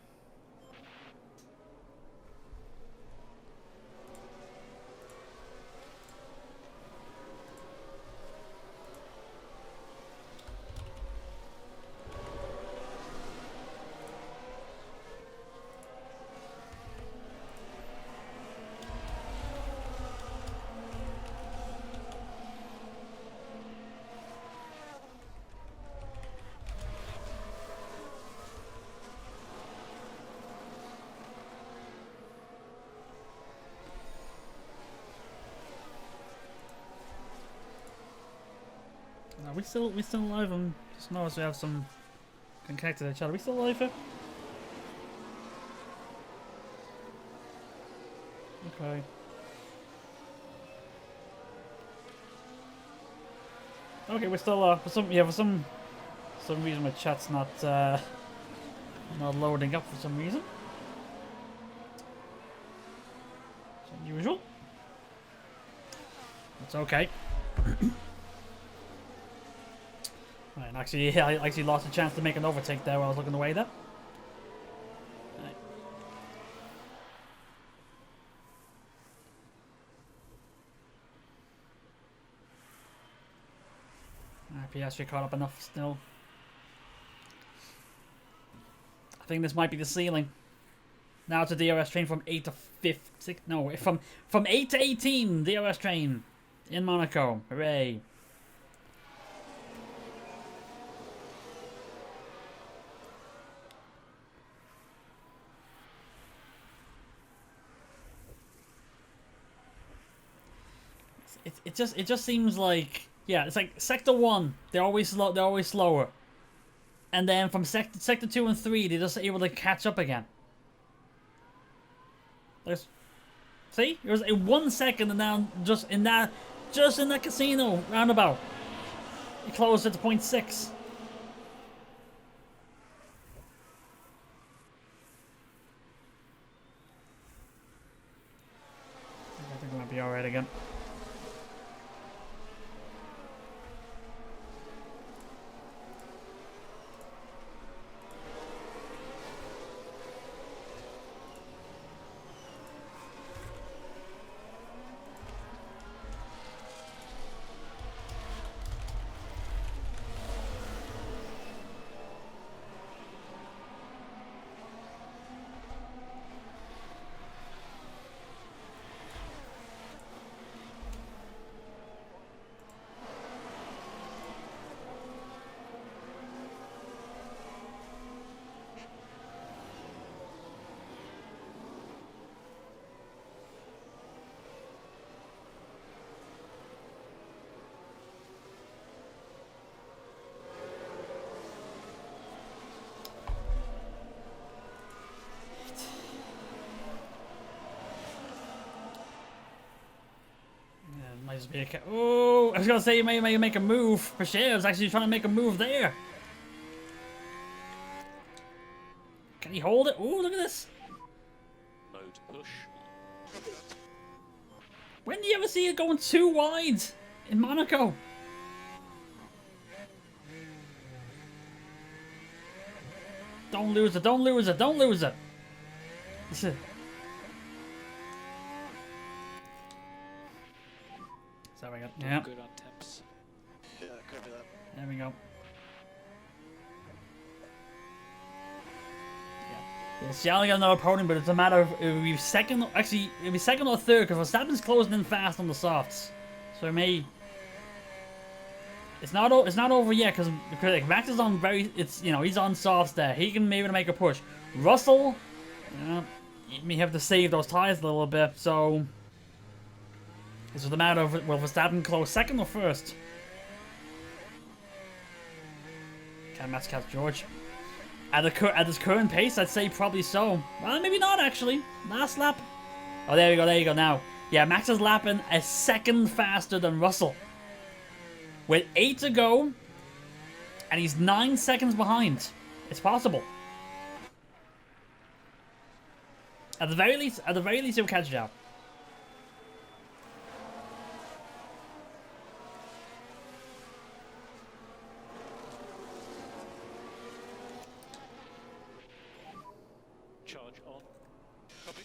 S1: No, we still alive. And just notice we have some connected to each other. We still alive here? Okay. Okay, we're still for some reason my chat's not loading up for some reason. It's unusual. It's okay. Right, actually, I actually lost a chance to make an overtake there while I was looking away there. Right. Piastri caught up enough still. I think this might be the ceiling. Now it's a DRS train from 8 to 5, no, from 8 to 18, DRS train in Monaco. Hooray. It just seems like, yeah, it's like sector 1, they're always slower. And then from sector 2 and 3, they're just able to catch up again. See? It was in 1 second, and now just in that casino roundabout, it closed at the 0.6. I think we might be alright again. Might just be a oh, I was gonna say you may make a move. Pashev's actually trying to make a move there. Can he hold it? Oh, look at this.
S4: Mode push.
S1: When do you ever see it going too wide in Monaco? Don't lose it, don't lose it, don't lose it. So we got, yeah.
S4: Good on temps.
S5: Yeah, copy that.
S1: There we go. Yeah, Sciala got another podium, but it's a matter of it'll be second. Actually, it'll be second or third because Verstappen's closing in fast on the softs, so it may. It's not over yet because Max is on he's on softs there. He can maybe make a push. Russell, he may have to save those tires a little bit. So it's just a matter of will Verstappen close second or first. Can Max catch George? At his current pace, I'd say probably so. Well, maybe not actually. Last lap. Oh, there you go now. Yeah, Max is lapping a second faster than Russell. with 8 to go, and he's 9 seconds behind. It's possible. At the very least, he'll catch it out.
S4: Charge on. Copy.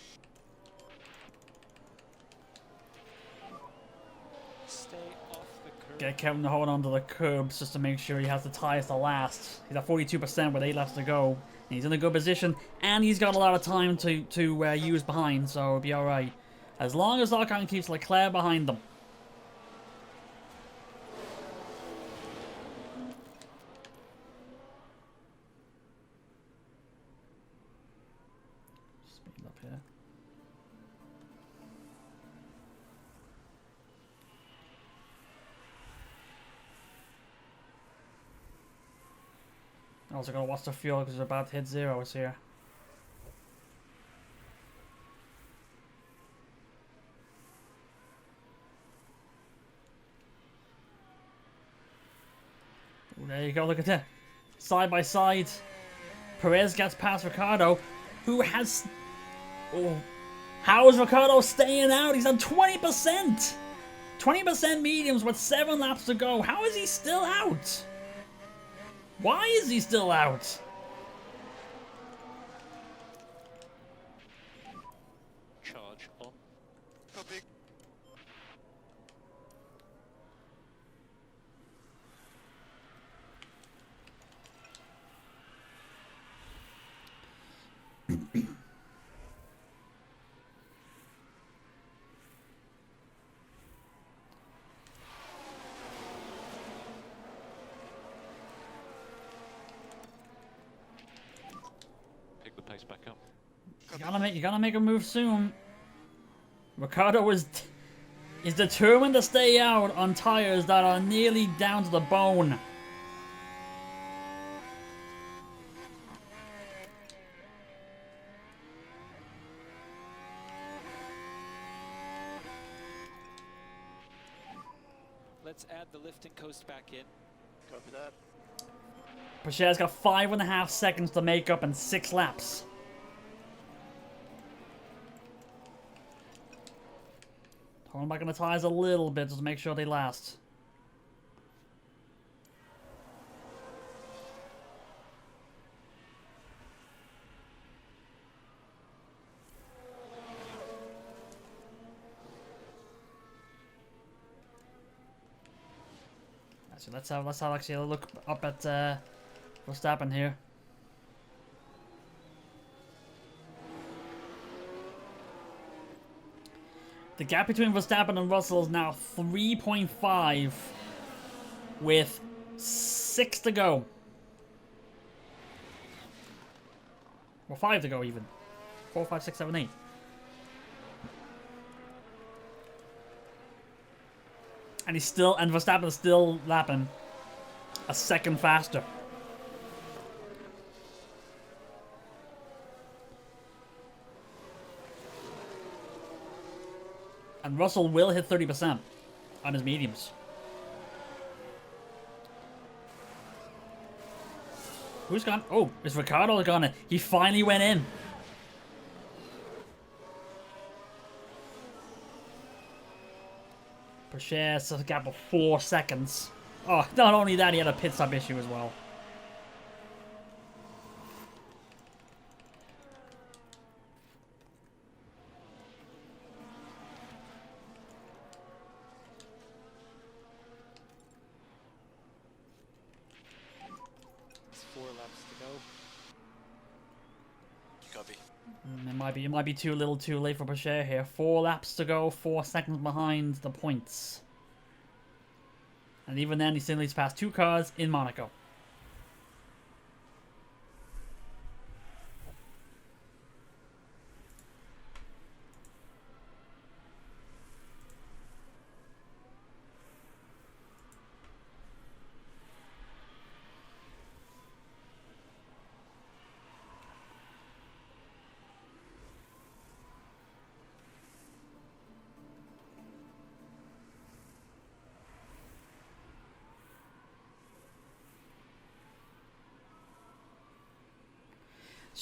S4: Stay off the curb.
S1: Get Kevin to hold on to the curbs just to make sure he has the tires to last. He's at 42% with 8 laps to go. And he's in a good position, and he's got a lot of time to use behind, so it'll be alright. As long as Ocon keeps Leclerc behind them. Speed up here. Also gotta watch the fuel because we're about to hit zeros here. Ooh, there you go, look at that. Side by side. Perez gets past Ricciardo, who has... Oh, how is Ricciardo staying out? He's on 20%! 20% mediums with 7 laps to go. How is he still out? Why is he still out?
S4: Charge on.
S5: Copy.
S4: Pick the pace back up.
S1: You gotta make a move soon. Ricciardo is determined to stay out on tires that are nearly down to the bone.
S4: Let's add the lifting coast back in.
S5: Copy that.
S1: Pacheco's got 5.5 seconds to make up in 6 laps. Hold back on the tires a little bit just to make sure they last. So let's have actually a look up at Verstappen here. The gap between Verstappen and Russell is now 3.5 with 6 to go. Well, 5 to go even. 4, 5, 6, 7, 8. And Verstappen is still lapping a second faster. And Russell will hit 30% on his mediums. Who's gone? Oh, is Ricciardo gone? He finally went in. Pacheco has a gap of 4 seconds. Oh, not only that, he had a pit stop issue as well.
S4: It's 4 laps to go.
S5: Copy.
S1: It might be too little too late for Pacheco here. 4 laps to go, 4 seconds behind the points. And even then, he still needs to pass 2 cars in Monaco.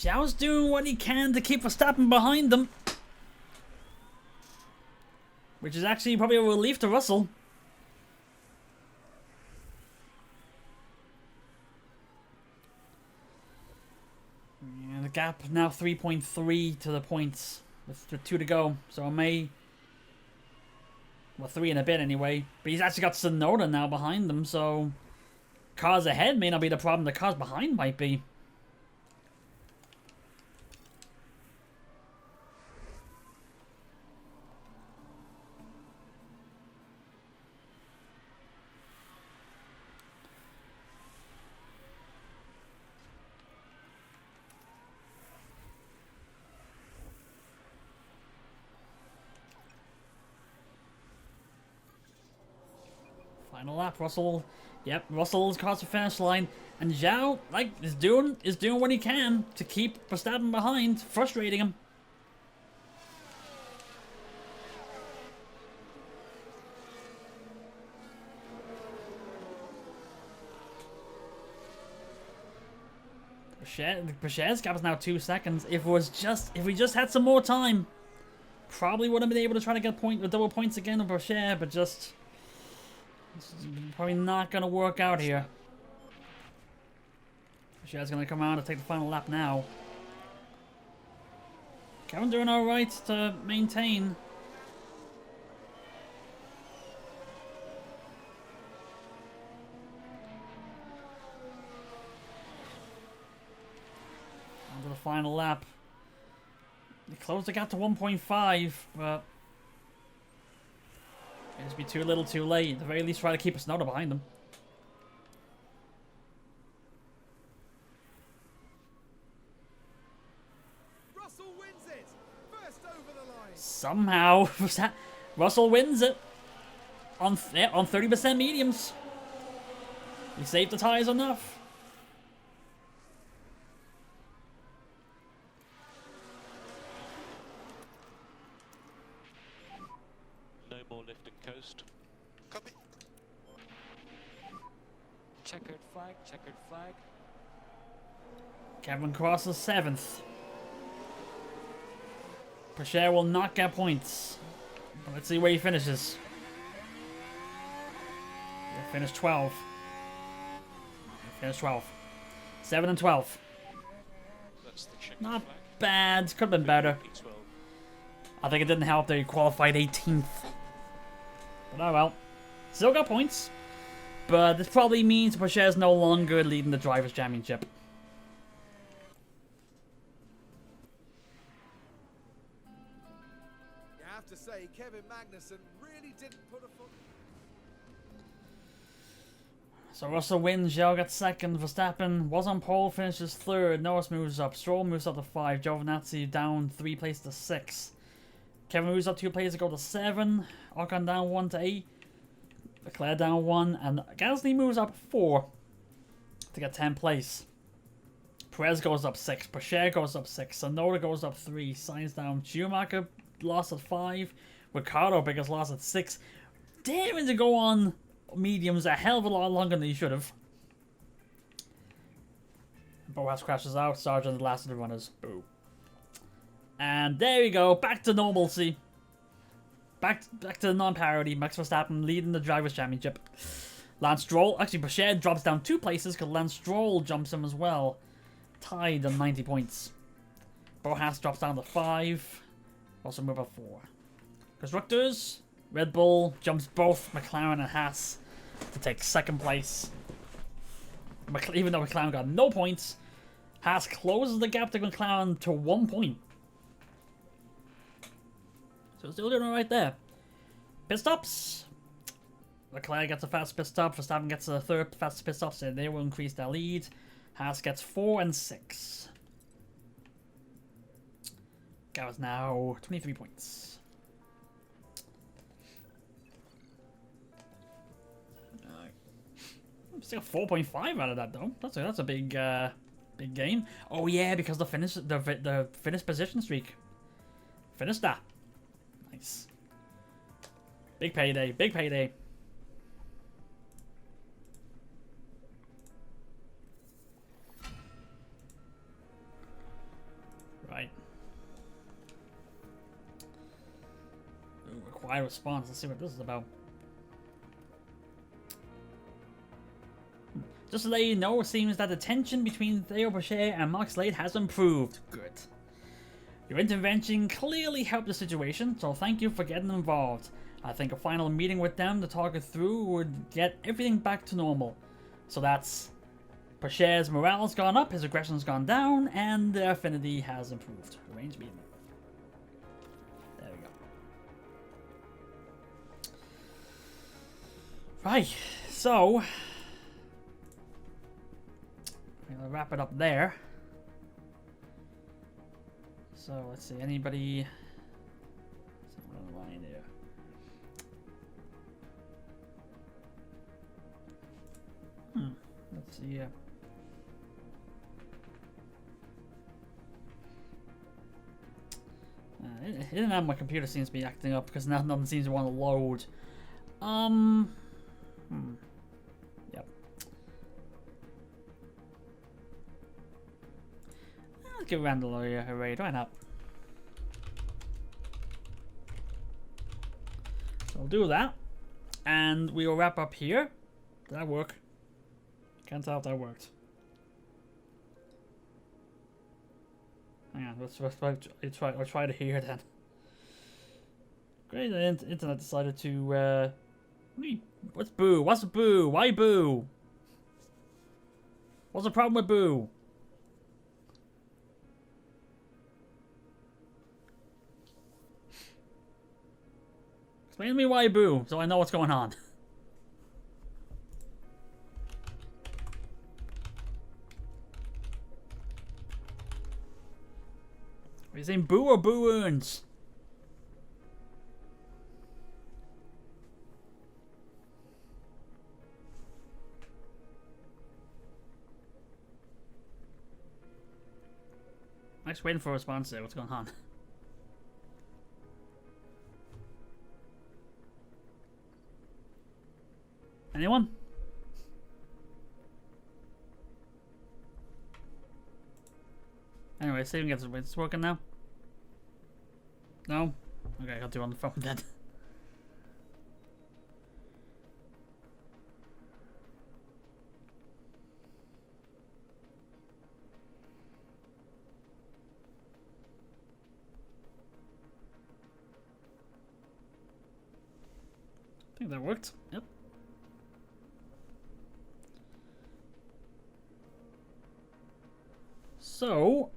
S1: Zhou's doing what he can to keep Verstappen behind them. Which is actually probably a relief to Russell. Yeah, the gap now 3.3 to the points with 2 to go. So it may... Well, 3 in a bit anyway. But he's actually got Tsunoda now behind them, so... Cars ahead may not be the problem, the cars behind might be. Final lap, Russell. Yep, Russell's across the finish line, and Zhou, like, is doing what he can to keep Verstappen behind, frustrating him. Boucher's gap is now 2 seconds. If we just had some more time, probably would have been able to try to get double points again with Boucher, but just. This is probably not going to work out here. Boucher's going to come out and take the final lap now. Kevin doing alright to maintain. On to the final lap. They closed the gap to 1.5, but... It'll be too little too late. At the very least, try to keep Tsunoda behind them.
S2: Russell wins it. First over the line.
S1: Somehow, Russell wins it. On 30% mediums. He saved the tyres enough.
S4: No more lift and coast.
S5: Copy.
S3: Checkered flag, checkered flag.
S1: Kevin crosses 7th. Boucher will not get points. But let's see where he finishes. He'll finish 12. He'll finish 12. 7 and 12.
S4: That's the checkered
S1: Not
S4: flag.
S1: bad. Could have been better.
S4: P12.
S1: I think it didn't help that he qualified 18th. But oh well. Still got points. But this probably means Boucher is no longer leading the Drivers' Championship.
S2: You have to say, Kevin Magnussen really didn't put a foot.
S1: So Russell wins, Zhou gets 2nd, Verstappen was on pole, finishes 3rd, Norris moves up, Stroll moves up to 5, Giovinazzi down 3 places to 6. Kevin moves up 2 places to go to 7, Ocon down 1 to 8, Leclerc down 1, and Gasly moves up 4 to get 10th place. Perez goes up 6, Boucher goes up 6, Tsunoda goes up 3, Sainz down, Schumacher lost at 5, Ricciardo biggest loss at 6. Daring to go on mediums a hell of a lot longer than he should have. Boas crashes out, Sargent the last of the runners. Boo. And there we go, back to normalcy. Back to the non-parity. Max Verstappen leading the Drivers' Championship. Lance Stroll, actually Boucher drops down 2 places because Lance Stroll jumps him as well. Tied on 90 points. Boas drops down to 5. Also move up 4. Constructors, Red Bull jumps both McLaren and Haas to take 2nd place. Even though McLaren got no points, Haas closes the gap to McLaren to 1 point. So still doing alright there. Pit stops. Leclerc gets a fast pit stop. Verstappen gets a 3rd fast pit stop, so they will increase their lead. Haas gets 4 and 6. Gap is now 23 points. Still 4.5 out of that though. That's a big big gain. Oh yeah, because the finish position streak. Finished that. Nice. Big payday. Big payday. Right. Ooh, require response. Let's see what this is about. Just to let you know, it seems that the tension between Theo Boucher and Mark Slade has improved. Good. Your intervention clearly helped the situation, so thank you for getting involved. I think a final meeting with them to talk it through would get everything back to normal. So that's... Boucher's morale's gone up, his aggression's gone down, and their affinity has improved. Arrange meeting. There we go. Right, so... I'm gonna wrap it up there. So let's see, anybody? Someone on the line there. Let's see. Internet, my computer seems to be acting up because now nothing seems to want to load. Yep. Let's give Randall a raid. Why not? So we'll do that, and we will wrap up here. Did that work? Can't tell if that worked. Hang on, let's try to hear then. Great, the internet decided to what's boo? What's boo? Why boo? What's the problem with boo? Explain to me why boo, so I know what's going on. Are you saying boo or boo-oons? I'm just waiting for a response there. What's going on? Anyone? Anyway, see if we can get this working now. No? Okay, I'll do it on the phone then. I think that worked. Yep. So...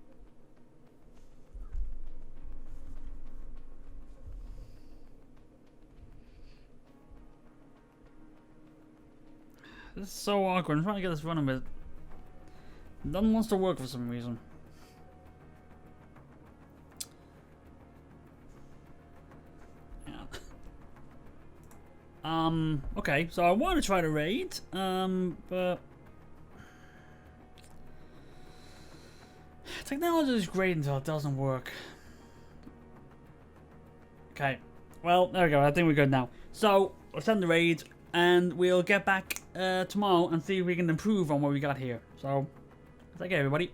S1: this is so awkward. I'm trying to get this running, but nothing wants to work for some reason. Yeah. Okay, so I want to try to raid, but technology is great until it doesn't work. Okay, well, there we go. I think we're good now. So, let's end the raid, and we'll get back tomorrow and see if we can improve on what we got here. So, take care, everybody.